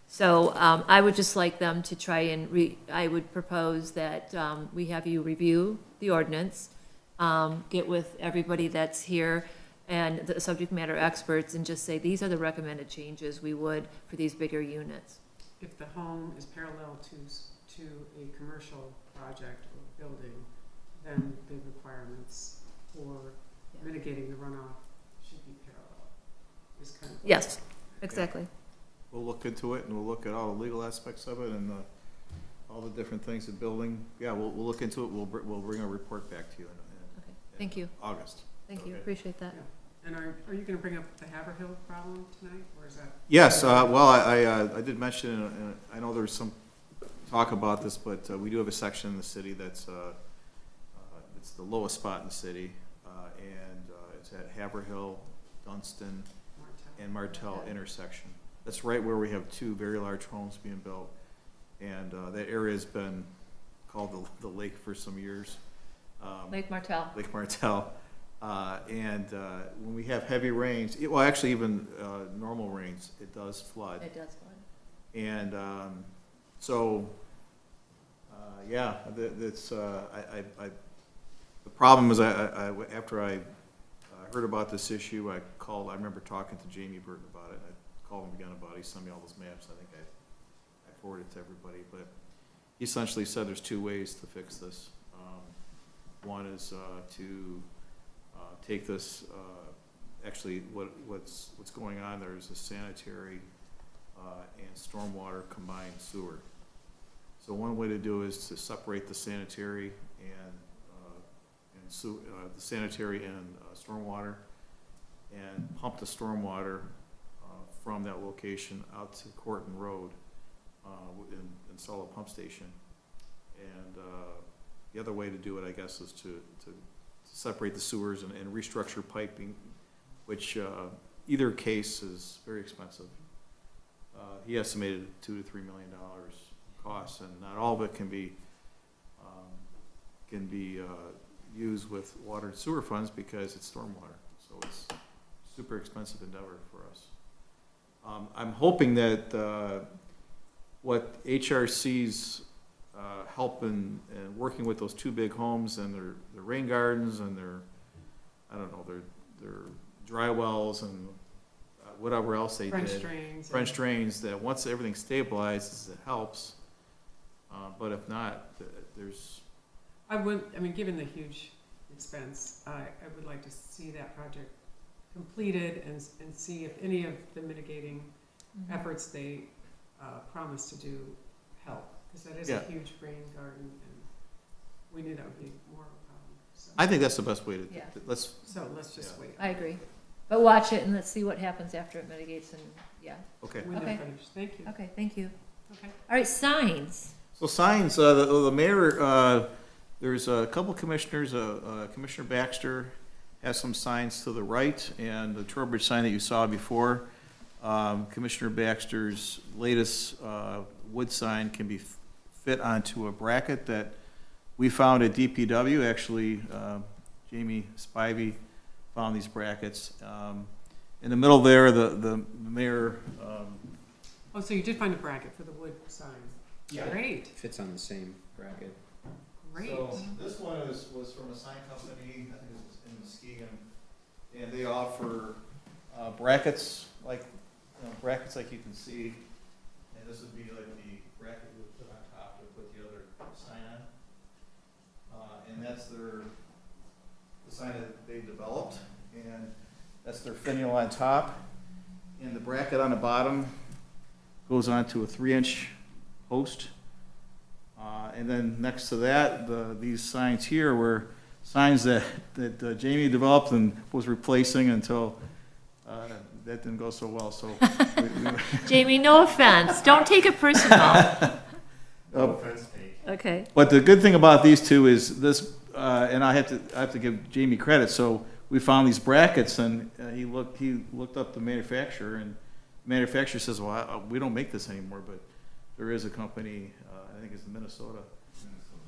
So I would just like them to try and I would propose that we have you review the ordinance, get with everybody that's here and the subject matter experts, and just say, these are the recommended changes we would for these bigger units. If the home is parallel to a commercial project or building, then the requirements for mitigating the runoff should be parallel. Is kind of Yes, exactly. We'll look into it, and we'll look at all the legal aspects of it, and all the different things in building. Yeah, we'll look into it. We'll bring a report back to you Okay, thank you. August. Thank you, Okay. appreciate that. Yeah. And are you gonna bring up the Haverhill problem tonight, or is that? Yes, well, I did mention, and I know there's some talk about this, but we do have a section in the city that's it's the lowest spot in the city, and it's at Haverhill, Dunstan, and Martell intersection. That's right where we have two very large homes being built, and that area's been called the lake for some years. Lake Martell. Lake Martell. When we have heavy rains, well, actually even normal rains, it does flood. It does flood. And so, yeah, that's, the problem is after I heard about this issue, I remember talking to Jamie Burton about it. I called him again about it. He sent me all those maps. I think I forwarded it to everybody. But he essentially said there's two ways to fix this. One is to take this, actually what's going on there is a sanitary and stormwater combined sewer. So one way to do is to separate the sanitary and the sanitary and stormwater, and pump the stormwater from that location out to Corton Road, and install a pump station. And the other way to do it, I guess, is to separate the sewers and restructure piping, which either case is very expensive. He estimated $2 to $3 million costs, and not all of it can be used with water and sewer funds because it's stormwater. So it's a super expensive endeavor for us. I'm hoping that what HRC's help in working with those two big homes and their rain gardens and their dry wells and whatever else they French did. drains. French drains, that once everything stabilizes, it helps. But if not, there's, Given the huge expense, I would like to see that project completed and see if any of the mitigating efforts they promise to do help. Because that is a huge rain garden, and we knew that would be more of a problem. So, I think that's the best way to, Yeah. let's, let's just wait. I agree. But watch it and let's see what happens after it mitigates and, yeah. okay. When Okay. they're finished. Thank you. Okay, thank you. Okay. All right, signs. So signs, the mayor, there's a couple commissioners, Commissioner Baxter has some signs to the right, and the Trowbridge sign that you saw before. Commissioner Baxter's latest wood sign can be fit onto a bracket that we found at DPW. Actually, Jamie Spivey found these brackets. In the middle there, the mayor, Oh, so you did find a bracket for the wood sign? Yeah. Great, Fits on the same bracket. great. So this one was from a sign company, I think it was in Muskegon, and they offer brackets like you can see, and this would be like the bracket you would put on top to put the other sign on. And that's the sign that they developed, and that's their finial on top, and the bracket on the bottom goes onto a 3-inch post. And then next to that, these signs here were signs that Jamie developed and was replacing until that didn't go so well. So, Jamie, no offense. Don't take it personal. No offense taken. Okay. but the good thing about these two is this, and I have to give Jamie credit. So we found these brackets, and he looked up the manufacturer, and the manufacturer says, "Well, we don't make this anymore, but there is a company, I think it's in Minnesota,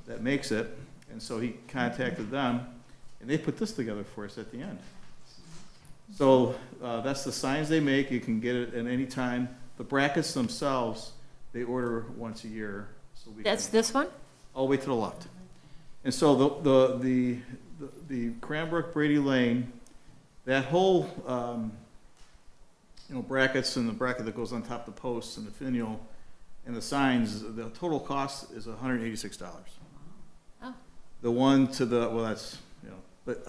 that makes it." And so he contacted them, and they put this together for us at the end. So that's the signs they make. You can get it at any time. The brackets themselves, they order once a year. So That's this one? all the way to the left. And so the Cranbrook Brady Lane, that whole brackets and the bracket that goes on top of the posts and the finial and the signs, the total cost is $186. Oh. The one to the, well, that's, but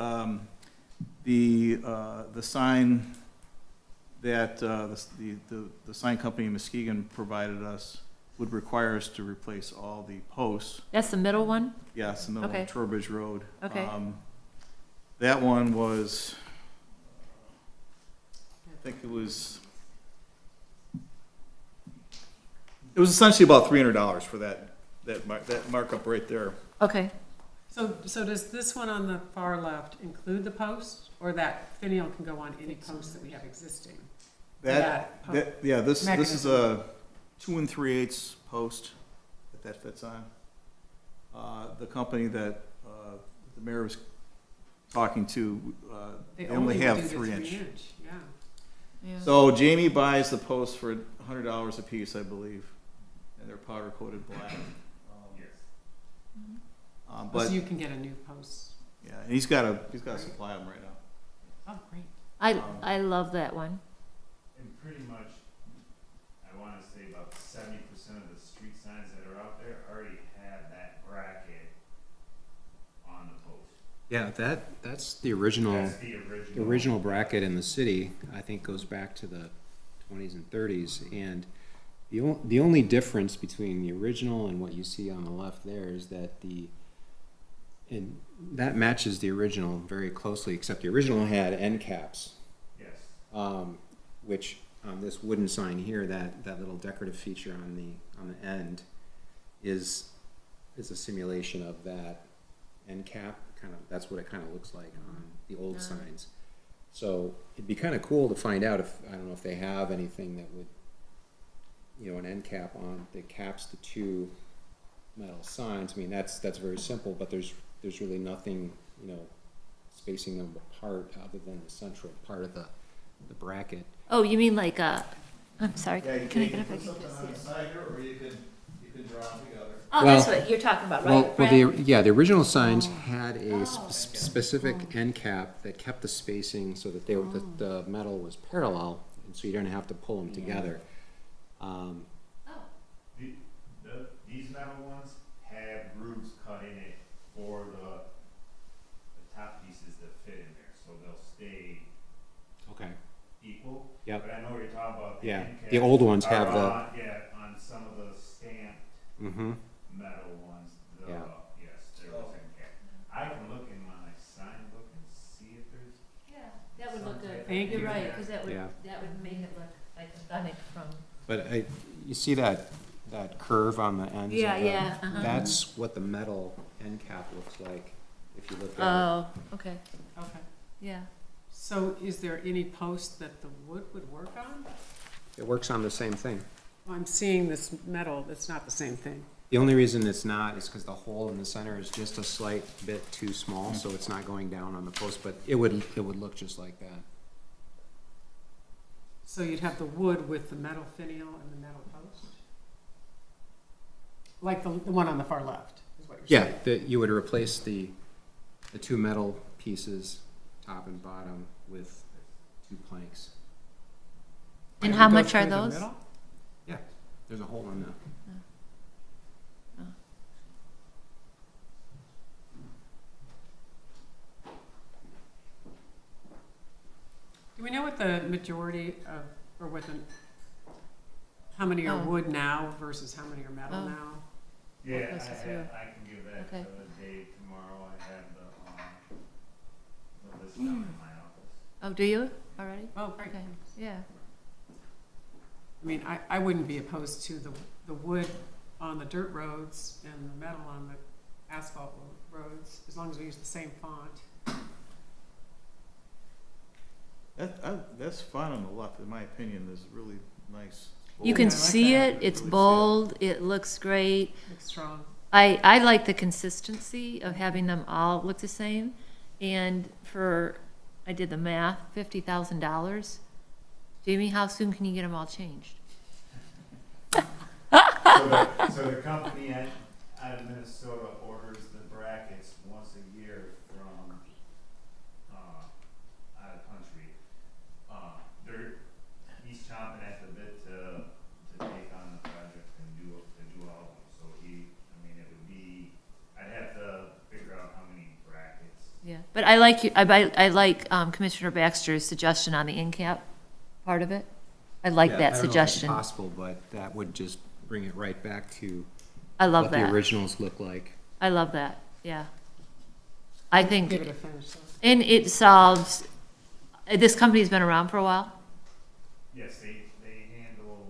the sign that the sign company in Muskegon provided us would require us to replace all the posts. That's the middle one? Yeah, it's the middle Okay. of Trowbridge Road. Okay. That one was, I think it was essentially about $300 for that markup right there. Okay. So does this one on the far left include the post, or that finial can go on any post that we have existing? Yeah, this is a 2 3/8 post that fits on. The company that the mayor was talking to, They they only would have do the 3-inch. yeah. Yeah. So Jamie buys the posts for $100 a piece, I believe, and they're powder coated black. Yes. But, So you can get a new post. yeah, and he's got a supply of them right now. Oh, great. I love that one. And pretty much, I wanna say about 70% of the street signs that are out there already have that bracket on the post. Yeah, that's the original. That's the original. The original bracket in the city, I think, goes back to the 20s and 30s, and the only difference between the original and what you see on the left there is that and that matches the original very closely, except the original had end caps, Yes. which on this wooden sign here, that little decorative feature on the end is a simulation of that end cap. That's what it kind of looks like on the old signs. So it'd be kind of cool to find out if, I don't know if they have anything that would, an end cap on, that caps the two metal signs. I mean, that's very simple, but there's really nothing, spacing them apart other than the central part of the bracket. Oh, you mean like I'm sorry, Yeah, you can I can get up? put I can something just on see the it. side here, or you can draw them together. Oh, Well- that's what you're talking about, Well, right? the original signs had a specific end cap that kept the spacing so that that the metal was parallel, and so you don't have to pull them together. These metal ones have grooves cut in it for the top pieces that fit in there, so they'll stay Okay. equal. Yep. But I know what you're talking about. Yeah, end the caps old ones are have the. on- Yeah, on some of the stamped Mm-hmm. metal ones, Yeah. yes, there is end cap. I can look in my sign book and see if there's, Yeah, that would look good. Thank You're you. right, because that Yeah. would make it look like authentic from. But you see that curve on the ends? Yeah, of the- yeah, uh-huh. That's what the metal end cap looks like if you look at Oh, okay, Okay. yeah. So is there any post that the wood would work on? it. It works on the same thing. Well, I'm seeing this metal, it's not the same thing. The only reason it's not is because the hole in the center is just a slight bit too small, so it's not going down on the post, but it would look just like that. So you'd have the wood with the metal finial and the metal post? Like the one on the far left, is what you're saying? Yeah, you would replace the two metal pieces, top and bottom, with two planks. And It how goes much are through the those? middle? Yeah, there's a hole in the. Do we know what the majority of, or what the, how many are Oh. wood now versus how many are metal Oh. now? yeah, goes through? I can give that Okay. to Dave tomorrow. I have the list down in my office. Oh, do you already? Oh, great. Okay, yeah. I mean, I wouldn't be opposed to the wood on the dirt roads and the metal on the asphalt roads, as long as we use the same font. That's fine on the left, in my opinion, is really nice. You Oh, can yeah, I like see that. it, it's Really see it. bold, it looks great. Looks strong. I like the consistency of having them all look the same. And I did the math, $50,000. Jamie, how soon can you get them all changed? So the company out of Minnesota orders the brackets once a year from, out of country. He's chomping at the bit to take on the project and do all of them. So it would be, I'd have to figure out how many brackets. Yeah, but I like Commissioner Baxter's suggestion on the in cap part of it. I like Yeah, that I don't know if it's suggestion. possible, but that would just bring it right back to I love what the that. originals look like. I love that, yeah. I think, Give it a finish. So. and it solves, this company's been around for a while? Yes, they handle,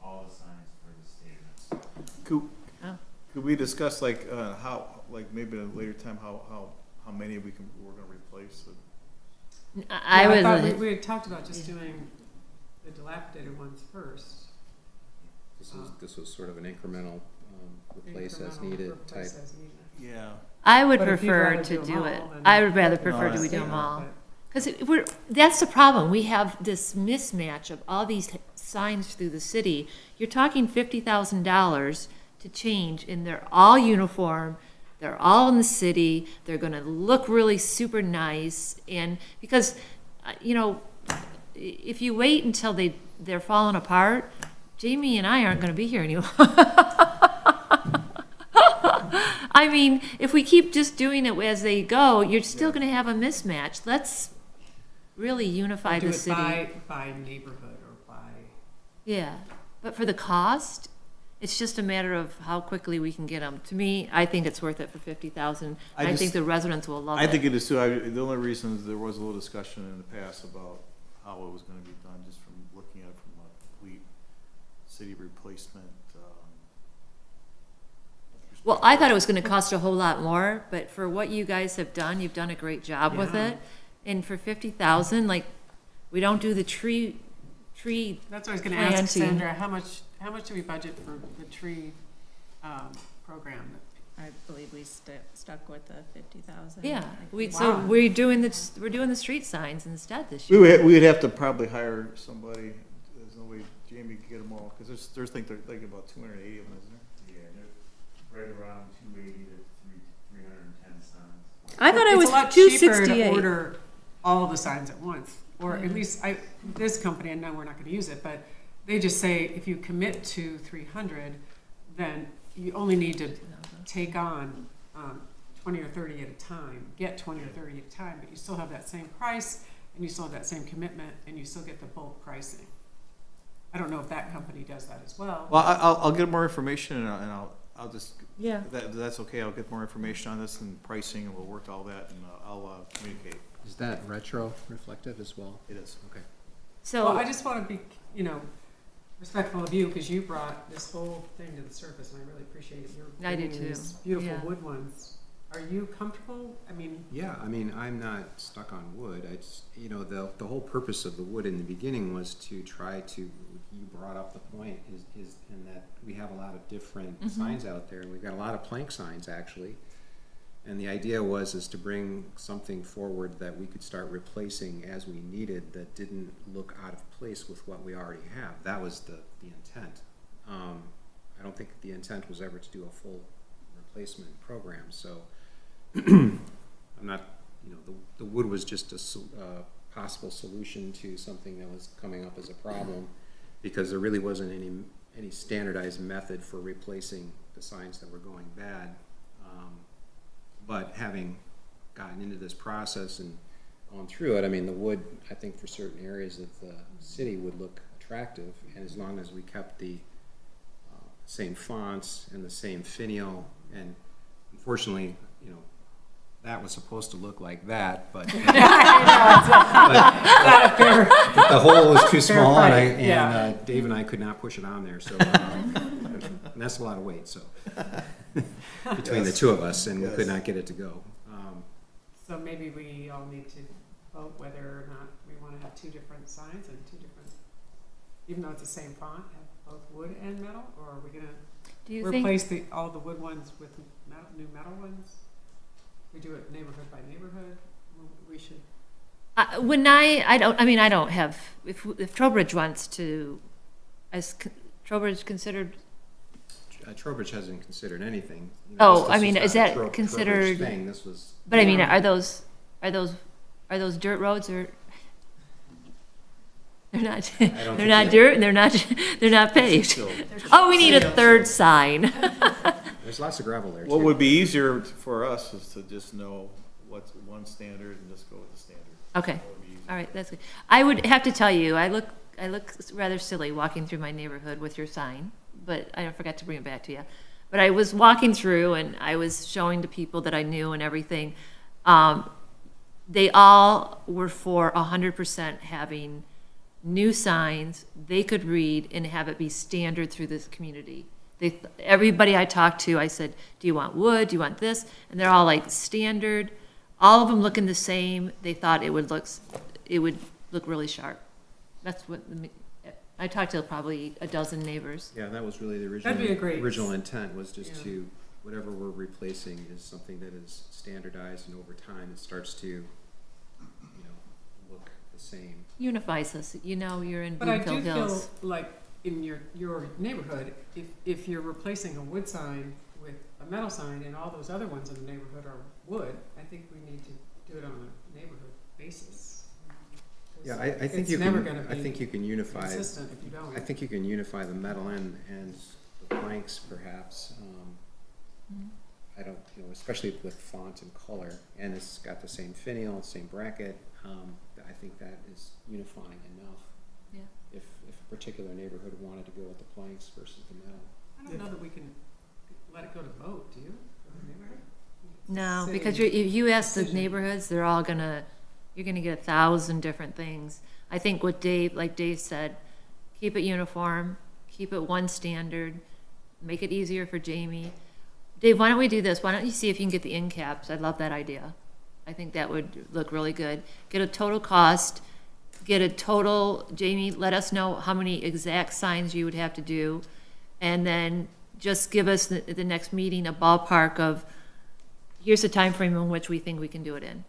all the signs for the state of Minnesota. Oh. Could we discuss how, maybe at a later time, how many we're gonna replace? I Yeah, thought was, we had talked about just doing the dilapidated ones first. This was sort of an incremental replace as Incremental, needed type. replace as needed. Yeah. I would But if you'd prefer rather to do 'em do it. all, then- I would rather No, prefer I to we see do them that, all. but- Because that's the problem. We have this mismatch of all these signs through the city. You're talking $50,000 to change, and they're all uniform. They're all in the city. They're going to look really super nice. And because, you know, if you wait until they're falling apart, Jamie and I aren't going to be here anymore. I mean, if we keep just doing it as they go, you're still going to have a mismatch. Let's really unify Do the it city. by neighborhood or by, Yeah, but for the cost, it's just a matter of how quickly we can get them. To me, I think it's worth it for 50,000. I I think just- the residents will love I think it. it is too. The only reason is there was a little discussion in the past about how it was gonna be done, just from looking at it from a complete city replacement. Well, I thought it was gonna cost a whole lot more, but for what you guys have done, you've done a great job with Yeah. it. And for 50,000, like, we don't do the tree, that's what I was gonna ask Planting. Sandra, how much do we budget for the tree, program? I believe we stuck with the 50,000. yeah. Wow. So we're doing the street signs instead this year. We would have to probably hire somebody. There's no way Jamie could get them all, because they're thinking about 280 of them, isn't there? Yeah, they're right around 280 to 310 signs. I thought it was It's a lot cheaper to 268. order all the signs at once, or at least this company, I know we're not gonna use it, but they just say if you commit to 300, then you only need to take on 20 or 30 at a time, get 20 or 30 at a time, but you still have that same price, and you still have that same commitment, and you still get the bulk pricing. I don't know if that company does that as well. Well, I'll get more information, and I'll just, Yeah. that's okay. I'll get more information on this and pricing, and we'll work all that, and I'll communicate. Is that retro reflective as well? It is. Okay. So. Well, I just want to be, respectful of you, because you brought this whole thing to the surface, and I really appreciate it. You're I do bringing too. these beautiful Yeah. wood ones. Are you comfortable? I mean, Yeah, I mean, I'm not stuck on wood. I just, the whole purpose of the wood in the beginning was to try to, you brought up the point, is in that we have a lot of different signs out there, and we've got a lot of plank signs, actually. And the idea is to bring something forward that we could start replacing as we needed, that didn't look out of place with what we already have. That was the intent. I don't think the intent was ever to do a full replacement program, so I'm not, the wood was just a possible solution to something that was coming up as a problem, because there really wasn't any standardized method for replacing the signs that were going bad. But having gotten into this process and gone through it, I mean, the wood, I think for certain areas of the city would look attractive, and as long as we kept the same fonts and the same finial, and unfortunately, that was supposed to look like that, but, but the hole was too small, and Dave and I could not push it on there, so and that's a lot of weight, so between the two of us, and we could not get it to go. so maybe we all need to vote whether or not we want to have two different signs and two different, even though it's the same font, have both wood and metal, or are we gonna Do you think? replace all the wood ones with new metal ones? We do it neighborhood by neighborhood. We should. I don't have, if Trowbridge wants to, Trowbridge considered, Trowbridge hasn't considered anything. Oh, This I mean, not is a that Trowbridge considered- thing. This was, but I mean, are those dirt roads or? They're not, don't they're think not so. dirt and they're not paved. Still, Oh, we need a third sign. there's lots of gravel there, too. what would be easier for us is to just know what's one standard and just go with the standard. Okay, That would be easier. all right, that's good. I would have to tell you, I look rather silly walking through my neighborhood with your sign, but I forgot to bring it back to you. But I was walking through and I was showing to people that I knew and everything. They all were for 100% having new signs they could read and have it be standard through this community. Everybody I talked to, I said, do you want wood? Do you want this? And they're all like standard. All of them looking the same. They thought it would look really sharp. That's what I talked to probably a dozen neighbors. Yeah, that was really the That'd be a great- original intent, was just Yeah. to, whatever we're replacing is something that is standardized, and over time it starts to, you know, look the same. Unifies us, you know, you're in But I Bloomfield do Hills. feel like in your neighborhood, if you're replacing a wood sign with a metal sign and all those other ones in the neighborhood are wood, I think we need to do it on a neighborhood basis. 'Cause Yeah, I think it's you never can, gonna I think be you can unify, consistent if you don't. I think you can unify the metal and the planks perhaps. I don't, you know, especially with font and color, and it's got the same finial, same bracket, I think that is unifying enough. Yeah. If a particular neighborhood wanted to go with the planks versus the metal. I don't know that we can let it go to vote, do you? For the neighborhood? No, City because if you ask the decision. neighborhoods, they're all you're gonna get 1,000 different things. I think what like Dave said, keep it uniform, keep it one standard, make it easier for Jamie. Dave, why don't we do this? Why don't you see if you can get the end caps? I love that idea. I think that would look really good. Get a total cost, Jamie, let us know how many exact signs you would have to do, and then just give us the next meeting a ballpark of, here's the time frame in which we think we can do it in.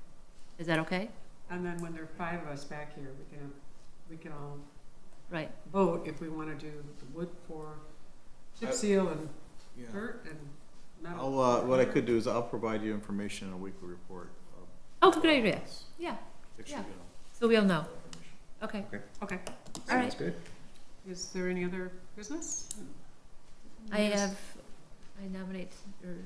Is that okay? And then when there are 5 of us back here, we can all Right. vote if we wanna do the wood for chip seal and dirt and metal. What I could do is I'll provide you information in a weekly report. Oh, good idea. Yeah, Picture, Yeah. you know, so we'll know. Okay, Okay, all right. Sounds good. is there any other business? I nominate, or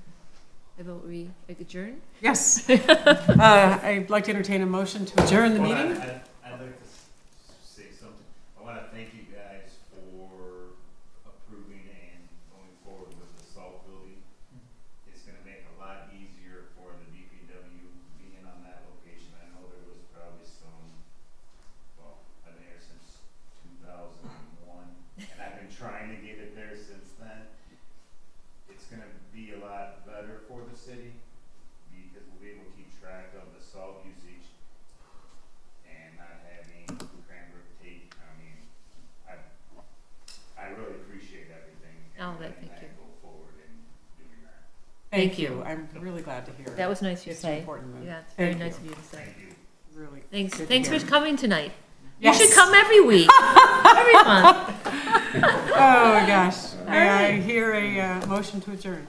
I vote we adjourn? Yes. I'd like to entertain a motion to adjourn the Hold on, meeting. I'd like to say something. I want to thank you guys for approving and going forward with the salt building. It's going to make a lot easier for the DPW being on that location. I know there was probably I've been here since 2001, and I've been trying to get it there since then. It's going to be a lot better for the city because we'll be able to keep track of the salt usage and not having cranberry tape. I mean, I really appreciate everything. Oh, and thank you. Go forward in doing that. Thank you. I'm really glad to hear it. That was nice of you to It's an say. important move. Yeah, it's very Thank nice you. of you to say. Thank you. Really. Thanks, good to thanks hear. for coming tonight. Yes. You should come every week, every month. Oh, my gosh. May I hear a motion to adjourn?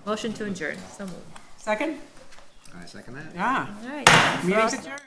Motion to adjourn, so moved. Second? I second that. Yeah. All right. Meeting's adjourned.